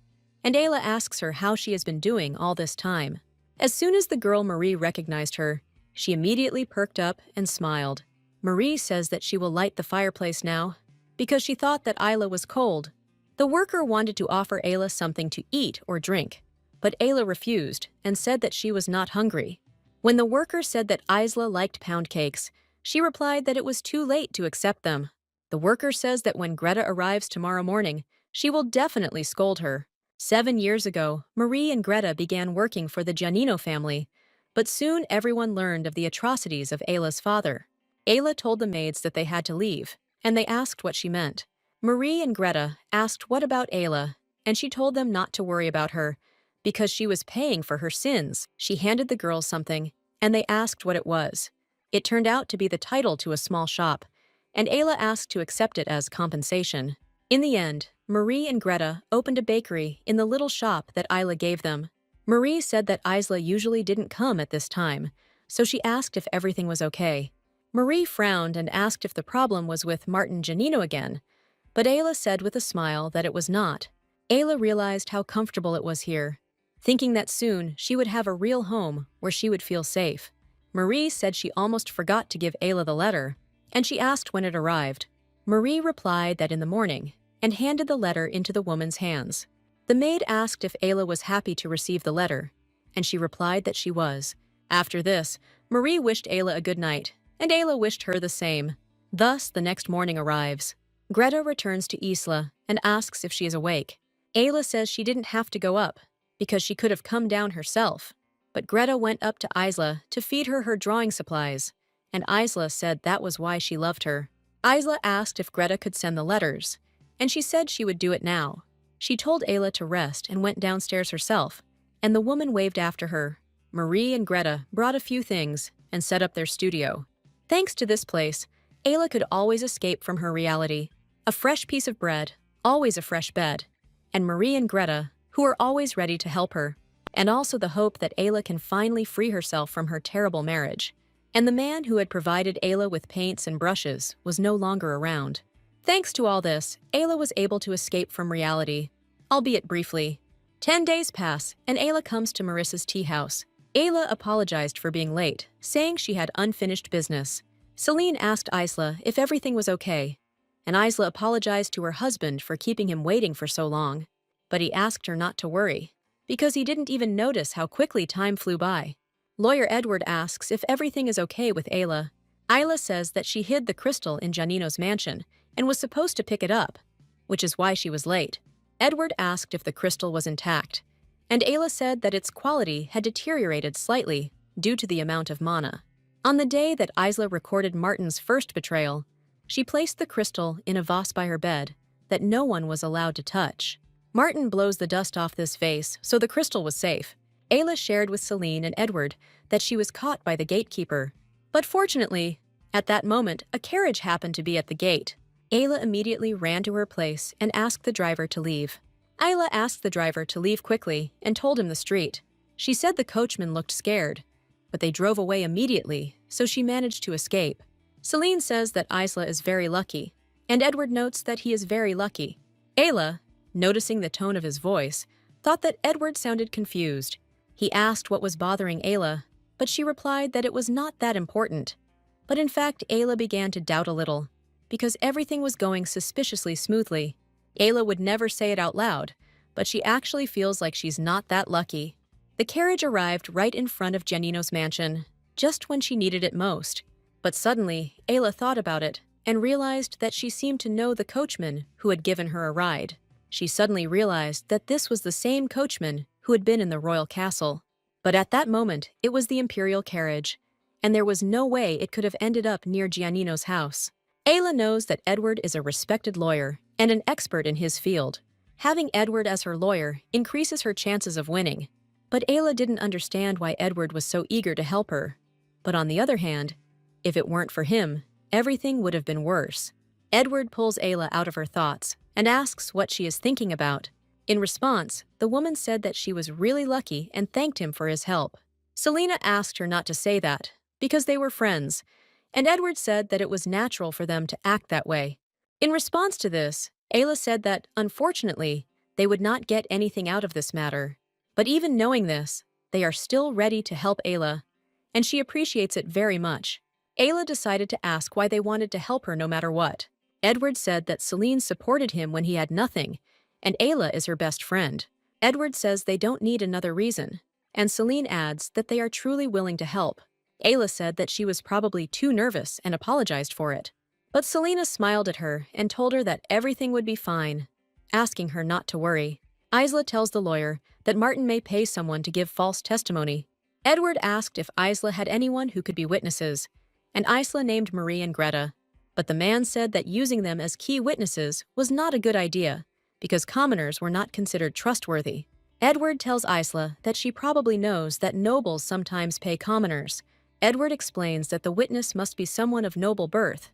and Ayla asks her how she has been doing all this time. As soon as the girl Marie recognized her, she immediately perked up and smiled. Marie says that she will light the fireplace now, because she thought that Ayla was cold. The worker wanted to offer Ayla something to eat or drink, but Ayla refused and said that she was not hungry. When the worker said that Isla liked pound cakes, she replied that it was too late to accept them. The worker says that when Greta arrives tomorrow morning, she will definitely scold her. 7 years ago, Marie and Greta began working for the Giannino family, but soon everyone learned of the atrocities of Ayla's father. Ayla told the maids that they had to leave, and they asked what she meant. Marie and Greta asked what about Ayla, and she told them not to worry about her, because she was paying for her sins. She handed the girls something, and they asked what it was. It turned out to be the title to a small shop, and Ayla asked to accept it as compensation. In the end, Marie and Greta opened a bakery in the little shop that Ayla gave them. Marie said that Isla usually didn't come at this time, so she asked if everything was okay. Marie frowned and asked if the problem was with Martin Giannino again, but Ayla said with a smile that it was not. Ayla realized how comfortable it was here, thinking that soon she would have a real home where she would feel safe. Marie said she almost forgot to give Ayla the letter, and she asked when it arrived. Marie replied that in the morning, and handed the letter into the woman's hands. The maid asked if Ayla was happy to receive the letter, and she replied that she was. After this, Marie wished Ayla a good night, and Ayla wished her the same. Thus, the next morning arrives. Greta returns to Isla and asks if she is awake. Ayla says she didn't have to go up, because she could have come down herself. But Greta went up to Isla to feed her drawing supplies, and Isla said that was why she loved her. Isla asked if Greta could send the letters, and she said she would do it now. She told Ayla to rest and went downstairs herself, and the woman waved after her. Marie and Greta brought a few things and set up their studio. Thanks to this place, Ayla could always escape from her reality. A fresh piece of bread, always a fresh bed, and Marie and Greta, who are always ready to help her, and also the hope that Ayla can finally free herself from her terrible marriage. And the man who had provided Ayla with paints and brushes was no longer around. Thanks to all this, Ayla was able to escape from reality, albeit briefly. 10 days pass, and Ayla comes to Marissa's tea house. Ayla apologized for being late, saying she had unfinished business. Celine asked Isla if everything was okay, and Isla apologized to her husband for keeping him waiting for so long. But he asked her not to worry, because he didn't even notice how quickly time flew by. Lawyer Edward asks if everything is okay with Ayla. Ayla says that she hid the crystal in Giannino's mansion and was supposed to pick it up, which is why she was late. Edward asked if the crystal was intact, and Ayla said that its quality had deteriorated slightly due to the amount of mana. On the day that Isla recorded Martin's first betrayal, she placed the crystal in a vase by her bed that no one was allowed to touch. Martin blows the dust off this vase, so the crystal was safe. Ayla shared with Celine and Edward that she was caught by the gatekeeper. But fortunately, at that moment, a carriage happened to be at the gate. Ayla immediately ran to her place and asked the driver to leave. Ayla asked the driver to leave quickly and told him the street. She said the coachman looked scared, but they drove away immediately, so she managed to escape. Celine says that Isla is very lucky, and Edward notes that he is very lucky. Ayla, noticing the tone of his voice, thought that Edward sounded confused. He asked what was bothering Ayla, but she replied that it was not that important. But in fact, Ayla began to doubt a little, because everything was going suspiciously smoothly. Ayla would never say it out loud, but she actually feels like she's not that lucky. The carriage arrived right in front of Giannino's mansion, just when she needed it most. But suddenly, Ayla thought about it and realized that she seemed to know the coachman who had given her a ride. She suddenly realized that this was the same coachman who had been in the royal castle. But at that moment, it was the imperial carriage, and there was no way it could have ended up near Giannino's house. Ayla knows that Edward is a respected lawyer and an expert in his field. Having Edward as her lawyer increases her chances of winning. But Ayla didn't understand why Edward was so eager to help her. But on the other hand, if it weren't for him, everything would have been worse. Edward pulls Ayla out of her thoughts and asks what she is thinking about. In response, the woman said that she was really lucky and thanked him for his help. Selena asked her not to say that, because they were friends, and Edward said that it was natural for them to act that way. In response to this, Ayla said that, unfortunately, they would not get anything out of this matter. But even knowing this, they are still ready to help Ayla, and she appreciates it very much. Ayla decided to ask why they wanted to help her no matter what. Edward said that Celine supported him when he had nothing, and Ayla is her best friend. Edward says they don't need another reason, and Celine adds that they are truly willing to help. Ayla said that she was probably too nervous and apologized for it. But Selena smiled at her and told her that everything would be fine, asking her not to worry. Isla tells the lawyer that Martin may pay someone to give false testimony. Edward asked if Isla had anyone who could be witnesses, and Isla named Marie and Greta. But the man said that using them as key witnesses was not a good idea, because commoners were not considered trustworthy. Edward tells Isla that she probably knows that nobles sometimes pay commoners. Edward explains that the witness must be someone of noble birth,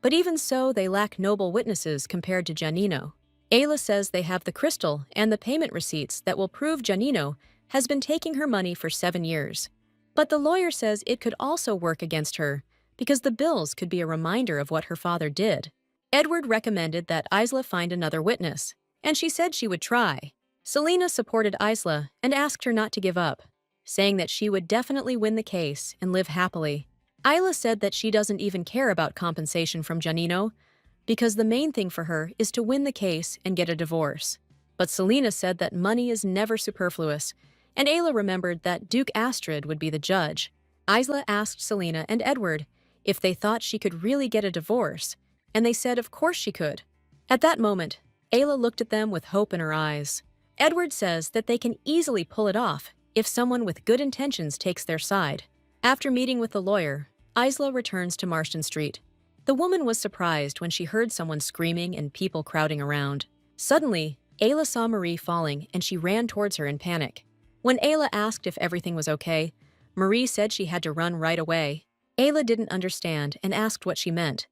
but even so, they lack noble witnesses compared to Giannino. Ayla says they have the crystal and the payment receipts that will prove Giannino has been taking her money for 7 years. But the lawyer says it could also work against her, because the bills could be a reminder of what her father did. Edward recommended that Isla find another witness, and she said she would try. Selena supported Isla and asked her not to give up, saying that she would definitely win the case and live happily. Isla said that she doesn't even care about compensation from Giannino, because the main thing for her is to win the case and get a divorce. But Selena said that money is never superfluous, and Ayla remembered that Duke Astrid would be the judge. Isla asked Selena and Edward if they thought she could really get a divorce, and they said of course she could. At that moment, Ayla looked at them with hope in her eyes. Edward says that they can easily pull it off if someone with good intentions takes their side. After meeting with the lawyer, Isla returns to Marston Street. The woman was surprised when she heard someone screaming and people crowding around. Suddenly, Ayla saw Marie falling and she ran towards her in panic. When Ayla asked if everything was okay, Marie said she had to run right away. Ayla didn't understand and asked what she meant.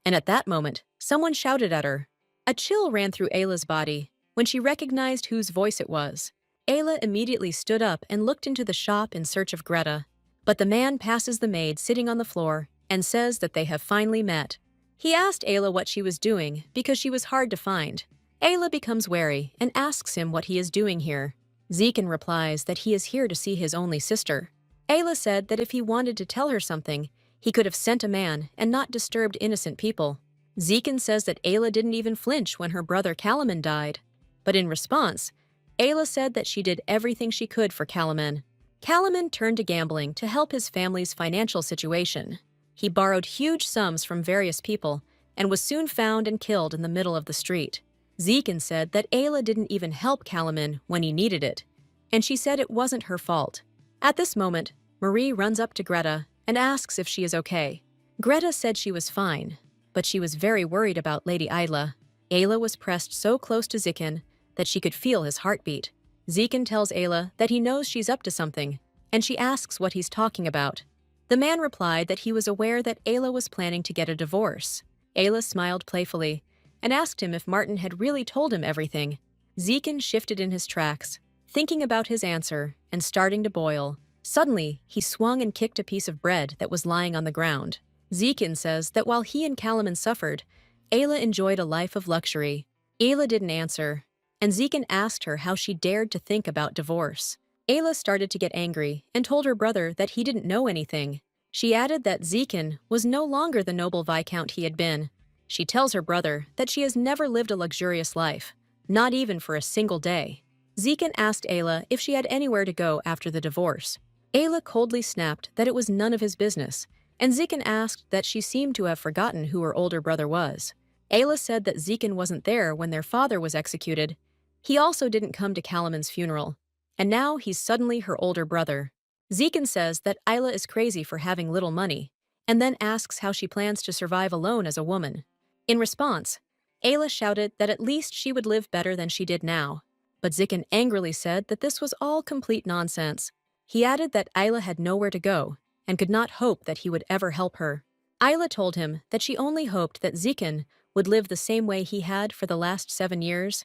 And at that moment, someone shouted at her. A chill ran through Ayla's body when she recognized whose voice it was. Ayla immediately stood up and looked into the shop in search of Greta. But the man passes the maid sitting on the floor and says that they have finally met. He asked Ayla what she was doing because she was hard to find. Ayla becomes wary and asks him what he is doing here. Zekin replies that he is here to see his only sister. Ayla said that if he wanted to tell her something, he could have sent a man and not disturbed innocent people. Zekin says that Ayla didn't even flinch when her brother Kalaman died. But in response, Ayla said that she did everything she could for Kalaman. Kalaman turned to gambling to help his family's financial situation. He borrowed huge sums from various people and was soon found and killed in the middle of the street. Zekin said that Ayla didn't even help Kalaman when he needed it, and she said it wasn't her fault. At this moment, Marie runs up to Greta and asks if she is okay. Greta said she was fine, but she was very worried about Lady Ayla. Ayla was pressed so close to Zekin that she could feel his heartbeat. Zekin tells Ayla that he knows she's up to something, and she asks what he's talking about. The man replied that he was aware that Ayla was planning to get a divorce. Ayla smiled playfully and asked him if Martin had really told him everything. Zekin shifted in his tracks, thinking about his answer and starting to boil. Suddenly, he swung and kicked a piece of bread that was lying on the ground. Zekin says that while he and Kalaman suffered, Ayla enjoyed a life of luxury. Ayla didn't answer, and Zekin asked her how she dared to think about divorce. Ayla started to get angry and told her brother that he didn't know anything. She added that Zekin was no longer the noble viscount he had been. She tells her brother that she has never lived a luxurious life, not even for a single day. Zekin asked Ayla if she had anywhere to go after the divorce. Ayla coldly snapped that it was none of his business, and Zekin asked that she seemed to have forgotten who her older brother was. Ayla said that Zekin wasn't there when their father was executed. He also didn't come to Kalaman's funeral, and now he's suddenly her older brother. Zekin says that Ayla is crazy for having little money, and then asks how she plans to survive alone as a woman. In response, Ayla shouted that at least she would live better than she did now, but Zekin angrily said that this was all complete nonsense. He added that Ayla had nowhere to go and could not hope that he would ever help her. Ayla told him that she only hoped that Zekin would live the same way he had for the last 7 years,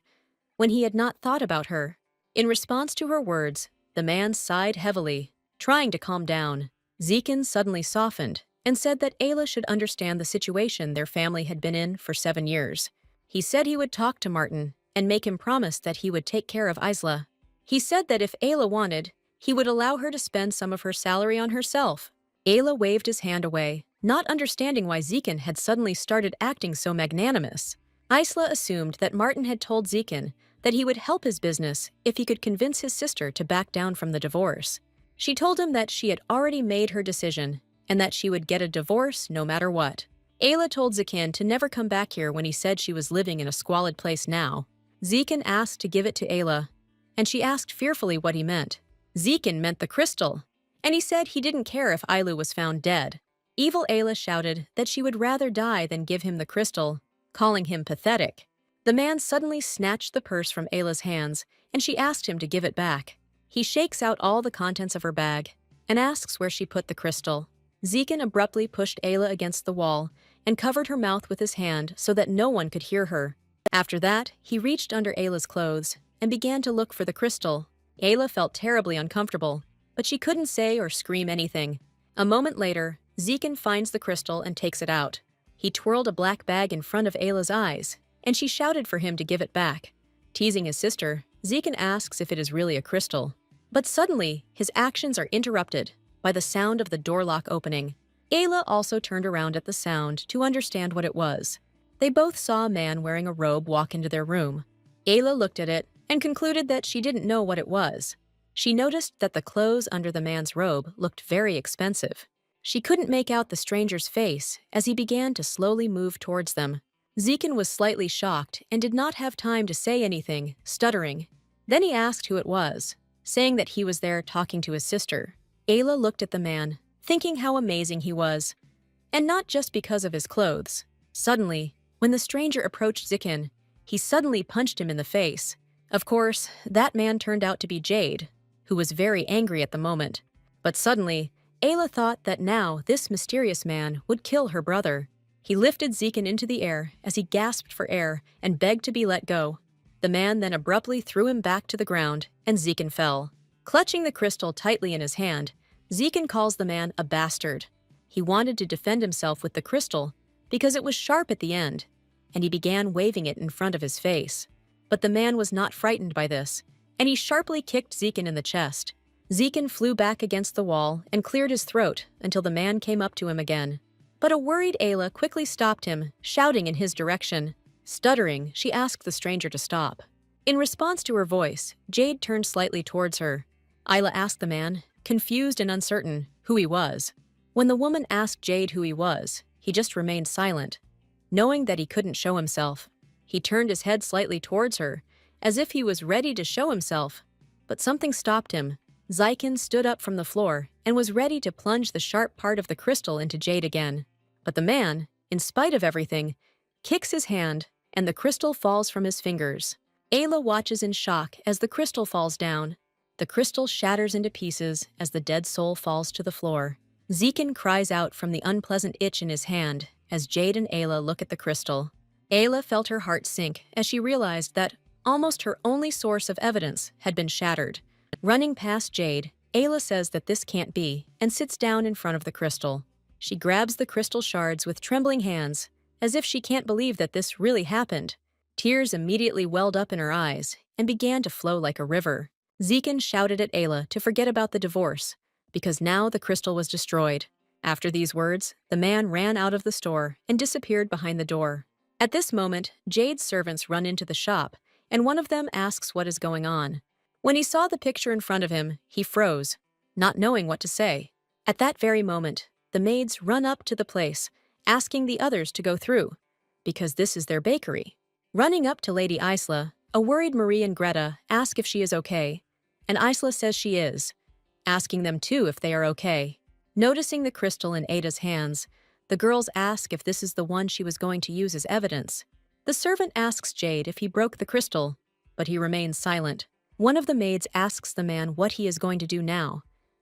when he had not thought about her. In response to her words, the man sighed heavily, trying to calm down. Zekin suddenly softened and said that Ayla should understand the situation their family had been in for 7 years. He said he would talk to Martin and make him promise that he would take care of Isla. He said that if Ayla wanted, he would allow her to spend some of her salary on herself. Ayla waved his hand away, not understanding why Zekin had suddenly started acting so magnanimous. Isla assumed that Martin had told Zekin that he would help his business if he could convince his sister to back down from the divorce. She told him that she had already made her decision and that she would get a divorce no matter what. Ayla told Zekin to never come back here when he said she was living in a squalid place now. Zekin asked to give it to Ayla, and she asked fearfully what he meant. Zekin meant the crystal, and he said he didn't care if Ayla was found dead. Evil Ayla shouted that she would rather die than give him the crystal, calling him pathetic. The man suddenly snatched the purse from Ayla's hands, and she asked him to give it back. He shakes out all the contents of her bag and asks where she put the crystal. Zekin abruptly pushed Ayla against the wall and covered her mouth with his hand so that no one could hear her. After that, he reached under Ayla's clothes and began to look for the crystal. Ayla felt terribly uncomfortable, but she couldn't say or scream anything. A moment later, Zekin finds the crystal and takes it out. He twirled a black bag in front of Ayla's eyes, and she shouted for him to give it back. Teasing his sister, Zekin asks if it is really a crystal. But suddenly, his actions are interrupted by the sound of the door lock opening. Ayla also turned around at the sound to understand what it was. They both saw a man wearing a robe walk into their room. Ayla looked at it and concluded that she didn't know what it was. She noticed that the clothes under the man's robe looked very expensive. She couldn't make out the stranger's face as he began to slowly move towards them. Zekin was slightly shocked and did not have time to say anything, stuttering. Then he asked who it was, saying that he was there talking to his sister. Ayla looked at the man, thinking how amazing he was, and not just because of his clothes. Suddenly, when the stranger approached Zekin, he suddenly punched him in the face. Of course, that man turned out to be Jade, who was very angry at the moment. But suddenly, Ayla thought that now this mysterious man would kill her brother. He lifted Zekin into the air as he gasped for air and begged to be let go. The man then abruptly threw him back to the ground, and Zekin fell. Clutching the crystal tightly in his hand, Zekin calls the man a bastard. He wanted to defend himself with the crystal because it was sharp at the end, and he began waving it in front of his face. But the man was not frightened by this, and he sharply kicked Zekin in the chest. Zekin flew back against the wall and cleared his throat until the man came up to him again. But a worried Ayla quickly stopped him, shouting in his direction. Stuttering, she asked the stranger to stop. In response to her voice, Jade turned slightly towards her. Ayla asked the man, confused and uncertain, who he was. When the woman asked Jade who he was, he just remained silent. Knowing that he couldn't show himself, he turned his head slightly towards her, as if he was ready to show himself. But something stopped him. Zekin stood up from the floor and was ready to plunge the sharp part of the crystal into Jade again. But the man, in spite of everything, kicks his hand, and the crystal falls from his fingers. Ayla watches in shock as the crystal falls down. The crystal shatters into pieces as the dead soul falls to the floor. Zekin cries out from the unpleasant itch in his hand as Jade and Ayla look at the crystal. Ayla felt her heart sink as she realized that almost her only source of evidence had been shattered. Running past Jade, Ayla says that this can't be and sits down in front of the crystal. She grabs the crystal shards with trembling hands, as if she can't believe that this really happened. Tears immediately welled up in her eyes and began to flow like a river. Zekin shouted at Ayla to forget about the divorce, because now the crystal was destroyed. After these words, the man ran out of the store and disappeared behind the door. At this moment, Jade's servants run into the shop, and one of them asks what is going on. When he saw the picture in front of him, he froze, not knowing what to say. At that very moment, the maids run up to the place, asking the others to go through, because this is their bakery. Running up to Lady Isla, a worried Marie and Greta ask if she is okay, and Isla says she is, asking them too if they are okay. Noticing the crystal in Ada's hands, the girls ask if this is the one she was going to use as evidence. The servant asks Jade if he broke the crystal, but he remains silent. One of the maids asks the man what he is going to do now,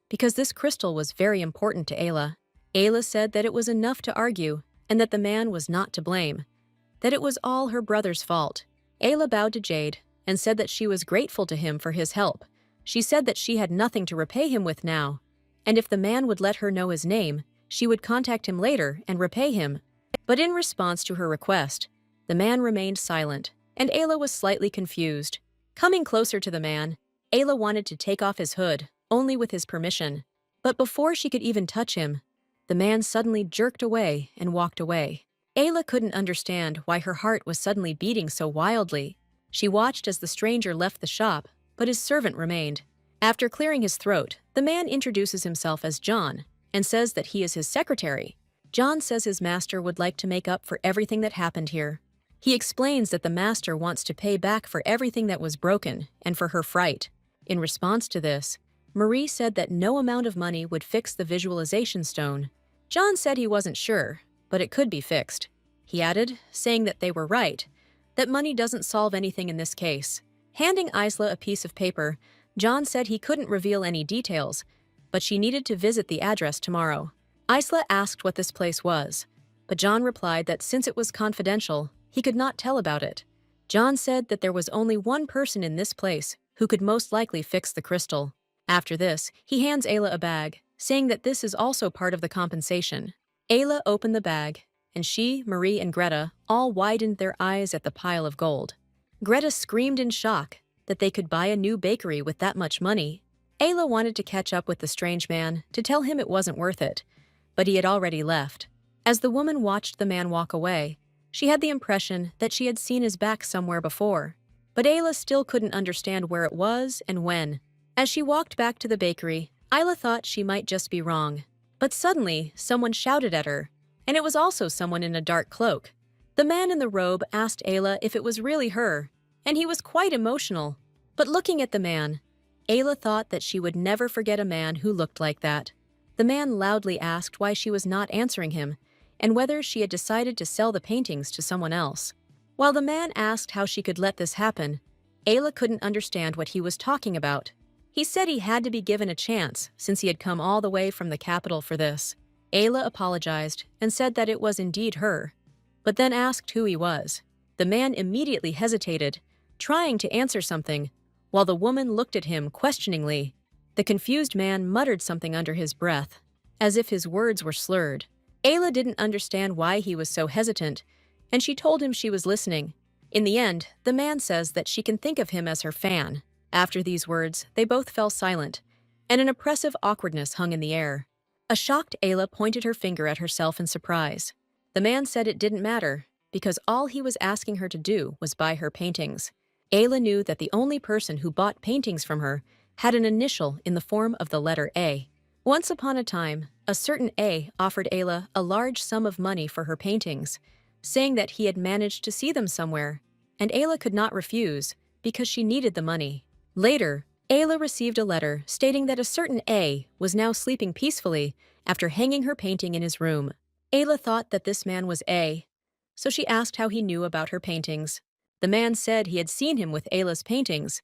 because this crystal was very important to Ayla. Ayla said that it was enough to argue, and that the man was not to blame, that it was all her brother's fault. Ayla bowed to Jade and said that she was grateful to him for his help. She said that she had nothing to repay him with now, and if the man would let her know his name, she would contact him later and repay him. But in response to her request, the man remained silent, and Ayla was slightly confused. Coming closer to the man, Ayla wanted to take off his hood, only with his permission. But before she could even touch him, the man suddenly jerked away and walked away. Ayla couldn't understand why her heart was suddenly beating so wildly. She watched as the stranger left the shop, but his servant remained. After clearing his throat, the man introduces himself as John and says that he is his secretary. John says his master would like to make up for everything that happened here. He explains that the master wants to pay back for everything that was broken and for her fright. In response to this, Marie said that no amount of money would fix the visualization stone. John said he wasn't sure, but it could be fixed. He added, saying that they were right, that money doesn't solve anything in this case. Handing Isla a piece of paper, John said he couldn't reveal any details, but she needed to visit the address tomorrow. Isla asked what this place was, but John replied that since it was confidential, he could not tell about it. John said that there was only one person in this place who could most likely fix the crystal. After this, he hands Ayla a bag, saying that this is also part of the compensation. Ayla opened the bag, and she, Marie, and Greta all widened their eyes at the pile of gold. Greta screamed in shock that they could buy a new bakery with that much money. Ayla wanted to catch up with the strange man to tell him it wasn't worth it, but he had already left. As the woman watched the man walk away, she had the impression that she had seen his back somewhere before, but Ayla still couldn't understand where it was and when. As she walked back to the bakery, Ayla thought she might just be wrong. But suddenly, someone shouted at her, and it was also someone in a dark cloak. The man in the robe asked Ayla if it was really her, and he was quite emotional. But looking at the man, Ayla thought that she would never forget a man who looked like that. The man loudly asked why she was not answering him, and whether she had decided to sell the paintings to someone else. While the man asked how she could let this happen, Ayla couldn't understand what he was talking about. He said he had to be given a chance since he had come all the way from the capital for this. Ayla apologized and said that it was indeed her, but then asked who he was. The man immediately hesitated, trying to answer something, while the woman looked at him questioningly. The confused man muttered something under his breath, as if his words were slurred. Ayla didn't understand why he was so hesitant, and she told him she was listening. In the end, the man says that she can think of him as her fan. After these words, they both fell silent, and an oppressive awkwardness hung in the air. A shocked Ayla pointed her finger at herself in surprise. The man said it didn't matter, because all he was asking her to do was buy her paintings. Ayla knew that the only person who bought paintings from her had an initial in the form of the letter A. Once upon a time, a certain A offered Ayla a large sum of money for her paintings, saying that he had managed to see them somewhere, and Ayla could not refuse because she needed the money. Later, Ayla received a letter stating that a certain A was now sleeping peacefully after hanging her painting in his room. Ayla thought that this man was A, so she asked how he knew about her paintings. The man said he had seen him with Ayla's paintings,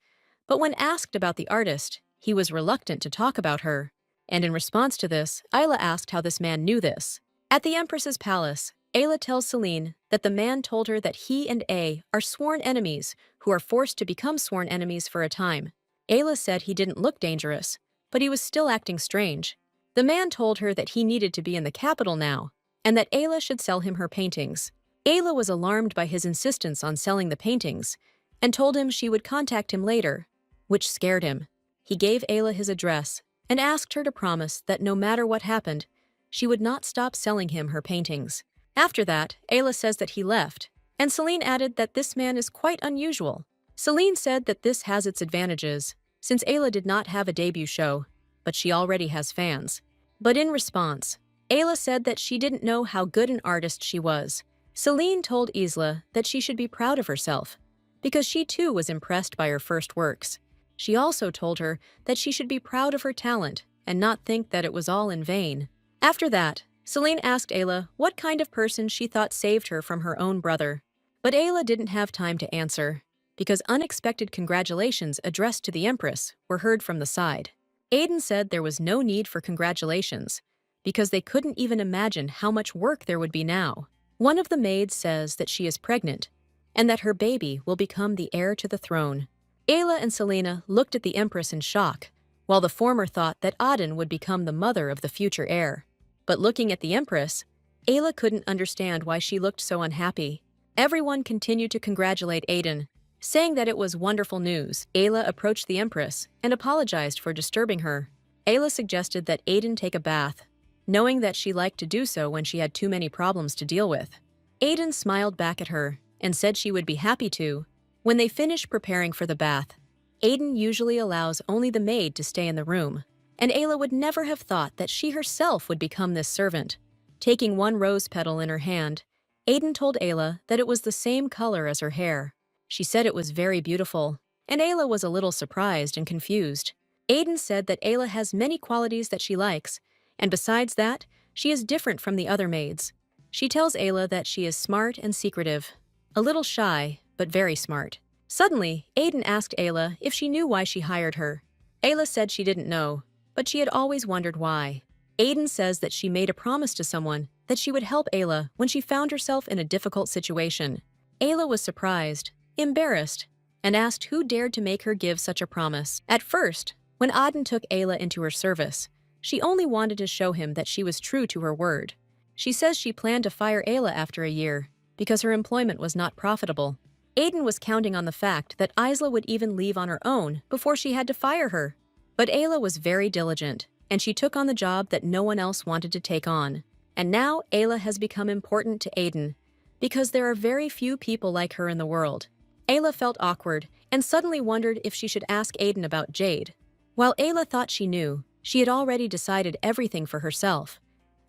but when asked about the artist, he was reluctant to talk about her. And in response to this, Ayla asked how this man knew this. At the Empress's palace, Ayla tells Celine that the man told her that he and A are sworn enemies who are forced to become sworn enemies for a time. Ayla said he didn't look dangerous, but he was still acting strange. The man told her that he needed to be in the capital now, and that Ayla should sell him her paintings. Ayla was alarmed by his insistence on selling the paintings, and told him she would contact him later, which scared him. He gave Ayla his address and asked her to promise that no matter what happened, she would not stop selling him her paintings. After that, Ayla says that he left, and Celine added that this man is quite unusual. Celine said that this has its advantages, since Ayla did not have a debut show, but she already has fans. But in response, Ayla said that she didn't know how good an artist she was. Celine told Isla that she should be proud of herself, because she too was impressed by her first works. She also told her that she should be proud of her talent and not think that it was all in vain. After that, Celine asked Ayla what kind of person she thought saved her from her own brother. But Ayla didn't have time to answer, because unexpected congratulations addressed to the Empress were heard from the side. Aiden said there was no need for congratulations, because they couldn't even imagine how much work there would be now. One of the maids says that she is pregnant, and that her baby will become the heir to the throne. Ayla and Selena looked at the Empress in shock, while the former thought that Aden would become the mother of the future heir. But looking at the Empress, Ayla couldn't understand why she looked so unhappy. Everyone continued to congratulate Aden, saying that it was wonderful news. Ayla approached the Empress and apologized for disturbing her. Ayla suggested that Aden take a bath, knowing that she liked to do so when she had too many problems to deal with. Aden smiled back at her and said she would be happy to. When they finished preparing for the bath, Aden usually allows only the maid to stay in the room, and Ayla would never have thought that she herself would become this servant. Taking one rose petal in her hand, Aden told Ayla that it was the same color as her hair. She said it was very beautiful, and Ayla was a little surprised and confused. Aden said that Ayla has many qualities that she likes, and besides that, she is different from the other maids. She tells Ayla that she is smart and secretive, a little shy, but very smart. Suddenly, Aden asked Ayla if she knew why she hired her. Ayla said she didn't know, but she had always wondered why. Aden says that she made a promise to someone that she would help Ayla when she found herself in a difficult situation. Ayla was surprised, embarrassed, and asked who dared to make her give such a promise. At first, when Aden took Ayla into her service, she only wanted to show him that she was true to her word. She says she planned to fire Ayla after a year because her employment was not profitable. Aden was counting on the fact that Isla would even leave on her own before she had to fire her. But Ayla was very diligent, and she took on the job that no one else wanted to take on. And now Ayla has become important to Aden, because there are very few people like her in the world. Ayla felt awkward and suddenly wondered if she should ask Aden about Jade. While Ayla thought she knew, she had already decided everything for herself.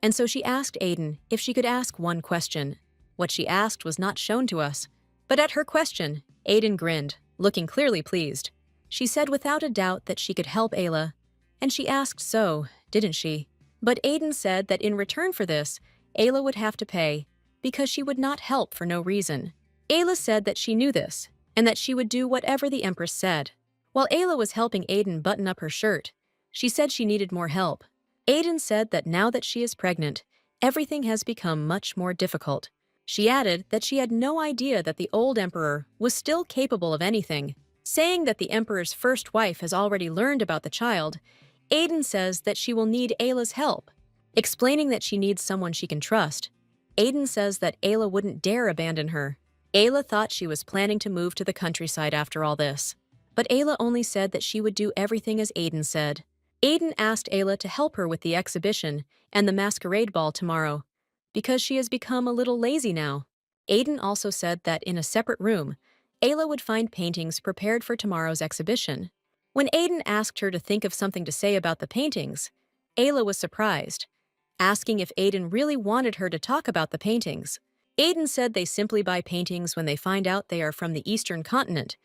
And so she asked Aden if she could ask one question. What she asked was not shown to us, but at her question, Aden grinned, looking clearly pleased. She said without a doubt that she could help Ayla, and she asked so, didn't she? But Aden said that in return for this, Ayla would have to pay, because she would not help for no reason. Ayla said that she knew this, and that she would do whatever the Empress said. While Ayla was helping Aden button up her shirt, she said she needed more help. Aden said that now that she is pregnant, everything has become much more difficult. She added that she had no idea that the old emperor was still capable of anything. Saying that the emperor's first wife has already learned about the child, Aden says that she will need Ayla's help. Explaining that she needs someone she can trust, Aden says that Ayla wouldn't dare abandon her. Ayla thought she was planning to move to the countryside after all this, but Ayla only said that she would do everything as Aden said. Aden asked Ayla to help her with the exhibition and the masquerade ball tomorrow, because she has become a little lazy now. Aden also said that in a separate room, Ayla would find paintings prepared for tomorrow's exhibition. When Aden asked her to think of something to say about the paintings, Ayla was surprised, asking if Aden really wanted her to talk about the paintings. Aden said they simply buy paintings when they find out they are from the Eastern continent,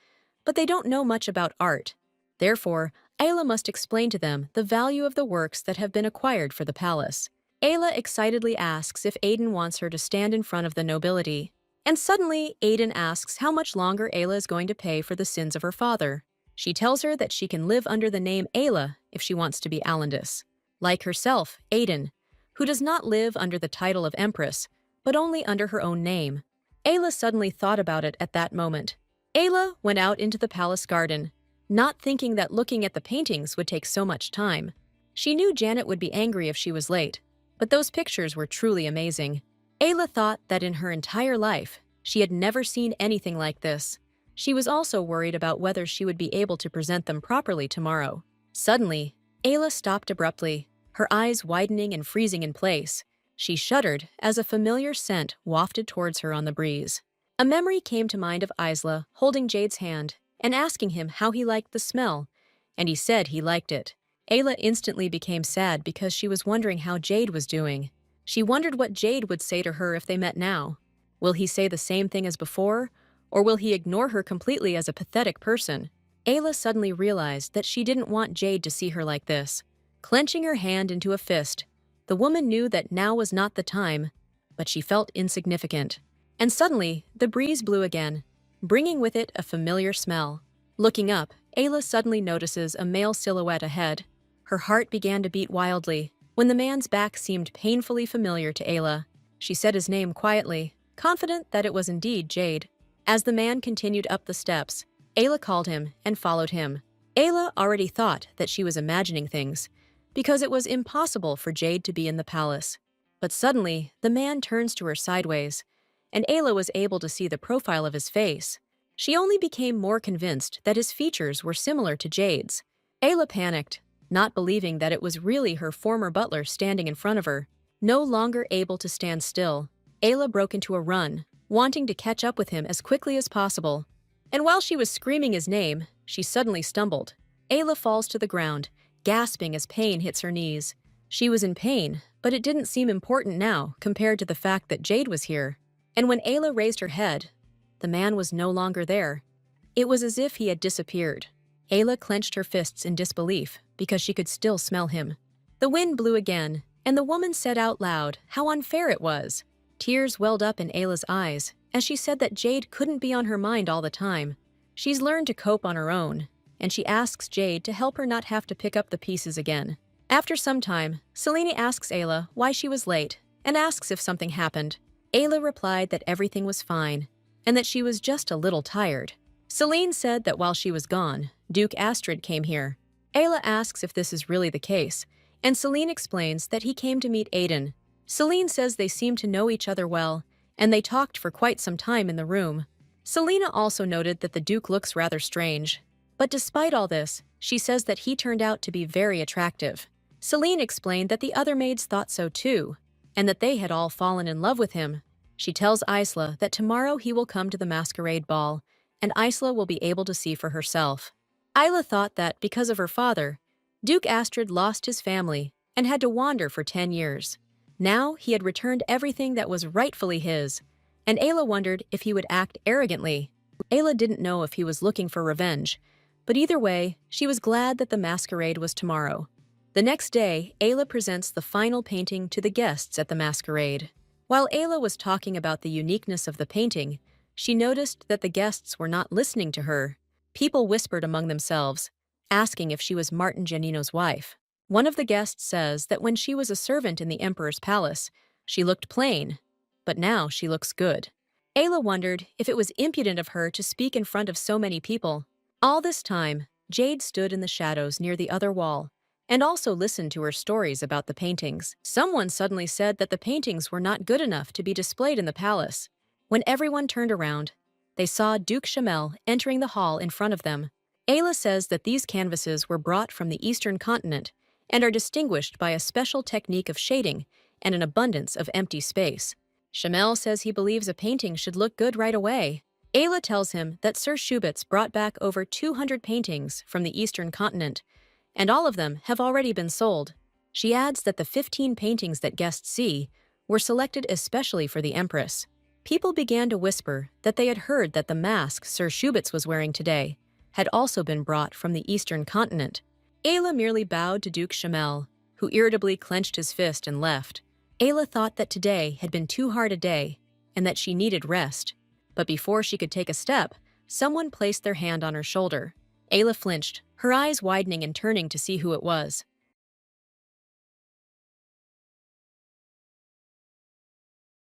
but they don't know much about art. Therefore, Ayla must explain to them the value of the works that have been acquired for the palace. Ayla excitedly asks if Aden wants her to stand in front of the nobility. And suddenly, Aiden asks how much longer Ayla is going to pay for the sins of her father. She tells her that she can live under the name Ayla if she wants to be Alandis. Like herself, Aiden, who does not live under the title of Empress, but only under her own name. Ayla suddenly thought about it at that moment. Ayla went out into the palace garden, not thinking that looking at the paintings would take so much time. She knew Janet would be angry if she was late, but those pictures were truly amazing. Ayla thought that in her entire life, she had never seen anything like this. She was also worried about whether she would be able to present them properly tomorrow. Suddenly, Ayla stopped abruptly, her eyes widening and freezing in place. She shuddered as a familiar scent wafted towards her on the breeze. A memory came to mind of Isla holding Jade's hand and asking him how he liked the smell, and he said he liked it. Ayla instantly became sad because she was wondering how Jade was doing. She wondered what Jade would say to her if they met now. Will he say the same thing as before, or will he ignore her completely as a pathetic person? Ayla suddenly realized that she didn't want Jade to see her like this. Clenching her hand into a fist, the woman knew that now was not the time, but she felt insignificant. And suddenly, the breeze blew again, bringing with it a familiar smell. Looking up, Ayla suddenly notices a male silhouette ahead. Her heart began to beat wildly. When the man's back seemed painfully familiar to Ayla, she said his name quietly, confident that it was indeed Jade. As the man continued up the steps, Ayla called him and followed him. Ayla already thought that she was imagining things, because it was impossible for Jade to be in the palace. But suddenly, the man turns to her sideways, and Ayla was able to see the profile of his face. She only became more convinced that his features were similar to Jade's. Ayla panicked, not believing that it was really her former butler standing in front of her. No longer able to stand still, Ayla broke into a run, wanting to catch up with him as quickly as possible. And while she was screaming his name, she suddenly stumbled. Ayla falls to the ground, gasping as pain hits her knees. She was in pain, but it didn't seem important now compared to the fact that Jade was here. And when Ayla raised her head, the man was no longer there. It was as if he had disappeared. Ayla clenched her fists in disbelief because she could still smell him. The wind blew again, and the woman said out loud how unfair it was. Tears welled up in Ayla's eyes as she said that Jade couldn't be on her mind all the time. She's learned to cope on her own, and she asks Jade to help her not have to pick up the pieces again. After some time, Selene asks Ayla why she was late and asks if something happened. Ayla replied that everything was fine, and that she was just a little tired. Selene said that while she was gone, Duke Astrid came here. Ayla asks if this is really the case, and Selene explains that he came to meet Aiden. Selene says they seem to know each other well, and they talked for quite some time in the room. Selena also noted that the Duke looks rather strange. But despite all this, she says that he turned out to be very attractive. Selene explained that the other maids thought so too, and that they had all fallen in love with him. She tells Isla that tomorrow he will come to the masquerade ball, and Isla will be able to see for herself. Isla thought that, because of her father, Duke Astrid lost his family and had to wander for 10 years. Now he had returned everything that was rightfully his, and Ayla wondered if he would act arrogantly. Ayla didn't know if he was looking for revenge, but either way, she was glad that the masquerade was tomorrow. The next day, Ayla presents the final painting to the guests at the masquerade. While Ayla was talking about the uniqueness of the painting, she noticed that the guests were not listening to her. People whispered among themselves, asking if she was Martin Giannino's wife. One of the guests says that when she was a servant in the emperor's palace, she looked plain, but now she looks good. Ayla wondered if it was impudent of her to speak in front of so many people. All this time, Jade stood in the shadows near the other wall, and also listened to her stories about the paintings. Someone suddenly said that the paintings were not good enough to be displayed in the palace. When everyone turned around, they saw Duke Shamel entering the hall in front of them. Ayla says that these canvases were brought from the eastern continent and are distinguished by a special technique of shading and an abundance of empty space. Shamel says he believes a painting should look good right away. Ayla tells him that Sir Schubitz brought back over 200 paintings from the eastern continent, and all of them have already been sold. She adds that the 15 paintings that guests see were selected especially for the Empress. People began to whisper that they had heard that the mask Sir Schubitz was wearing today had also been brought from the eastern continent. Ayla merely bowed to Duke Shamel, who irritably clenched his fist and left. Ayla thought that today had been too hard a day, and that she needed rest. But before she could take a step, someone placed their hand on her shoulder. Ayla flinched, her eyes widening and turning to see who it was.